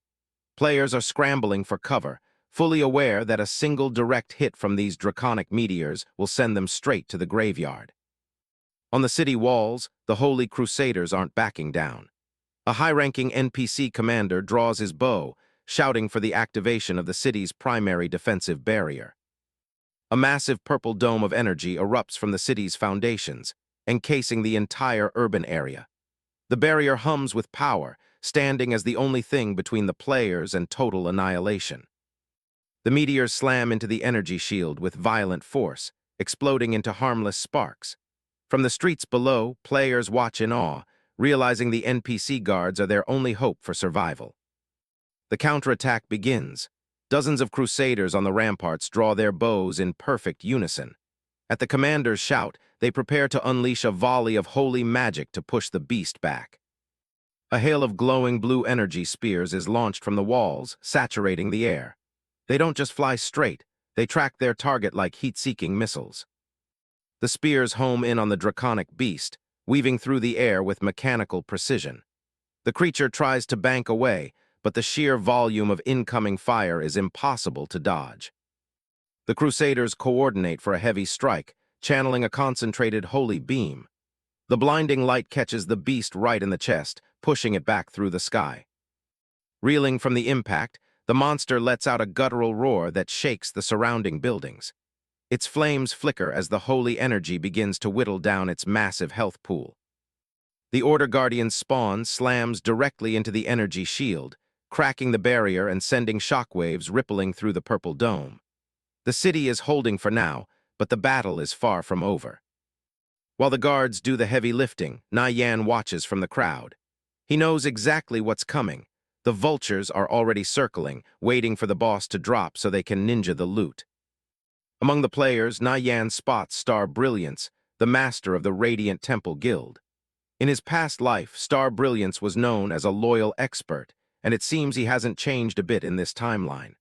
Players are scrambling for cover, fully aware that a single direct hit from these draconic meteors will send them straight to the graveyard. On the city walls, the Holy Crusaders aren't backing down. A high-ranking NPC commander draws his bow, shouting for the activation of the city's primary defensive barrier. A massive purple dome of energy erupts from the city's foundations, encasing the entire urban area. The barrier hums with power, standing as the only thing between the players and total annihilation. The meteors slam into the energy shield with violent force, exploding into harmless sparks. From the streets below, players watch in awe, realizing the NPC guards are their only hope for survival. The counterattack begins. Dozens of crusaders on the ramparts draw their bows in perfect unison. At the commander's shout, they prepare to unleash a volley of holy magic to push the beast back. A hail of glowing blue energy spears is launched from the walls, saturating the air. They don't just fly straight, they track their target like heat-seeking missiles. The spears home in on the draconic beast, weaving through the air with mechanical precision. The creature tries to bank away, but the sheer volume of incoming fire is impossible to dodge. The Crusaders coordinate for a heavy strike, channeling a concentrated holy beam. The blinding light catches the beast right in the chest, pushing it back through the sky. Reeling from the impact, the monster lets out a guttural roar that shakes the surrounding buildings. Its flames flicker as the holy energy begins to whittle down its massive health pool. The Order Guardian's spawn slams directly into the energy shield, cracking the barrier and sending shockwaves rippling through the purple dome. The city is holding for now, but the battle is far from over. While the guards do the heavy lifting, Nie Yan watches from the crowd. He knows exactly what's coming. The vultures are already circling, waiting for the boss to drop so they can ninja the loot. Among the players, Nie Yan spots Star Brilliance, the master of the Radiant Temple Guild. In his past life, Star Brilliance was known as a loyal expert, and it seems he hasn't changed a bit in this timeline.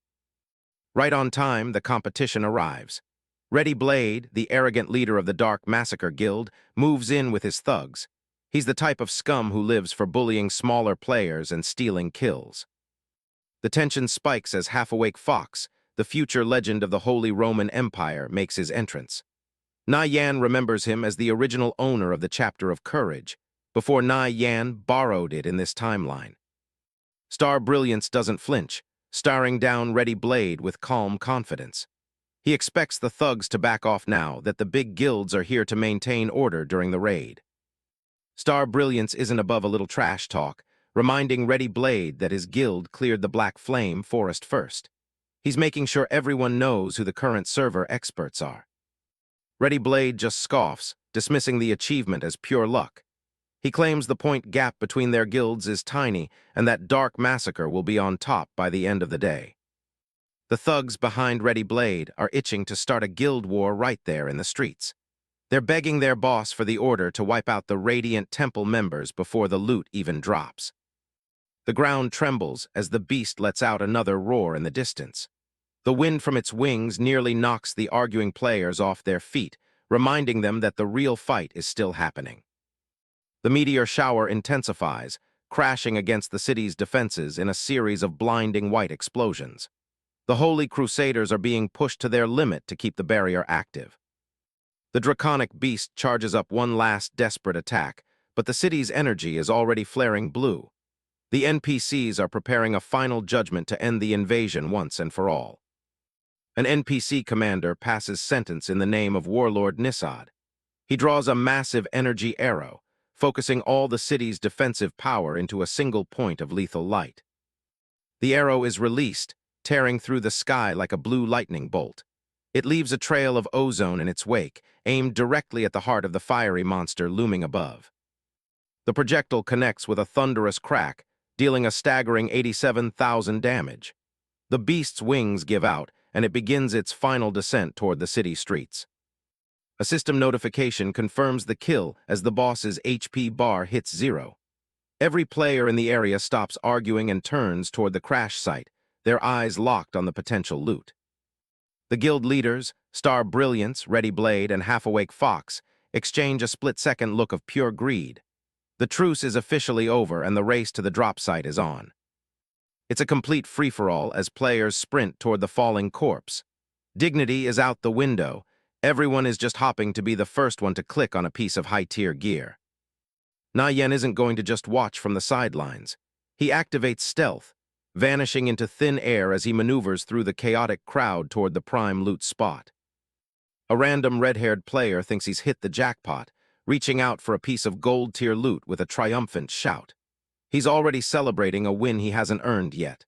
Right on time, the competition arrives. Ready Blade, the arrogant leader of the Dark Massacre Guild, moves in with his thugs. He's the type of scum who lives for bullying smaller players and stealing kills. The tension spikes as half-awake Fox, the future legend of the Holy Roman Empire, makes his entrance. Nie Yan remembers him as the original owner of the Chapter of Courage, before Nie Yan borrowed it in this timeline. Star Brilliance doesn't flinch, staring down Ready Blade with calm confidence. He expects the thugs to back off now that the big guilds are here to maintain order during the raid. Star Brilliance isn't above a little trash talk, reminding Ready Blade that his guild cleared the Black Flame forest first. He's making sure everyone knows who the current server experts are. Ready Blade just scoffs, dismissing the achievement as pure luck. He claims the point gap between their guilds is tiny and that Dark Massacre will be on top by the end of the day. The thugs behind Ready Blade are itching to start a guild war right there in the streets. They're begging their boss for the order to wipe out the Radiant Temple members before the loot even drops. The ground trembles as the beast lets out another roar in the distance. The wind from its wings nearly knocks the arguing players off their feet, reminding them that the real fight is still happening. The meteor shower intensifies, crashing against the city's defenses in a series of blinding white explosions. The Holy Crusaders are being pushed to their limit to keep the barrier active. The draconic beast charges up one last desperate attack, but the city's energy is already flaring blue. The NPCs are preparing a final judgment to end the invasion once and for all. An NPC commander passes sentence in the name of Warlord Nisad. He draws a massive energy arrow, focusing all the city's defensive power into a single point of lethal light. The arrow is released, tearing through the sky like a blue lightning bolt. It leaves a trail of ozone in its wake, aimed directly at the heart of the fiery monster looming above. The projectile connects with a thunderous crack, dealing a staggering 87,000 damage. The beast's wings give out, and it begins its final descent toward the city streets. A system notification confirms the kill as the boss's HP bar hits 0. Every player in the area stops arguing and turns toward the crash site, their eyes locked on the potential loot. The guild leaders, Star Brilliance, Ready Blade, and Half-Awake Fox, exchange a split-second look of pure greed. The truce is officially over and the race to the drop site is on. It's a complete free-for-all as players sprint toward the falling corpse. Dignity is out the window. Everyone is just hopping to be the first one to click on a piece of high-tier gear. Nie Yan isn't going to just watch from the sidelines. He activates stealth, vanishing into thin air as he maneuvers through the chaotic crowd toward the prime loot spot. A random red-haired player thinks he's hit the jackpot, reaching out for a piece of gold-tier loot with a triumphant shout. He's already celebrating a win he hasn't earned yet.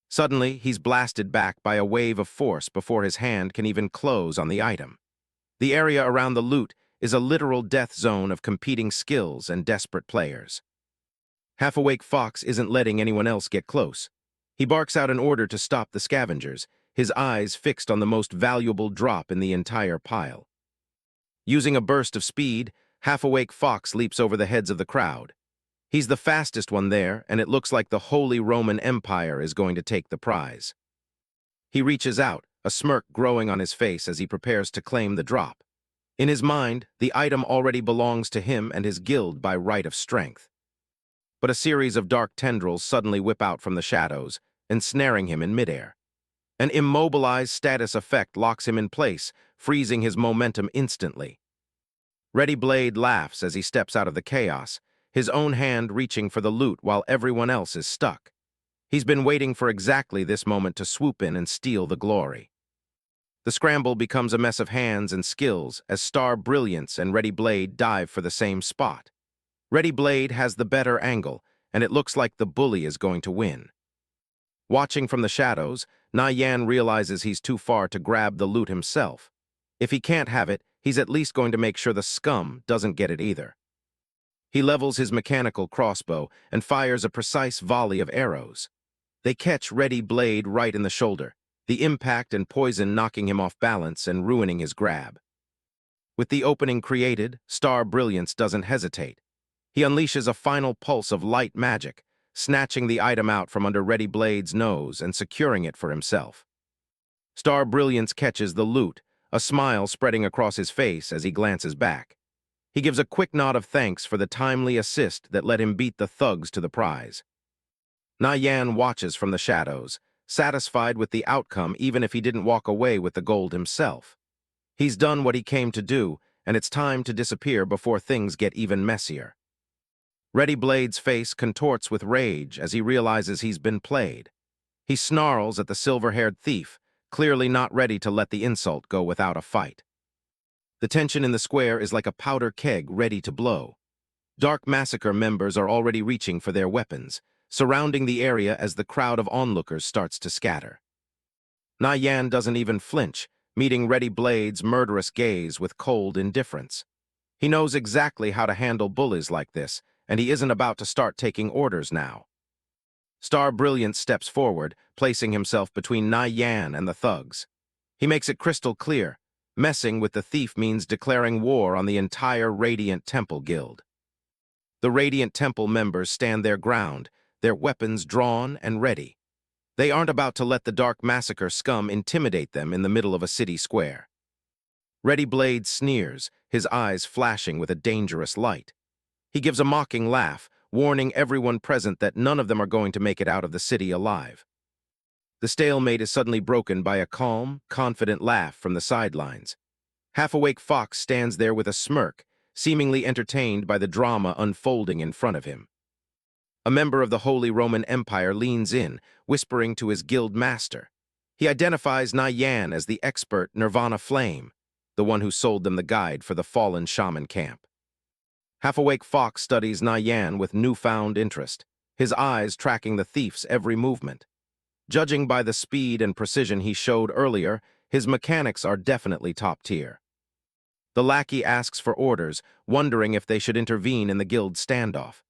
Suddenly, he's blasted back by a wave of force before his hand can even close on the item. The area around the loot is a literal death zone of competing skills and desperate players. Half-Awake Fox isn't letting anyone else get close. He barks out an order to stop the scavengers, his eyes fixed on the most valuable drop in the entire pile. Using a burst of speed, Half-Awake Fox leaps over the heads of the crowd. He's the fastest one there, and it looks like the Holy Roman Empire is going to take the prize. He reaches out, a smirk growing on his face as he prepares to claim the drop. In his mind, the item already belongs to him and his guild by right of strength. But a series of dark tendrils suddenly whip out from the shadows, ensnaring him in midair. An immobilized status effect locks him in place, freezing his momentum instantly. Ready Blade laughs as he steps out of the chaos, his own hand reaching for the loot while everyone else is stuck. He's been waiting for exactly this moment to swoop in and steal the glory. The scramble becomes a mess of hands and skills as Star Brilliance and Ready Blade dive for the same spot. Ready Blade has the better angle, and it looks like the bully is going to win. Watching from the shadows, Nie Yan realizes he's too far to grab the loot himself. If he can't have it, he's at least going to make sure the scum doesn't get it either. He levels his mechanical crossbow and fires a precise volley of arrows. They catch Ready Blade right in the shoulder, the impact and poison knocking him off balance and ruining his grab. With the opening created, Star Brilliance doesn't hesitate. He unleashes a final pulse of light magic, snatching the item out from under Ready Blade's nose and securing it for himself. Star Brilliance catches the loot, a smile spreading across his face as he glances back. He gives a quick nod of thanks for the timely assist that let him beat the thugs to the prize. Nie Yan watches from the shadows, satisfied with the outcome even if he didn't walk away with the gold himself. He's done what he came to do, and it's time to disappear before things get even messier. Ready Blade's face contorts with rage as he realizes he's been played. He snarls at the silver-haired thief, clearly not ready to let the insult go without a fight. The tension in the square is like a powder keg ready to blow. Dark Massacre members are already reaching for their weapons, surrounding the area as the crowd of onlookers starts to scatter. Nie Yan doesn't even flinch, meeting Ready Blade's murderous gaze with cold indifference. He knows exactly how to handle bullies like this, and he isn't about to start taking orders now. Star Brilliance steps forward, placing himself between Nie Yan and the thugs. He makes it crystal clear, messing with the thief means declaring war on the entire Radiant Temple Guild. The Radiant Temple members stand their ground, their weapons drawn and ready. They aren't about to let the Dark Massacre scum intimidate them in the middle of a city square. Ready Blade sneers, his eyes flashing with a dangerous light. He gives a mocking laugh, warning everyone present that none of them are going to make it out of the city alive. The stalemate is suddenly broken by a calm, confident laugh from the sidelines. Half-awake Fox stands there with a smirk, seemingly entertained by the drama unfolding in front of him. A member of the Holy Roman Empire leans in, whispering to his guild master. He identifies Nie Yan as the expert Nirvana Flame, the one who sold them the guide for the fallen shaman camp. Half-awake Fox studies Nie Yan with newfound interest, his eyes tracking the thief's every movement. Judging by the speed and precision he showed earlier, his mechanics are definitely top tier. The lackey asks for orders, wondering if they should intervene in the guild standoff.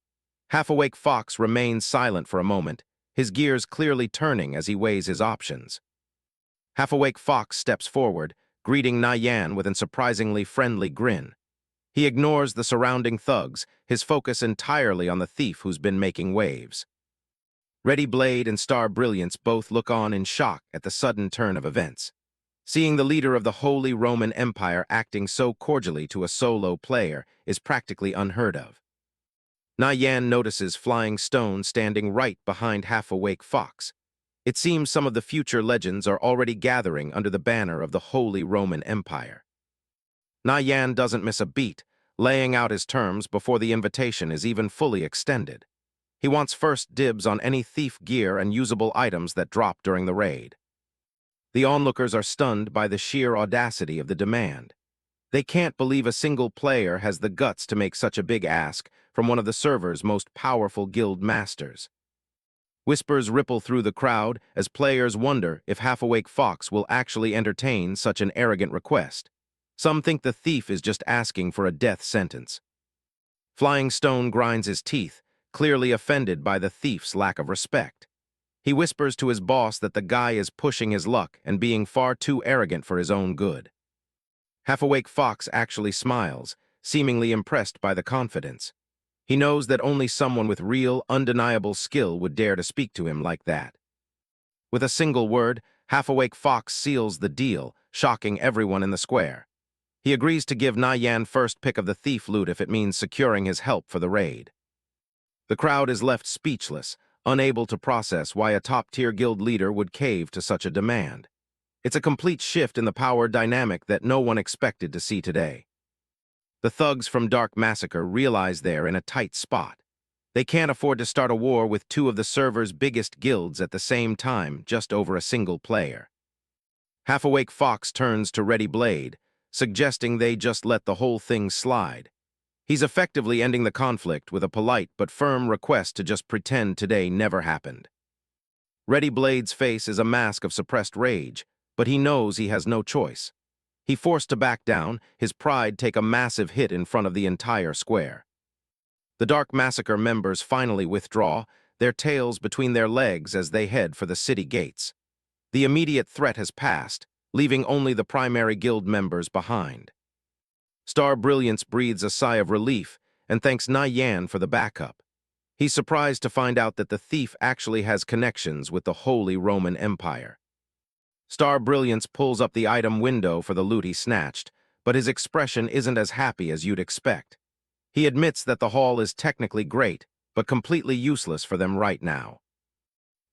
Half-awake Fox remains silent for a moment, his gears clearly turning as he weighs his options. Half-awake Fox steps forward, greeting Nie Yan with a surprisingly friendly grin. He ignores the surrounding thugs, his focus entirely on the thief who's been making waves. Ready Blade and Star Brilliance both look on in shock at the sudden turn of events. Seeing the leader of the Holy Roman Empire acting so cordially to a solo player is practically unheard of. Nie Yan notices Flying Stone standing right behind half-awake Fox. It seems some of the future legends are already gathering under the banner of the Holy Roman Empire. Nie Yan doesn't miss a beat, laying out his terms before the invitation is even fully extended. He wants first dibs on any thief gear and usable items that drop during the raid. The onlookers are stunned by the sheer audacity of the demand. They can't believe a single player has the guts to make such a big ask from one of the server's most powerful guild masters. Whispers ripple through the crowd as players wonder if half-awake Fox will actually entertain such an arrogant request. Some think the thief is just asking for a death sentence. Flying Stone grinds his teeth, clearly offended by the thief's lack of respect. He whispers to his boss that the guy is pushing his luck and being far too arrogant for his own good. Half-awake Fox actually smiles, seemingly impressed by the confidence. He knows that only someone with real, undeniable skill would dare to speak to him like that. With a single word, Half-awake Fox seals the deal, shocking everyone in the square. He agrees to give Nie Yan first pick of the thief loot if it means securing his help for the raid. The crowd is left speechless, unable to process why a top-tier guild leader would cave to such a demand. It's a complete shift in the power dynamic that no one expected to see today. The thugs from Dark Massacre realize they're in a tight spot. They can't afford to start a war with two of the server's biggest guilds at the same time just over a single player. Half-awake Fox turns to Ready Blade, suggesting they just let the whole thing slide. He's effectively ending the conflict with a polite but firm request to just pretend today never happened. Ready Blade's face is a mask of suppressed rage, but he knows he has no choice. He forced to back down, his pride take a massive hit in front of the entire square. The Dark Massacre members finally withdraw, their tails between their legs as they head for the city gates. The immediate threat has passed, leaving only the primary guild members behind. Star Brilliance breathes a sigh of relief and thanks Nie Yan for the backup. He's surprised to find out that the thief actually has connections with the Holy Roman Empire. Star Brilliance pulls up the item window for the loot he snatched, but his expression isn't as happy as you'd expect. He admits that the haul is technically great, but completely useless for them right now.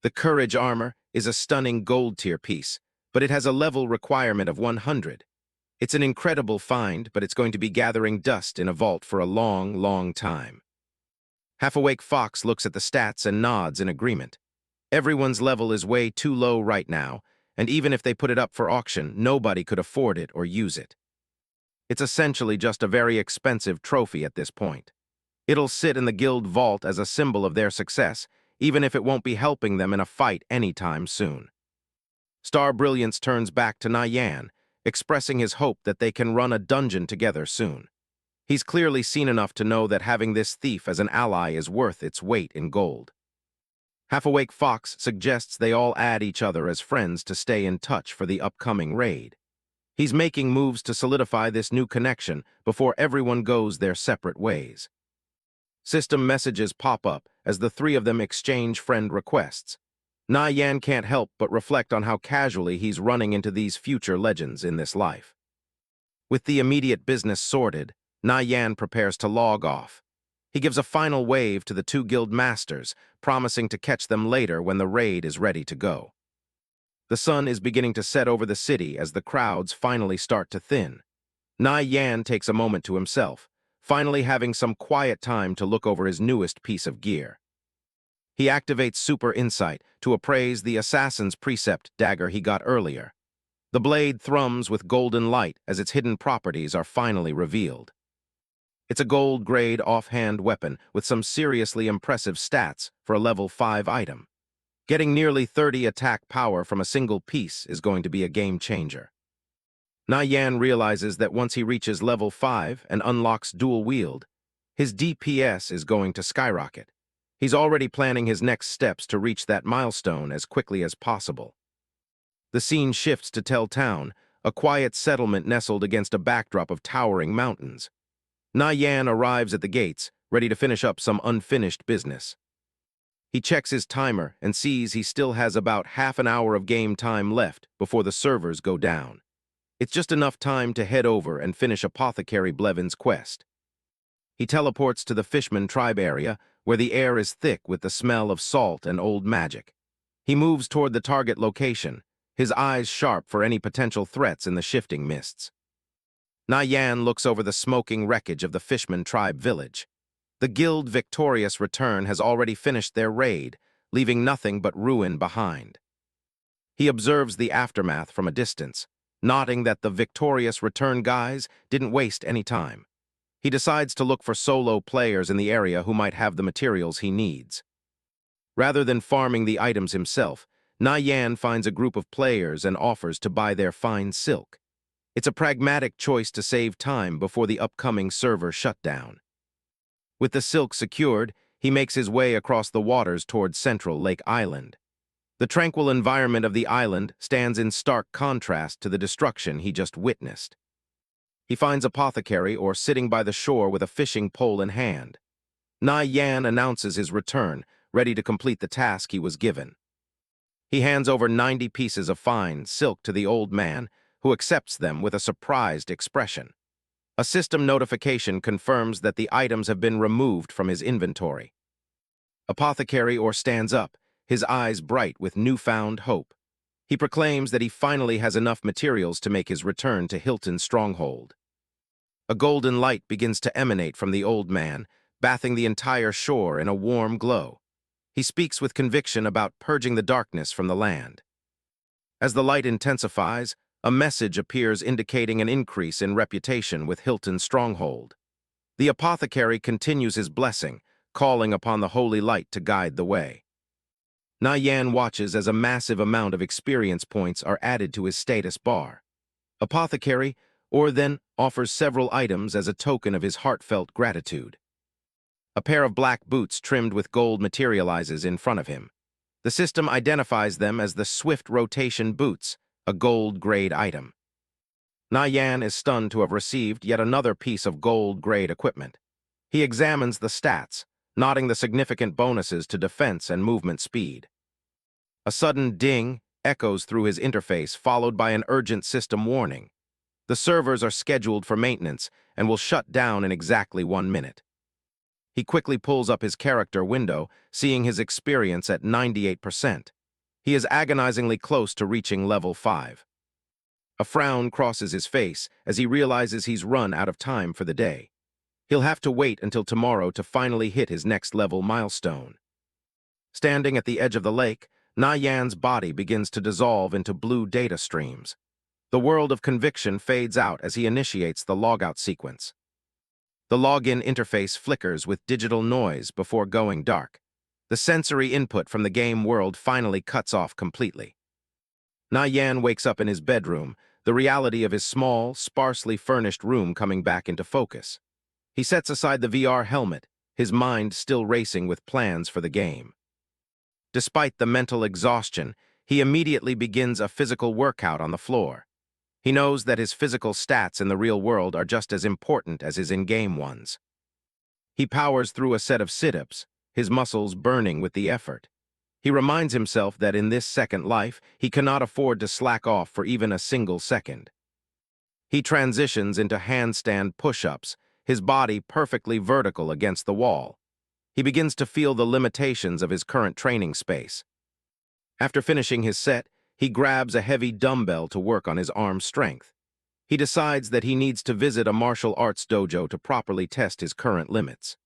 The Courage armor is a stunning gold-tier piece, but it has a level requirement of 100. It's an incredible find, but it's going to be gathering dust in a vault for a long, long time. Half-awake Fox looks at the stats and nods in agreement. Everyone's level is way too low right now, and even if they put it up for auction, nobody could afford it or use it. It's essentially just a very expensive trophy at this point. It'll sit in the guild vault as a symbol of their success, even if it won't be helping them in a fight anytime soon. Star Brilliance turns back to Nie Yan, expressing his hope that they can run a dungeon together soon. He's clearly seen enough to know that having this thief as an ally is worth its weight in gold. Half-awake Fox suggests they all add each other as friends to stay in touch for the upcoming raid. He's making moves to solidify this new connection before everyone goes their separate ways. System messages pop up as the three of them exchange friend requests. Nie Yan can't help but reflect on how casually he's running into these future legends in this life. With the immediate business sorted, Nie Yan prepares to log off. He gives a final wave to the two guild masters, promising to catch them later when the raid is ready to go. The sun is beginning to set over the city as the crowds finally start to thin. Nie Yan takes a moment to himself, finally having some quiet time to look over his newest piece of gear. He activates Super Insight to appraise the Assassin's Precept dagger he got earlier. The blade thrums with golden light as its hidden properties are finally revealed. It's a gold-grade offhand weapon with some seriously impressive stats for a level 5 item. Getting nearly 30 attack power from a single piece is going to be a game-changer. Nie Yan realizes that once he reaches level 5 and unlocks dual wield, his DPS is going to skyrocket. He's already planning his next steps to reach that milestone as quickly as possible. The scene shifts to Tell Town, a quiet settlement nestled against a backdrop of towering mountains. Nie Yan arrives at the gates, ready to finish up some unfinished business. He checks his timer and sees he still has about half an hour of game time left before the servers go down. It's just enough time to head over and finish Apothecary Blevin's quest. He teleports to the Fishman tribe area, where the air is thick with the smell of salt and old magic. He moves toward the target location, his eyes sharp for any potential threats in the shifting mists. Nie Yan looks over the smoking wreckage of the Fishman tribe village. The guild victorious return has already finished their raid, leaving nothing but ruin behind. He observes the aftermath from a distance, noting that the victorious return guys didn't waste any time. He decides to look for solo players in the area who might have the materials he needs. Rather than farming the items himself, Nie Yan finds a group of players and offers to buy their fine silk. It's a pragmatic choice to save time before the upcoming server shutdown. With the silk secured, he makes his way across the waters toward Central Lake Island. The tranquil environment of the island stands in stark contrast to the destruction he just witnessed. He finds Apothecary sitting by the shore with a fishing pole in hand. Nie Yan announces his return, ready to complete the task he was given. He hands over 90 pieces of fine silk to the old man, who accepts them with a surprised expression. A system notification confirms that the items have been removed from his inventory. Apothecary stands up, his eyes bright with newfound hope. He proclaims that he finally has enough materials to make his return to Hilton's stronghold. A golden light begins to emanate from the old man, bathing the entire shore in a warm glow. He speaks with conviction about purging the darkness from the land. As the light intensifies, a message appears indicating an increase in reputation with Hilton's stronghold. The apothecary continues his blessing, calling upon the holy light to guide the way. Nie Yan watches as a massive amount of experience points are added to his status bar. Apothecary then offers several items as a token of his heartfelt gratitude. A pair of black boots trimmed with gold materializes in front of him. The system identifies them as the Swift Rotation Boots, a gold-grade item. Nie Yan is stunned to have received yet another piece of gold-grade equipment. He examines the stats, noting the significant bonuses to defense and movement speed. A sudden ding echoes through his interface, followed by an urgent system warning. The servers are scheduled for maintenance and will shut down in exactly 1 minute. He quickly pulls up his character window, seeing his experience at 98%. He is agonizingly close to reaching level 5. A frown crosses his face as he realizes he's run out of time for the day. He'll have to wait until tomorrow to finally hit his next level milestone. Standing at the edge of the lake, Nie Yan's body begins to dissolve into blue data streams. The world of conviction fades out as he initiates the logout sequence. The login interface flickers with digital noise before going dark. The sensory input from the game world finally cuts off completely. Nie Yan wakes up in his bedroom, the reality of his small, sparsely furnished room coming back into focus. He sets aside the VR helmet, his mind still racing with plans for the game. Despite the mental exhaustion, he immediately begins a physical workout on the floor. He knows that his physical stats in the real world are just as important as his in-game ones. He powers through a set of sit-ups, his muscles burning with the effort. He reminds himself that in this second life, he cannot afford to slack off for even a single second. He transitions into handstand push-ups, his body perfectly vertical against the wall. He begins to feel the limitations of his current training space. After finishing his set, he grabs a heavy dumbbell to work on his arm strength. He decides that he needs to visit a martial arts dojo to properly test his current limits.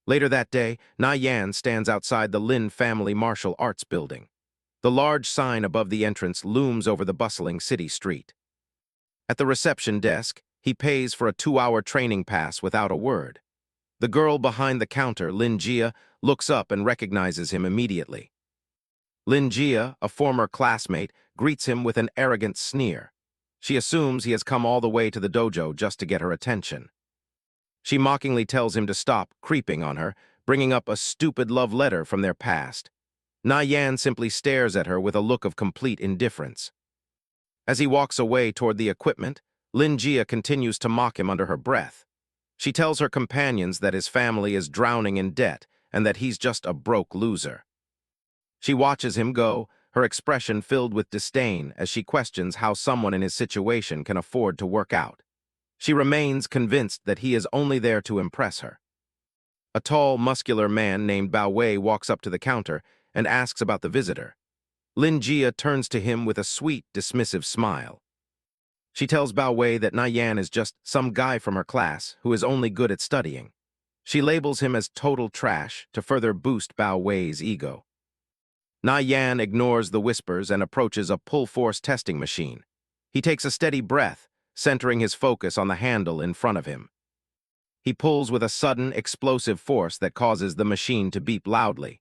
Later that day, Nie Yan stands outside the Lin family martial arts building. The large sign above the entrance looms over the bustling city street. At the reception desk, he pays for a 2-hour training pass without a word. The girl behind the counter, Lin Jia, looks up and recognizes him immediately. Lin Jia, a former classmate, greets him with an arrogant sneer. She assumes he has come all the way to the dojo just to get her attention. She mockingly tells him to stop creeping on her, bringing up a stupid love letter from their past. Nie Yan simply stares at her with a look of complete indifference. As he walks away toward the equipment, Lin Jia continues to mock him under her breath. She tells her companions that his family is drowning in debt and that he's just a broke loser. She watches him go, her expression filled with disdain as she questions how someone in his situation can afford to work out. She remains convinced that he is only there to impress her. A tall, muscular man named Bao Wei walks up to the counter and asks about the visitor. Lin Jia turns to him with a sweet, dismissive smile. She tells Bao Wei that Nie Yan is just some guy from her class who is only good at studying. She labels him as total trash to further boost Bao Wei's ego. Nie Yan ignores the whispers and approaches a pull-force testing machine. He takes a steady breath, centering his focus on the handle in front of him. He pulls with a sudden, explosive force that causes the machine to beep loudly.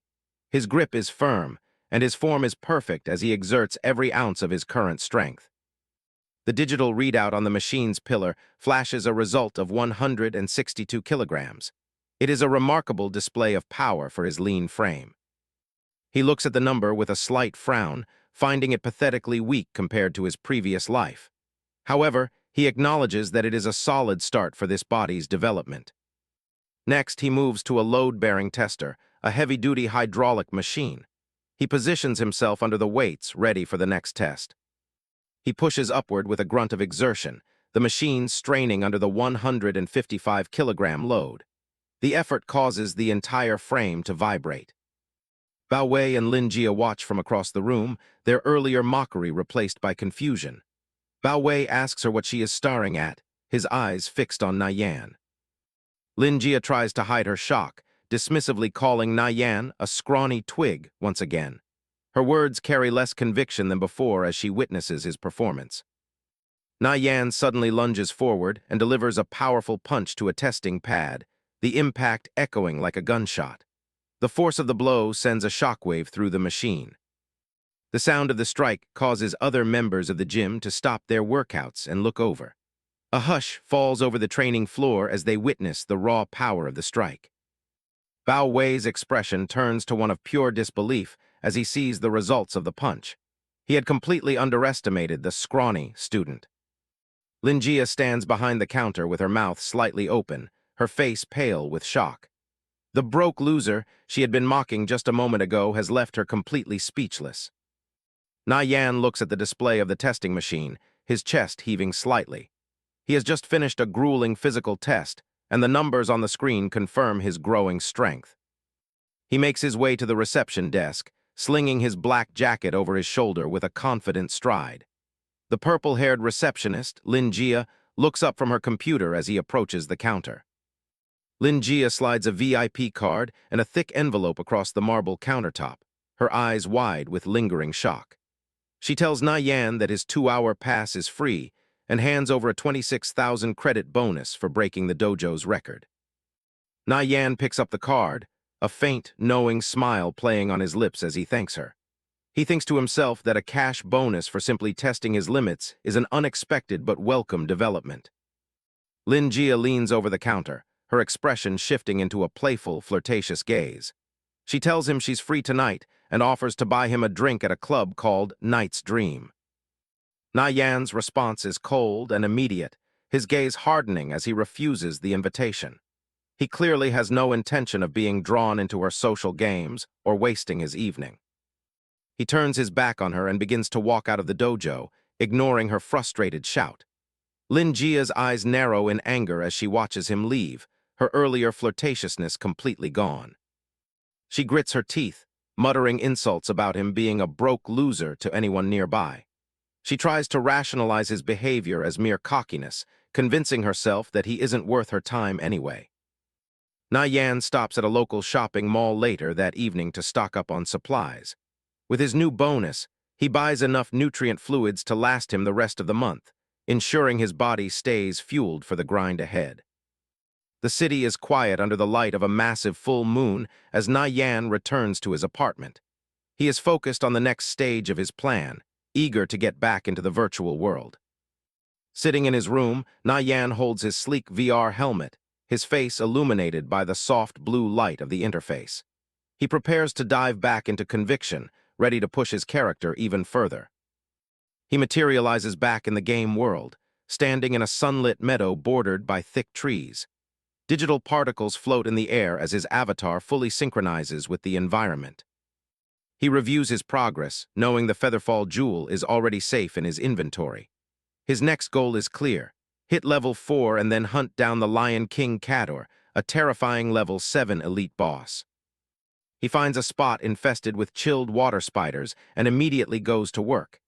His grip is firm, and his form is perfect as he exerts every ounce of his current strength. The digital readout on the machine's pillar flashes a result of 162 kilograms. It is a remarkable display of power for his lean frame. He looks at the number with a slight frown, finding it pathetically weak compared to his previous life. However, he acknowledges that it is a solid start for this body's development. Next, he moves to a load-bearing tester, a heavy-duty hydraulic machine. He positions himself under the weights, ready for the next test. He pushes upward with a grunt of exertion, the machine straining under the 155-kilogram load. The effort causes the entire frame to vibrate. Bao Wei and Lin Jia watch from across the room, their earlier mockery replaced by confusion. Bao Wei asks her what she is staring at, his eyes fixed on Nie Yan. Lin Jia tries to hide her shock, dismissively calling Nie Yan a scrawny twig once again. Her words carry less conviction than before as she witnesses his performance. Nie Yan suddenly lunges forward and delivers a powerful punch to a testing pad, the impact echoing like a gunshot. The force of the blow sends a shockwave through the machine. The sound of the strike causes other members of the gym to stop their workouts and look over. A hush falls over the training floor as they witness the raw power of the strike. Bao Wei's expression turns to one of pure disbelief as he sees the results of the punch. He had completely underestimated the scrawny student. Lin Jia stands behind the counter with her mouth slightly open, her face pale with shock. The broke loser she had been mocking just a moment ago has left her completely speechless. Nie Yan looks at the display of the testing machine, his chest heaving slightly. He has just finished a grueling physical test, and the numbers on the screen confirm his growing strength. He makes his way to the reception desk, slinging his black jacket over his shoulder with a confident stride. The purple-haired receptionist, Lin Jia, looks up from her computer as he approaches the counter. Lin Jia slides a VIP card and a thick envelope across the marble countertop, her eyes wide with lingering shock. She tells Nie Yan that his 2-hour pass is free and hands over a 26,000 credit bonus for breaking the dojo's record. Nie Yan picks up the card, a faint, knowing smile playing on his lips as he thanks her. He thinks to himself that a cash bonus for simply testing his limits is an unexpected but welcome development. Lin Jia leans over the counter, her expression shifting into a playful, flirtatious gaze. She tells him she's free tonight and offers to buy him a drink at a club called Night's Dream. Nie Yan's response is cold and immediate, his gaze hardening as he refuses the invitation. He clearly has no intention of being drawn into her social games or wasting his evening. He turns his back on her and begins to walk out of the dojo, ignoring her frustrated shout. Lin Jia's eyes narrow in anger as she watches him leave, her earlier flirtatiousness completely gone. She grits her teeth, muttering insults about him being a broke loser to anyone nearby. She tries to rationalize his behavior as mere cockiness, convincing herself that he isn't worth her time anyway. Nie Yan stops at a local shopping mall later that evening to stock up on supplies. With his new bonus, he buys enough nutrient fluids to last him the rest of the month, ensuring his body stays fueled for the grind ahead. The city is quiet under the light of a massive full moon as Nie Yan returns to his apartment. He is focused on the next stage of his plan, eager to get back into the virtual world. Sitting in his room, Nie Yan holds his sleek VR helmet, his face illuminated by the soft blue light of the interface. He prepares to dive back into Conviction, ready to push his character even further. He materializes back in the game world, standing in a sunlit meadow bordered by thick trees. Digital particles float in the air as his avatar fully synchronizes with the environment. He reviews his progress, knowing the Featherfall Jewel is already safe in his inventory. His next goal is clear: hit level 4 and then hunt down the Lion King Cador, a terrifying level 7 elite boss. He finds a spot infested with chilled water spiders and immediately goes to work.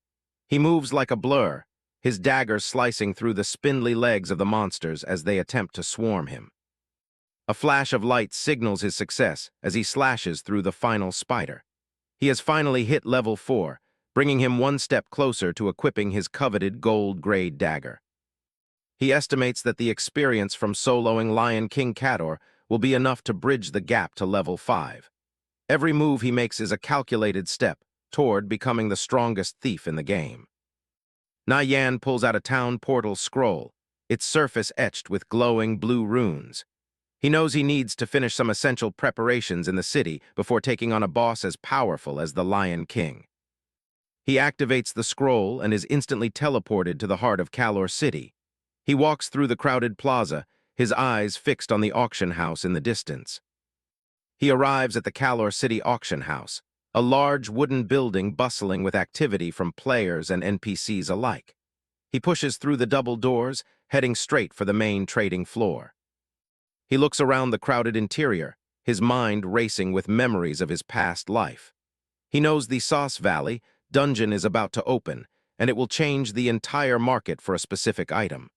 He moves like a blur, his dagger slicing through the spindly legs of the monsters as they attempt to swarm him. A flash of light signals his success as he slashes through the final spider. He has finally hit level 4, bringing him one step closer to equipping his coveted gold-grade dagger. He estimates that the experience from soloing Lion King Cador will be enough to bridge the gap to level 5. Every move he makes is a calculated step toward becoming the strongest thief in the game. Nie Yan pulls out a town portal scroll, its surface etched with glowing blue runes. He knows he needs to finish some essential preparations in the city before taking on a boss as powerful as the Lion King. He activates the scroll and is instantly teleported to the heart of Kalor City. He walks through the crowded plaza, his eyes fixed on the auction house in the distance. He arrives at the Kalor City auction house, a large wooden building bustling with activity from players and NPCs alike. He pushes through the double doors, heading straight for the main trading floor. He looks around the crowded interior, his mind racing with memories of his past life. He knows the Sauce Valley dungeon is about to open, and it will change the entire market for a specific item.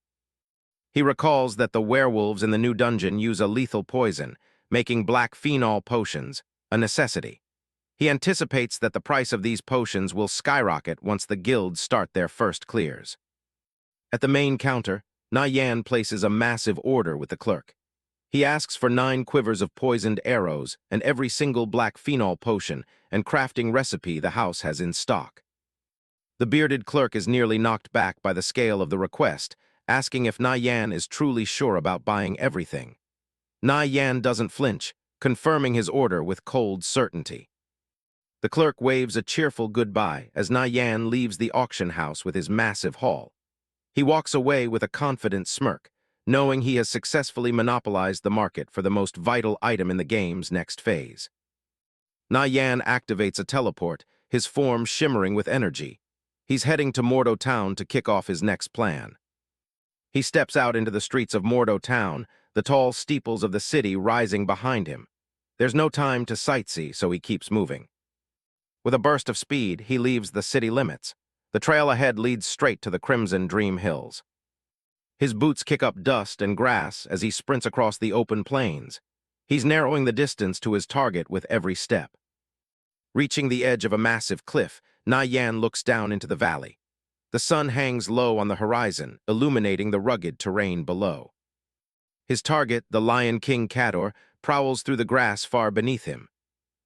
He recalls that the werewolves in the new dungeon use a lethal poison, making black phenol potions a necessity. He anticipates that the price of these potions will skyrocket once the guilds start their first clears. At the main counter, Nie Yan places a massive order with the clerk. He asks for 9 quivers of poisoned arrows and every single black phenol potion and crafting recipe the house has in stock. The bearded clerk is nearly knocked back by the scale of the request, asking if Nie Yan is truly sure about buying everything. Nie Yan doesn't flinch, confirming his order with cold certainty. The clerk waves a cheerful goodbye as Nie Yan leaves the auction house with his massive haul. He walks away with a confident smirk, knowing he has successfully monopolized the market for the most vital item in the game's next phase. Nie Yan activates a teleport, his form shimmering with energy. He's heading to Mordo Town to kick off his next plan. He steps out into the streets of Mordo Town, the tall steeples of the city rising behind him. There's no time to sightsee, so he keeps moving. With a burst of speed, he leaves the city limits. The trail ahead leads straight to the Crimson Dream Hills. His boots kick up dust and grass as he sprints across the open plains. He's narrowing the distance to his target with every step. Reaching the edge of a massive cliff, Nie Yan looks down into the valley. The sun hangs low on the horizon, illuminating the rugged terrain below. His target, the Lion King Cador, prowls through the grass far beneath him.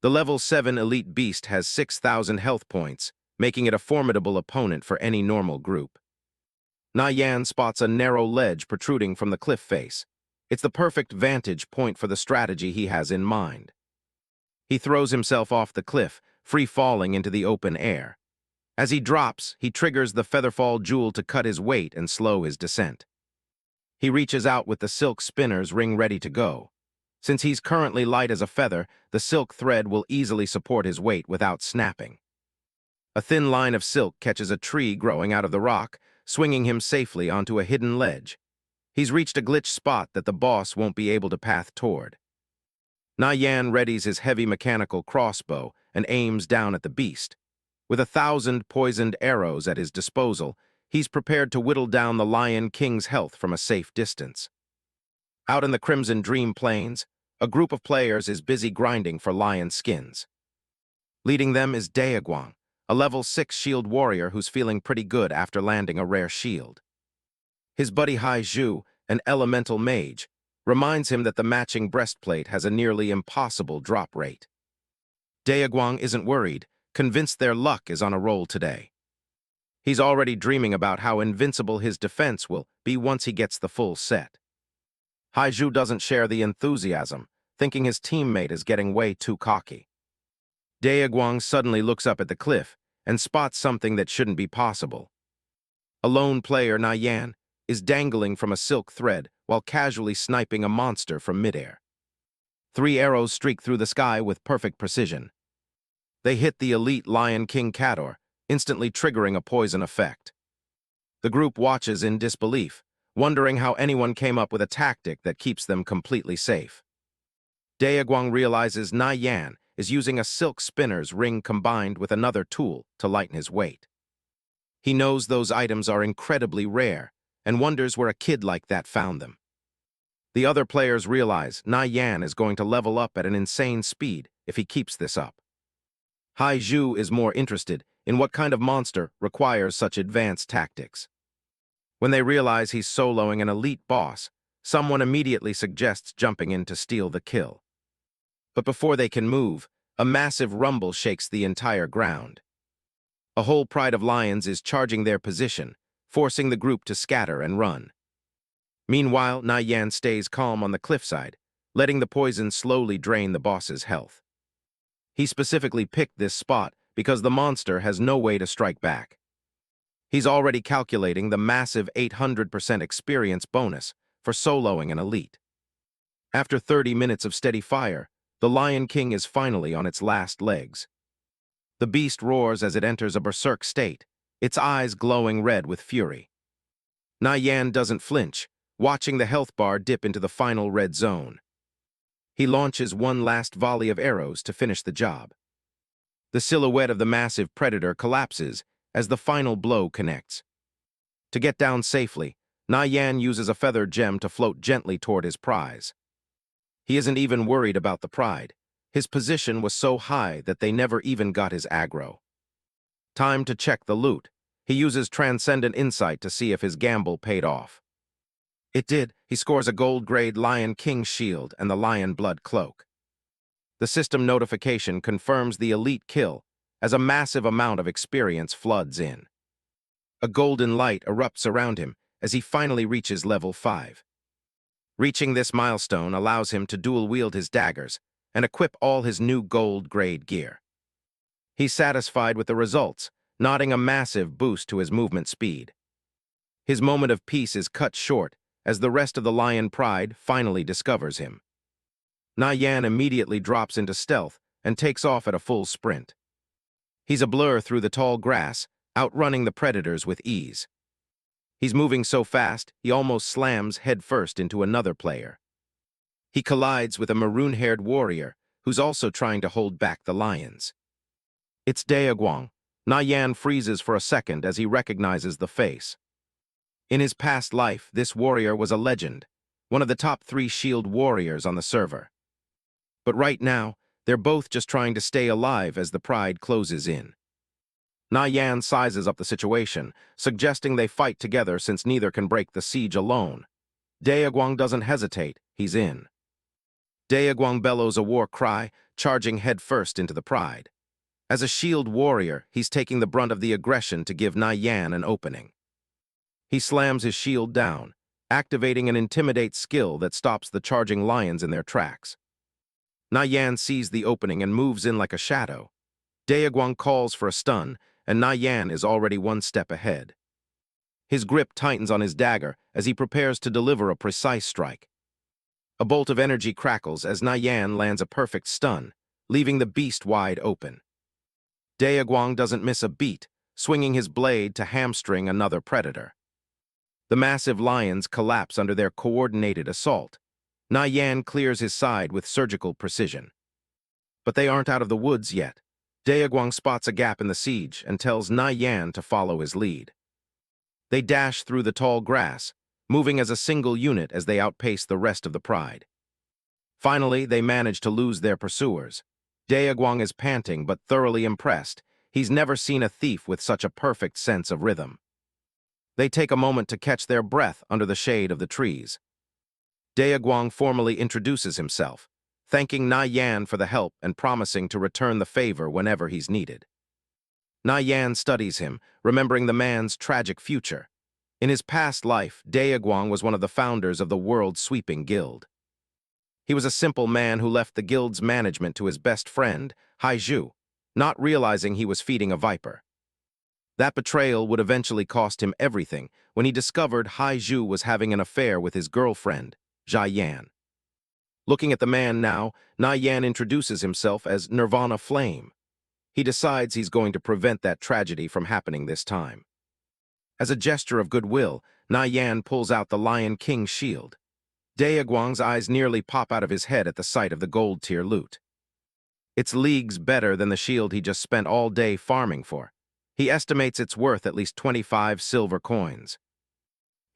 The level 7 elite beast has 6,000 health points, making it a formidable opponent for any normal group. Nie Yan spots a narrow ledge protruding from the cliff face. It's the perfect vantage point for the strategy he has in mind. He throws himself off the cliff, free-falling into the open air. As he drops, he triggers the Featherfall Jewel to cut his weight and slow his descent. He reaches out with the silk spinner's ring ready to go. Since he's currently light as a feather, the silk thread will easily support his weight without snapping. A thin line of silk catches a tree growing out of the rock, swinging him safely onto a hidden ledge. He's reached a glitched spot that the boss won't be able to path toward. Nie Yan readies his heavy mechanical crossbow and aims down at the beast. With 1,000 poisoned arrows at his disposal, he's prepared to whittle down the Lion King's health from a safe distance. Out in the Crimson Dream Plains, a group of players is busy grinding for lion skins. Leading them is Daeguang, a level 6 shield warrior who's feeling pretty good after landing a rare shield. His buddy Hai Zhu, an elemental mage, reminds him that the matching breastplate has a nearly impossible drop rate. Daeguang isn't worried, convinced their luck is on a roll today. He's already dreaming about how invincible his defense will be once he gets the full set. Hai Zhu doesn't share the enthusiasm, thinking his teammate is getting way too cocky. Daeguang suddenly looks up at the cliff and spots something that shouldn't be possible. A lone player, Nie Yan, is dangling from a silk thread while casually sniping a monster from midair. 3 arrows streak through the sky with perfect precision. They hit the elite Lion King Cador, instantly triggering a poison effect. The group watches in disbelief, wondering how anyone came up with a tactic that keeps them completely safe. Daeguang realizes Nie Yan is using a silk spinner's ring combined with another tool to lighten his weight. He knows those items are incredibly rare and wonders where a kid like that found them. The other players realize Nie Yan is going to level up at an insane speed if he keeps this up. Hai Zhu is more interested in what kind of monster requires such advanced tactics. When they realize he's soloing an elite boss, someone immediately suggests jumping in to steal the kill. But before they can move, a massive rumble shakes the entire ground. A whole pride of lions is charging their position, forcing the group to scatter and run. Meanwhile, Nie Yan stays calm on the cliffside, letting the poison slowly drain the boss's health. He specifically picked this spot because the monster has no way to strike back. He's already calculating the massive 800% experience bonus for soloing an elite. After 30 minutes of steady fire, the Lion King is finally on its last legs. The beast roars as it enters a berserk state, its eyes glowing red with fury. Nie Yan doesn't flinch, watching the health bar dip into the final red zone. He launches one last volley of arrows to finish the job. The silhouette of the massive predator collapses as the final blow connects. To get down safely, Nie Yan uses a feather gem to float gently toward his prize. He isn't even worried about the pride. His position was so high that they never even got his aggro. Time to check the loot. He uses Transcendent Insight to see if his gamble paid off. It did. He scores a gold-grade Lion King shield and the Lion Blood cloak. The system notification confirms the elite kill as a massive amount of experience floods in. A golden light erupts around him as he finally reaches level 5. Reaching this milestone allows him to dual-wield his daggers, and equip all his new gold-grade gear. He's satisfied with the results, nodding a massive boost to his movement speed. His moment of peace is cut short as the rest of the lion pride finally discovers him. Nie Yan immediately drops into stealth and takes off at a full sprint. He's a blur through the tall grass, outrunning the predators with ease. He's moving so fast, he almost slams headfirst into another player. He collides with a maroon-haired warrior who's also trying to hold back the lions. It's Daeguang. Nie Yan freezes for a second as he recognizes the face. In his past life, this warrior was a legend, one of the top 3 shield warriors on the server. But right now, they're both just trying to stay alive as the pride closes in. Nie Yan sizes up the situation, suggesting they fight together since neither can break the siege alone. Daeguang doesn't hesitate, he's in. Daeguang bellows a war cry, charging headfirst into the pride. As a shield warrior, he's taking the brunt of the aggression to give Nie Yan an opening. He slams his shield down, activating an intimidate skill that stops the charging lions in their tracks. Nie Yan sees the opening and moves in like a shadow. Daeguang calls for a stun, and Nie Yan is already one step ahead. His grip tightens on his dagger as he prepares to deliver a precise strike. A bolt of energy crackles as Nie Yan lands a perfect stun, leaving the beast wide open. Daeguang doesn't miss a beat, swinging his blade to hamstring another predator. The massive lions collapse under their coordinated assault. Nie Yan clears his side with surgical precision. But they aren't out of the woods yet. Daeguang spots a gap in the siege and tells Nie Yan to follow his lead. They dash through the tall grass, moving as a single unit as they outpace the rest of the pride. Finally, they manage to lose their pursuers. Daeguang is panting but thoroughly impressed. He's never seen a thief with such a perfect sense of rhythm. They take a moment to catch their breath under the shade of the trees. Daeguang formally introduces himself, thanking Nie Yan for the help and promising to return the favor whenever he's needed. Nie Yan studies him, remembering the man's tragic future. In his past life, Daeguang was one of the founders of the world's sweeping guild. He was a simple man who left the guild's management to his best friend, Haiju, not realizing he was feeding a viper. That betrayal would eventually cost him everything when he discovered Haiju was having an affair with his girlfriend, Yan. Looking at the man now, Nie Yan introduces himself as Nirvana Flame. He decides he's going to prevent that tragedy from happening this time. As a gesture of goodwill, Nie Yan pulls out the Lion King's shield. Daeguang's eyes nearly pop out of his head at the sight of the gold-tier loot. It's leagues better than the shield he just spent all day farming for. He estimates it's worth at least 25 silver coins.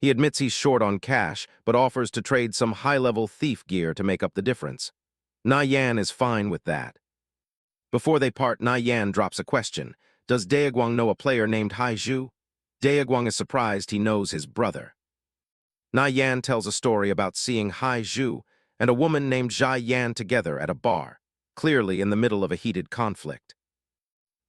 He admits he's short on cash, but offers to trade some high-level thief gear to make up the difference. Nie Yan is fine with that. Before they part, Nie Yan drops a question. Does Daeguang know a player named Haiju? Daeguang is surprised he knows his brother. Nie Yan tells a story about seeing Haiju and a woman named Yan together at a bar, clearly in the middle of a heated conflict.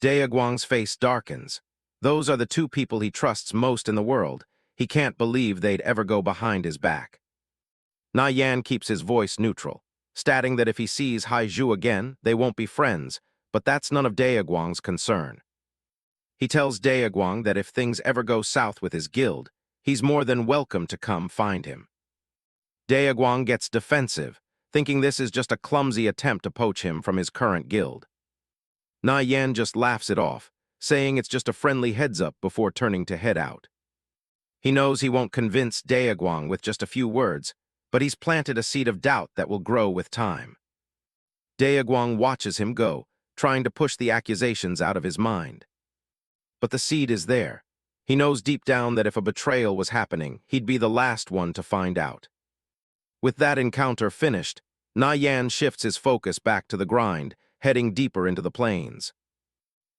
Daeguang's face darkens. Those are the 2 people he trusts most in the world. He can't believe they'd ever go behind his back. Nie Yan keeps his voice neutral, stating that if he sees Haiju again, they won't be friends, but that's none of Daeguang's concern. He tells Daeguang that if things ever go south with his guild, he's more than welcome to come find him. Daeguang gets defensive, thinking this is just a clumsy attempt to poach him from his current guild. Nie Yan just laughs it off, saying it's just a friendly heads-up before turning to head out. He knows he won't convince Daeguang with just a few words, but he's planted a seed of doubt that will grow with time. Daeguang watches him go, trying to push the accusations out of his mind. But the seed is there. He knows deep down that if a betrayal was happening, he'd be the last one to find out. With that encounter finished, Nie Yan shifts his focus back to the grind, heading deeper into the plains.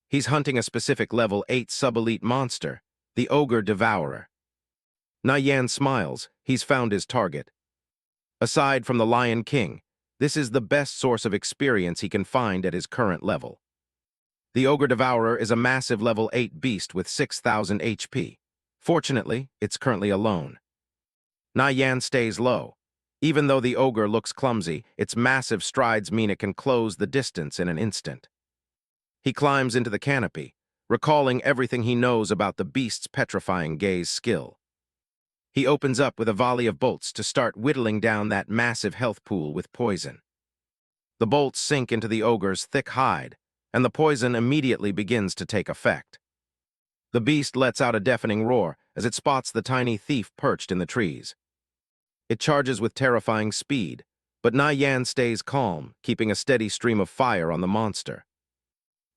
He's hunting a specific level 8 sub-elite monster, the Ogre Devourer. Nie Yan smiles. He's found his target. Aside from the Lion King, this is the best source of experience he can find at his current level. The Ogre Devourer is a massive level 8 beast with 6,000 HP. Fortunately, it's currently alone. Nie Yan stays low. Even though the ogre looks clumsy, its massive strides mean it can close the distance in an instant. He climbs into the canopy, recalling everything he knows about the beast's petrifying gaze skill. He opens up with a volley of bolts to start whittling down that massive health pool with poison. The bolts sink into the ogre's thick hide, and the poison immediately begins to take effect. The beast lets out a deafening roar as it spots the tiny thief perched in the trees. It charges with terrifying speed, but Nie Yan stays calm, keeping a steady stream of fire on the monster.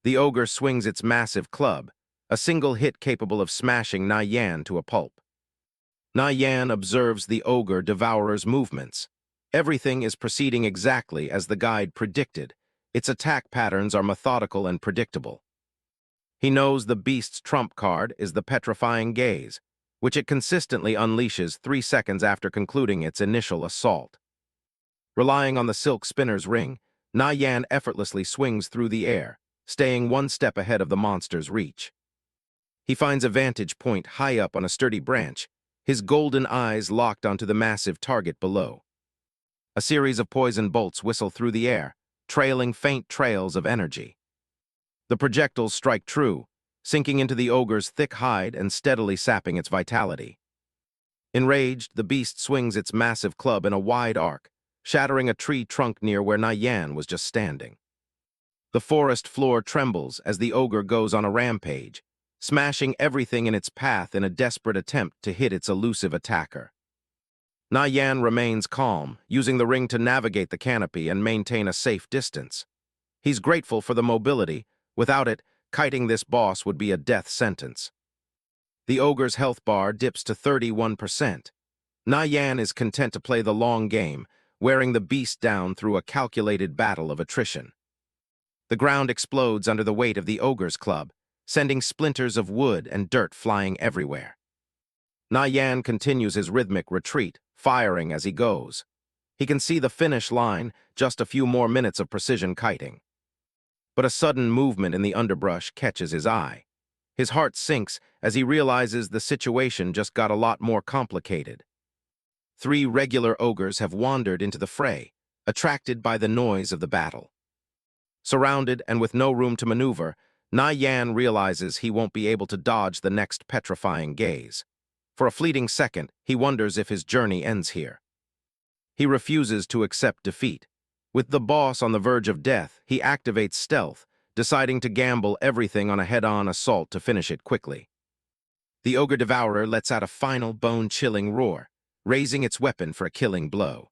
The ogre swings its massive club, a single hit capable of smashing Nie Yan to a pulp. Nie Yan observes the ogre devourer's movements. Everything is proceeding exactly as the guide predicted. Its attack patterns are methodical and predictable. He knows the beast's trump card is the petrifying gaze, which it consistently unleashes 3 seconds after concluding its initial assault. Relying on the silk spinner's ring, Nie Yan effortlessly swings through the air, staying 1 step ahead of the monster's reach. He finds a vantage point high up on a sturdy branch, his golden eyes locked onto the massive target below. A series of poison bolts whistle through the air, trailing faint trails of energy. The projectiles strike true, sinking into the ogre's thick hide and steadily sapping its vitality. Enraged, the beast swings its massive club in a wide arc, shattering a tree trunk near where Nie Yan was just standing. The forest floor trembles as the ogre goes on a rampage, smashing everything in its path in a desperate attempt to hit its elusive attacker. Nie Yan remains calm, using the ring to navigate the canopy and maintain a safe distance. He's grateful for the mobility. Without it, kiting this boss would be a death sentence. The ogre's health bar dips to 31%. Nie Yan is content to play the long game, wearing the beast down through a calculated battle of attrition. The ground explodes under the weight of the ogre's club, sending splinters of wood and dirt flying everywhere. Nie Yan continues his rhythmic retreat, firing as he goes. He can see the finish line, just a few more minutes of precision kiting. But a sudden movement in the underbrush catches his eye. His heart sinks as he realizes the situation just got a lot more complicated. 3 regular ogres have wandered into the fray, attracted by the noise of the battle. Surrounded and with no room to maneuver, Nie Yan realizes he won't be able to dodge the next petrifying gaze. For a fleeting second, he wonders if his journey ends here. He refuses to accept defeat. With the boss on the verge of death, he activates stealth, deciding to gamble everything on a head-on assault to finish it quickly. The ogre devourer lets out a final bone-chilling roar, raising its weapon for a killing blow.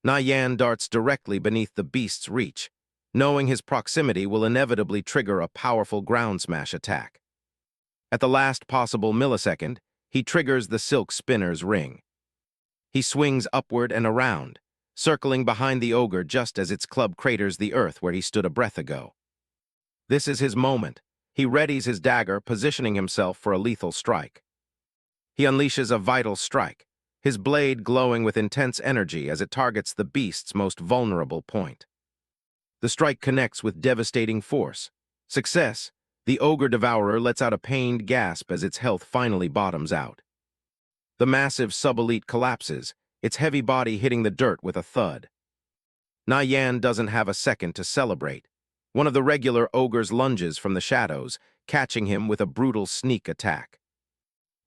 Nie Yan darts directly beneath the beast's reach, knowing his proximity will inevitably trigger a powerful ground smash attack. At the last possible millisecond, he triggers the silk spinner's ring. He swings upward and around, circling behind the ogre just as its club craters the earth where he stood a breath ago. This is his moment. He readies his dagger, positioning himself for a lethal strike. He unleashes a vital strike, his blade glowing with intense energy as it targets the beast's most vulnerable point. The strike connects with devastating force. Success! The ogre devourer lets out a pained gasp as its health finally bottoms out. The massive sub-elite collapses, its heavy body hitting the dirt with a thud. Nie Yan doesn't have a second to celebrate. One of the regular ogres lunges from the shadows, catching him with a brutal sneak attack.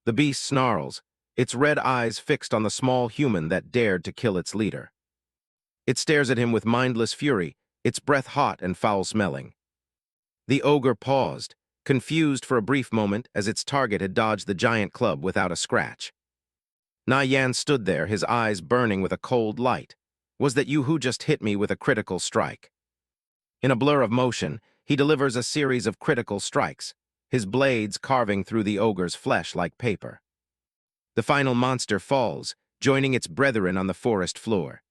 The beast snarls, its red eyes fixed on the small human that dared to kill its leader. It stares at him with mindless fury, its breath hot and foul-smelling. The ogre paused, confused for a brief moment as its target had dodged the giant club without a scratch. Nie Yan stood there, his eyes burning with a cold light. Was that you who just hit me with a critical strike? In a blur of motion, he delivers a series of critical strikes, his blades carving through the ogre's flesh like paper. The final monster falls, joining its brethren on the forest floor.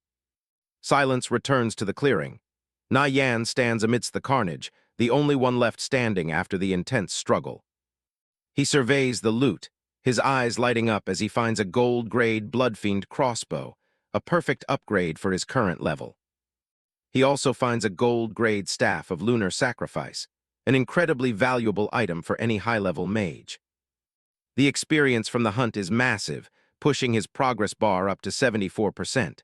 Silence returns to the clearing. Nie Yan stands amidst the carnage, the only one left standing after the intense struggle. He surveys the loot, his eyes lighting up as he finds a gold-grade Bloodfiend crossbow, a perfect upgrade for his current level. He also finds a gold-grade staff of lunar sacrifice, an incredibly valuable item for any high-level mage. The experience from the hunt is massive, pushing his progress bar up to 74%.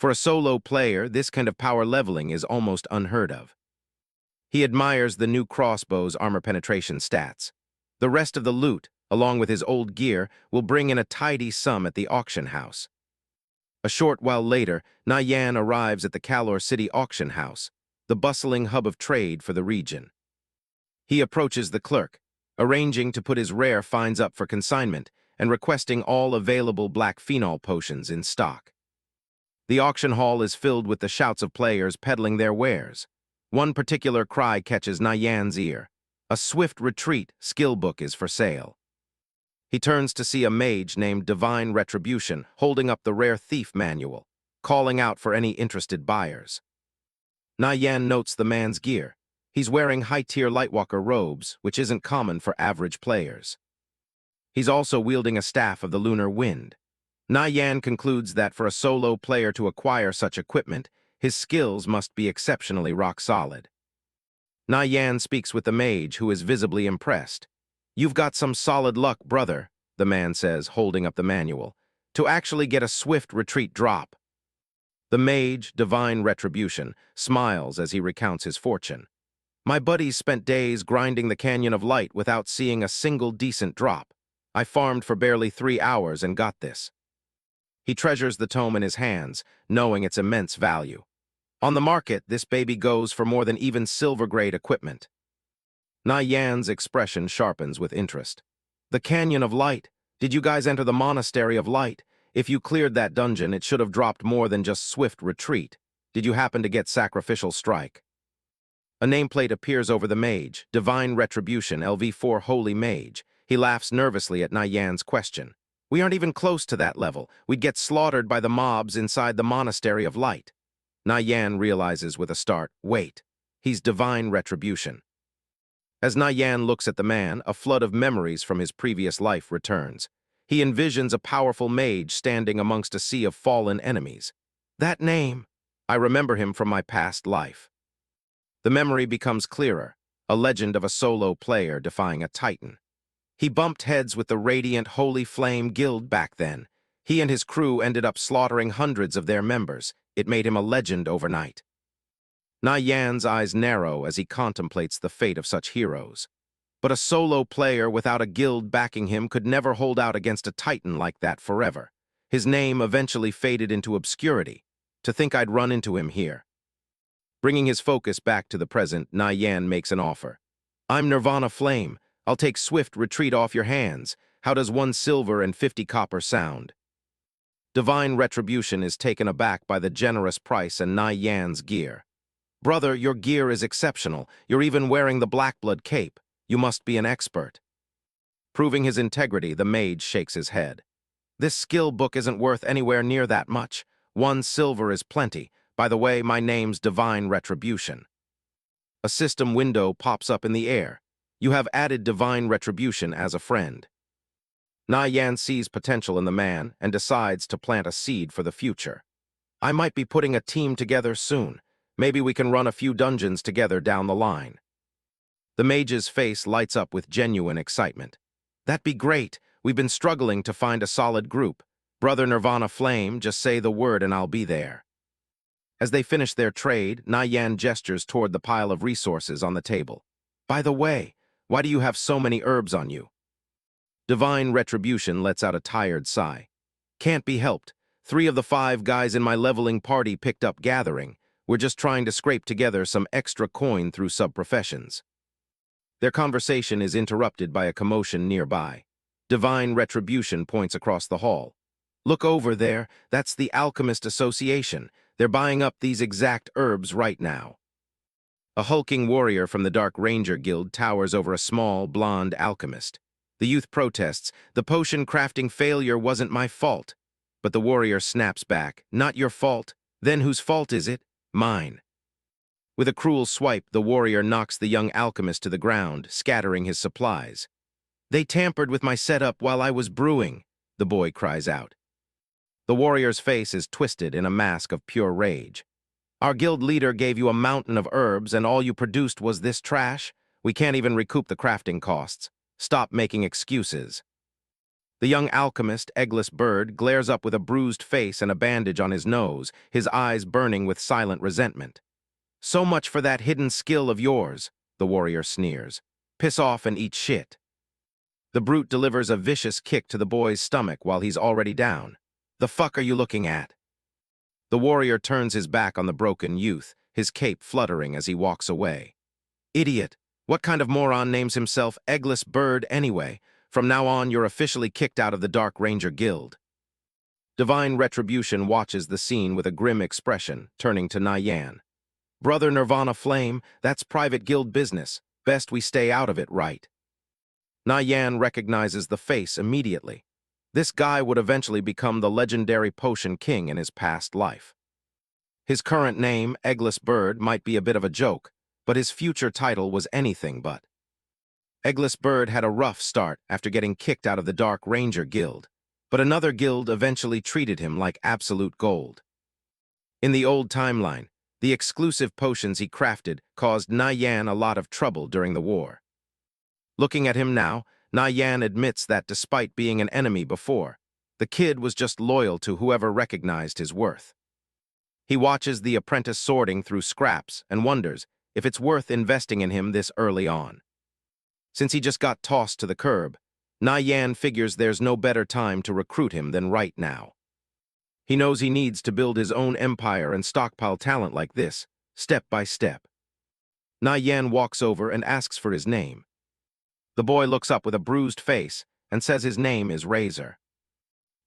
For a solo player, this kind of power leveling is almost unheard of. He admires the new crossbow's armor penetration stats. The rest of the loot, along with his old gear, will bring in a tidy sum at the auction house. A short while later, Nie Yan arrives at the Kalor City auction house, the bustling hub of trade for the region. He approaches the clerk, arranging to put his rare finds up for consignment and requesting all available black phenol potions in stock. The auction hall is filled with the shouts of players peddling their wares. One particular cry catches Nie Yan's ear. A swift retreat skill book is for sale. He turns to see a mage named Divine Retribution holding up the rare thief manual, calling out for any interested buyers. Nie Yan notes the man's gear. He's wearing high-tier Lightwalker robes, which isn't common for average players. He's also wielding a staff of the lunar wind. Nie Yan concludes that for a solo player to acquire such equipment, his skills must be exceptionally rock-solid. Nie Yan speaks with the mage, who is visibly impressed. "You've got some solid luck, brother," the man says, holding up the manual, "to actually get a swift retreat drop." The mage, Divine Retribution, smiles as he recounts his fortune. "My buddies spent days grinding the Canyon of Light without seeing a single decent drop. I farmed for barely 3 hours and got this." He treasures the tome in his hands, knowing its immense value. On the market, this baby goes for more than even silver-grade equipment. Nie Yan's expression sharpens with interest. "The Canyon of Light. Did you guys enter the Monastery of Light? If you cleared that dungeon, it should have dropped more than just swift retreat. Did you happen to get Sacrificial Strike?" A nameplate appears over the mage, Divine Retribution, LV4 Holy Mage. He laughs nervously at Nie Yan's question. "We aren't even close to that level. We'd get slaughtered by the mobs inside the Monastery of Light." Nie Yan realizes with a start, wait, he's Divine Retribution. As Nie Yan looks at the man, a flood of memories from his previous life returns. He envisions a powerful mage standing amongst a sea of fallen enemies. That name! I remember him from my past life. The memory becomes clearer, a legend of a solo player defying a titan. He bumped heads with the radiant Holy Flame Guild back then. He and his crew ended up slaughtering hundreds of their members. It made him a legend overnight. Nie Yan's eyes narrow as he contemplates the fate of such heroes. But a solo player without a guild backing him could never hold out against a titan like that forever. His name eventually faded into obscurity. To think I'd run into him here. Bringing his focus back to the present, Nie Yan makes an offer. "I'm Nirvana Flame. I'll take swift retreat off your hands. How does 1 silver and 50 copper sound?" Divine Retribution is taken aback by the generous price and Nie Yan's gear. "Brother, your gear is exceptional. You're even wearing the Blackblood cape. You must be an expert." Proving his integrity, the mage shakes his head. "This skill book isn't worth anywhere near that much. 1 silver is plenty. By the way, my name's Divine Retribution." A system window pops up in the air. You have added Divine Retribution as a friend. Nie Yan sees potential in the man and decides to plant a seed for the future. "I might be putting a team together soon. Maybe we can run a few dungeons together down the line." The mage's face lights up with genuine excitement. "That'd be great. We've been struggling to find a solid group. Brother Nirvana Flame, just say the word and I'll be there." As they finish their trade, Nie Yan gestures toward the pile of resources on the table. "By the way, why do you have so many herbs on you?" Divine Retribution lets out a tired sigh. "Can't be helped. 3 of the 5 guys in my leveling party picked up gathering. We're just trying to scrape together some extra coin through sub-professions." Their conversation is interrupted by a commotion nearby. Divine Retribution points across the hall. "Look over there. That's the Alchemist Association. They're buying up these exact herbs right now." A hulking warrior from the Dark Ranger Guild towers over a small, blonde alchemist. The youth protests, "The potion crafting failure wasn't my fault." But the warrior snaps back, "Not your fault? Then whose fault is it? Mine." With a cruel swipe, the warrior knocks the young alchemist to the ground, scattering his supplies. "They tampered with my setup while I was brewing," the boy cries out. The warrior's face is twisted in a mask of pure rage. "Our guild leader gave you a mountain of herbs and all you produced was this trash? We can't even recoup the crafting costs. Stop making excuses." The young alchemist, Eggless Bird, glares up with a bruised face and a bandage on his nose, his eyes burning with silent resentment. "So much for that hidden skill of yours," the warrior sneers. "Piss off and eat shit." The brute delivers a vicious kick to the boy's stomach while he's already down. "The fuck are you looking at?" The warrior turns his back on the broken youth, his cape fluttering as he walks away. "Idiot! What kind of moron names himself Eggless Bird anyway? From now on, you're officially kicked out of the Dark Ranger Guild." Divine Retribution watches the scene with a grim expression, turning to Nie Yan. "Brother Nirvana Flame, that's private guild business. Best we stay out of it, right?" Nie Yan recognizes the face immediately. This guy would eventually become the legendary Potion King in his past life. His current name, Eggless Bird, might be a bit of a joke, but his future title was anything but. Eggless Bird had a rough start after getting kicked out of the Dark Ranger Guild, but another guild eventually treated him like absolute gold. In the old timeline, the exclusive potions he crafted caused Nie Yan a lot of trouble during the war. Looking at him now, Nie Yan admits that despite being an enemy before, the kid was just loyal to whoever recognized his worth. He watches the apprentice sorting through scraps and wonders if it's worth investing in him this early on. Since he just got tossed to the curb, Nie Yan figures there's no better time to recruit him than right now. He knows he needs to build his own empire and stockpile talent like this, step by step. Nie Yan walks over and asks for his name. The boy looks up with a bruised face and says his name is Razor.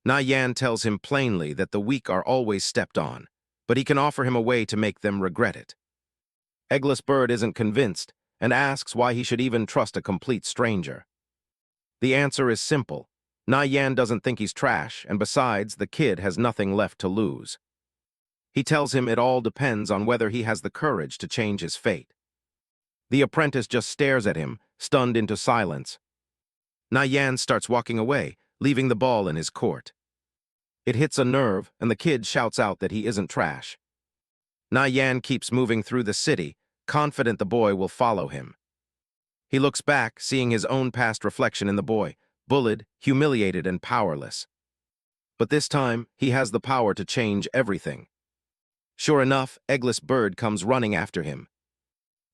Nie Yan tells him plainly that the weak are always stepped on, but he can offer him a way to make them regret it. Eggless Bird isn't convinced and asks why he should even trust a complete stranger. The answer is simple. Nie Yan doesn't think he's trash, and besides, the kid has nothing left to lose. He tells him it all depends on whether he has the courage to change his fate. The apprentice just stares at him, stunned into silence. Nie Yan starts walking away, leaving the ball in his court. It hits a nerve, and the kid shouts out that he isn't trash. Nie Yan keeps moving through the city, confident the boy will follow him. He looks back, seeing his own past reflection in the boy, bullied, humiliated, and powerless. But this time, he has the power to change everything. Sure enough, Eggless Bird comes running after him.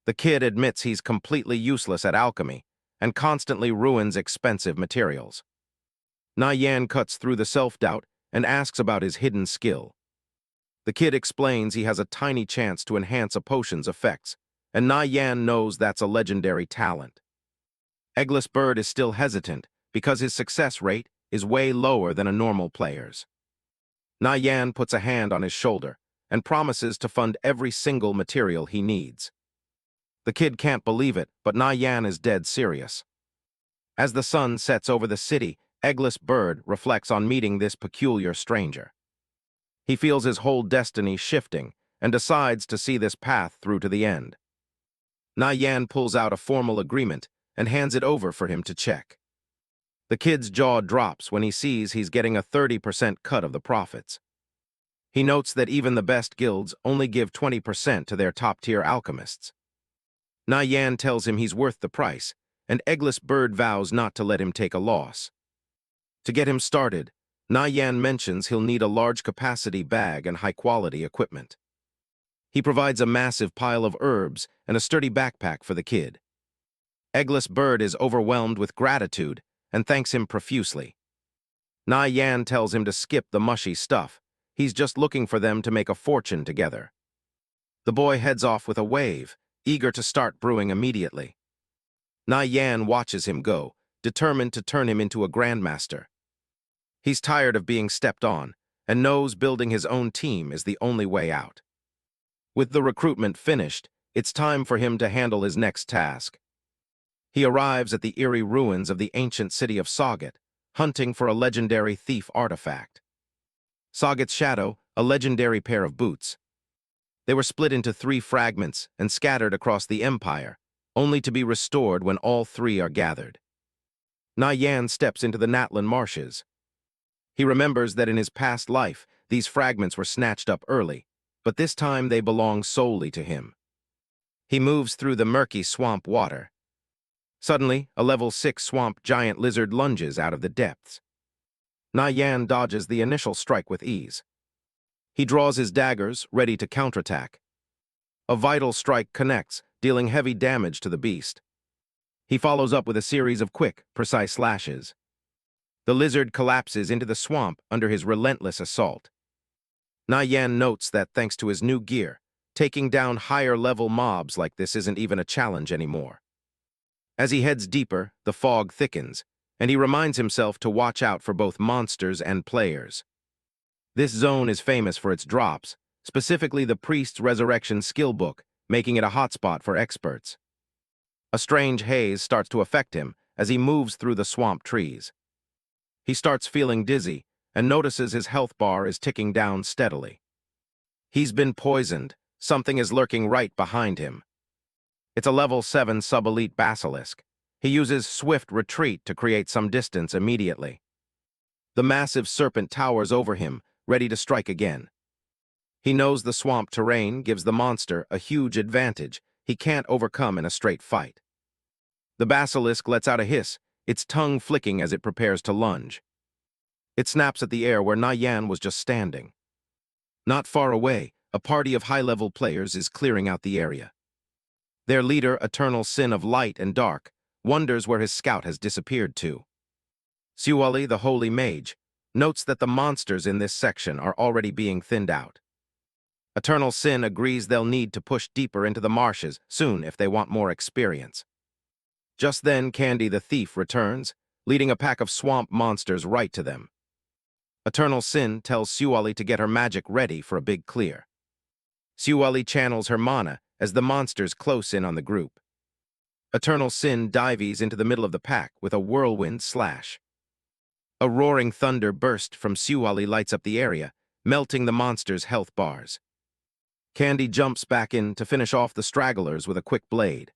The kid admits he's completely useless at alchemy and constantly ruins expensive materials. Nie Yan cuts through the self-doubt and asks about his hidden skill. The kid explains he has a tiny chance to enhance a potion's effects, and Nie Yan knows that's a legendary talent. Eggless Bird is still hesitant because his success rate is way lower than a normal player's. Nie Yan puts a hand on his shoulder and promises to fund every single material he needs. The kid can't believe it, but Nie Yan is dead serious. As the sun sets over the city, Eggless Bird reflects on meeting this peculiar stranger. He feels his whole destiny shifting and decides to see this path through to the end. Nie Yan pulls out a formal agreement and hands it over for him to check. The kid's jaw drops when he sees he's getting a 30% cut of the profits. He notes that even the best guilds only give 20% to their top-tier alchemists. Nie Yan tells him he's worth the price, and Eggless Bird vows not to let him take a loss. To get him started, Nie Yan mentions he'll need a large-capacity bag and high-quality equipment. He provides a massive pile of herbs and a sturdy backpack for the kid. Eggless Bird is overwhelmed with gratitude and thanks him profusely. Nie Yan tells him to skip the mushy stuff. He's just looking for them to make a fortune together. The boy heads off with a wave, eager to start brewing immediately. Nie Yan watches him go, determined to turn him into a grandmaster. He's tired of being stepped on and knows building his own team is the only way out. With the recruitment finished, it's time for him to handle his next task. He arrives at the eerie ruins of the ancient city of Sagat, hunting for a legendary thief artifact. Sagat's shadow, a legendary pair of boots. They were split into 3 fragments and scattered across the empire, only to be restored when all 3 are gathered. Nie Yan steps into the Natlan marshes. He remembers that in his past life, these fragments were snatched up early, but this time they belong solely to him. He moves through the murky swamp water. Suddenly, a level 6 swamp giant lizard lunges out of the depths. Nie Yan dodges the initial strike with ease. He draws his daggers, ready to counterattack. A vital strike connects, dealing heavy damage to the beast. He follows up with a series of quick, precise slashes. The lizard collapses into the swamp under his relentless assault. Nie Yan notes that thanks to his new gear, taking down higher-level mobs like this isn't even a challenge anymore. As he heads deeper, the fog thickens, and he reminds himself to watch out for both monsters and players. This zone is famous for its drops, specifically the Priest's Resurrection skill book, making it a hotspot for experts. A strange haze starts to affect him as he moves through the swamp trees. He starts feeling dizzy and notices his health bar is ticking down steadily. He's been poisoned. Something is lurking right behind him. It's a level 7 sub-elite basilisk. He uses swift retreat to create some distance immediately. The massive serpent towers over him, ready to strike again. He knows the swamp terrain gives the monster a huge advantage he can't overcome in a straight fight. The basilisk lets out a hiss, its tongue flicking as it prepares to lunge. It snaps at the air where Nie Yan was just standing. Not far away, a party of high-level players is clearing out the area. Their leader, Eternal Sin of Light and Dark, wonders where his scout has disappeared to. Xuali, the Holy Mage, notes that the monsters in this section are already being thinned out. Eternal Sin agrees they'll need to push deeper into the marshes soon if they want more experience. Just then, Candy the Thief returns, leading a pack of swamp monsters right to them. Eternal Sin tells Xuali to get her magic ready for a big clear. Xuali channels her mana as the monsters close in on the group. Eternal Sin dives into the middle of the pack with a whirlwind slash. A roaring thunder burst from Xuali lights up the area, melting the monster's health bars. Candy jumps back in to finish off the stragglers with a quick blade.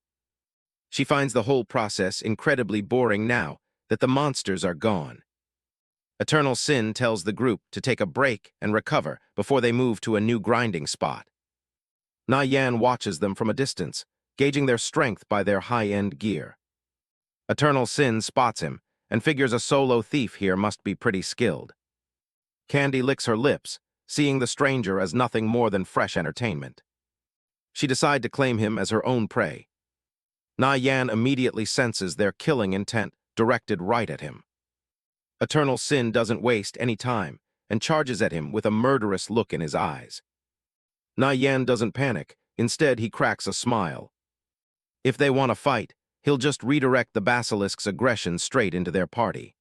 She finds the whole process incredibly boring now that the monsters are gone. Eternal Sin tells the group to take a break and recover before they move to a new grinding spot. Nie Yan watches them from a distance, gauging their strength by their high-end gear. Eternal Sin spots him and figures a solo thief here must be pretty skilled. Candy licks her lips, seeing the stranger as nothing more than fresh entertainment. She decides to claim him as her own prey. Nie Yan immediately senses their killing intent directed right at him. Eternal Sin doesn't waste any time and charges at him with a murderous look in his eyes. Nie Yan doesn't panic, instead he cracks a smile. If they want to fight, he'll just redirect the basilisk's aggression straight into their party.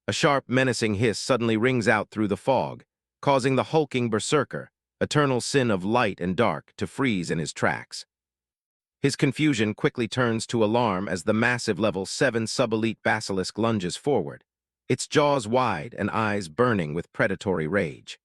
A sharp, menacing hiss suddenly rings out through the fog, causing the hulking berserker, Eternal Sin of Light and Dark, to freeze in his tracks. His confusion quickly turns to alarm as the massive level 7 sub-elite basilisk lunges forward, its jaws wide and eyes burning with predatory rage.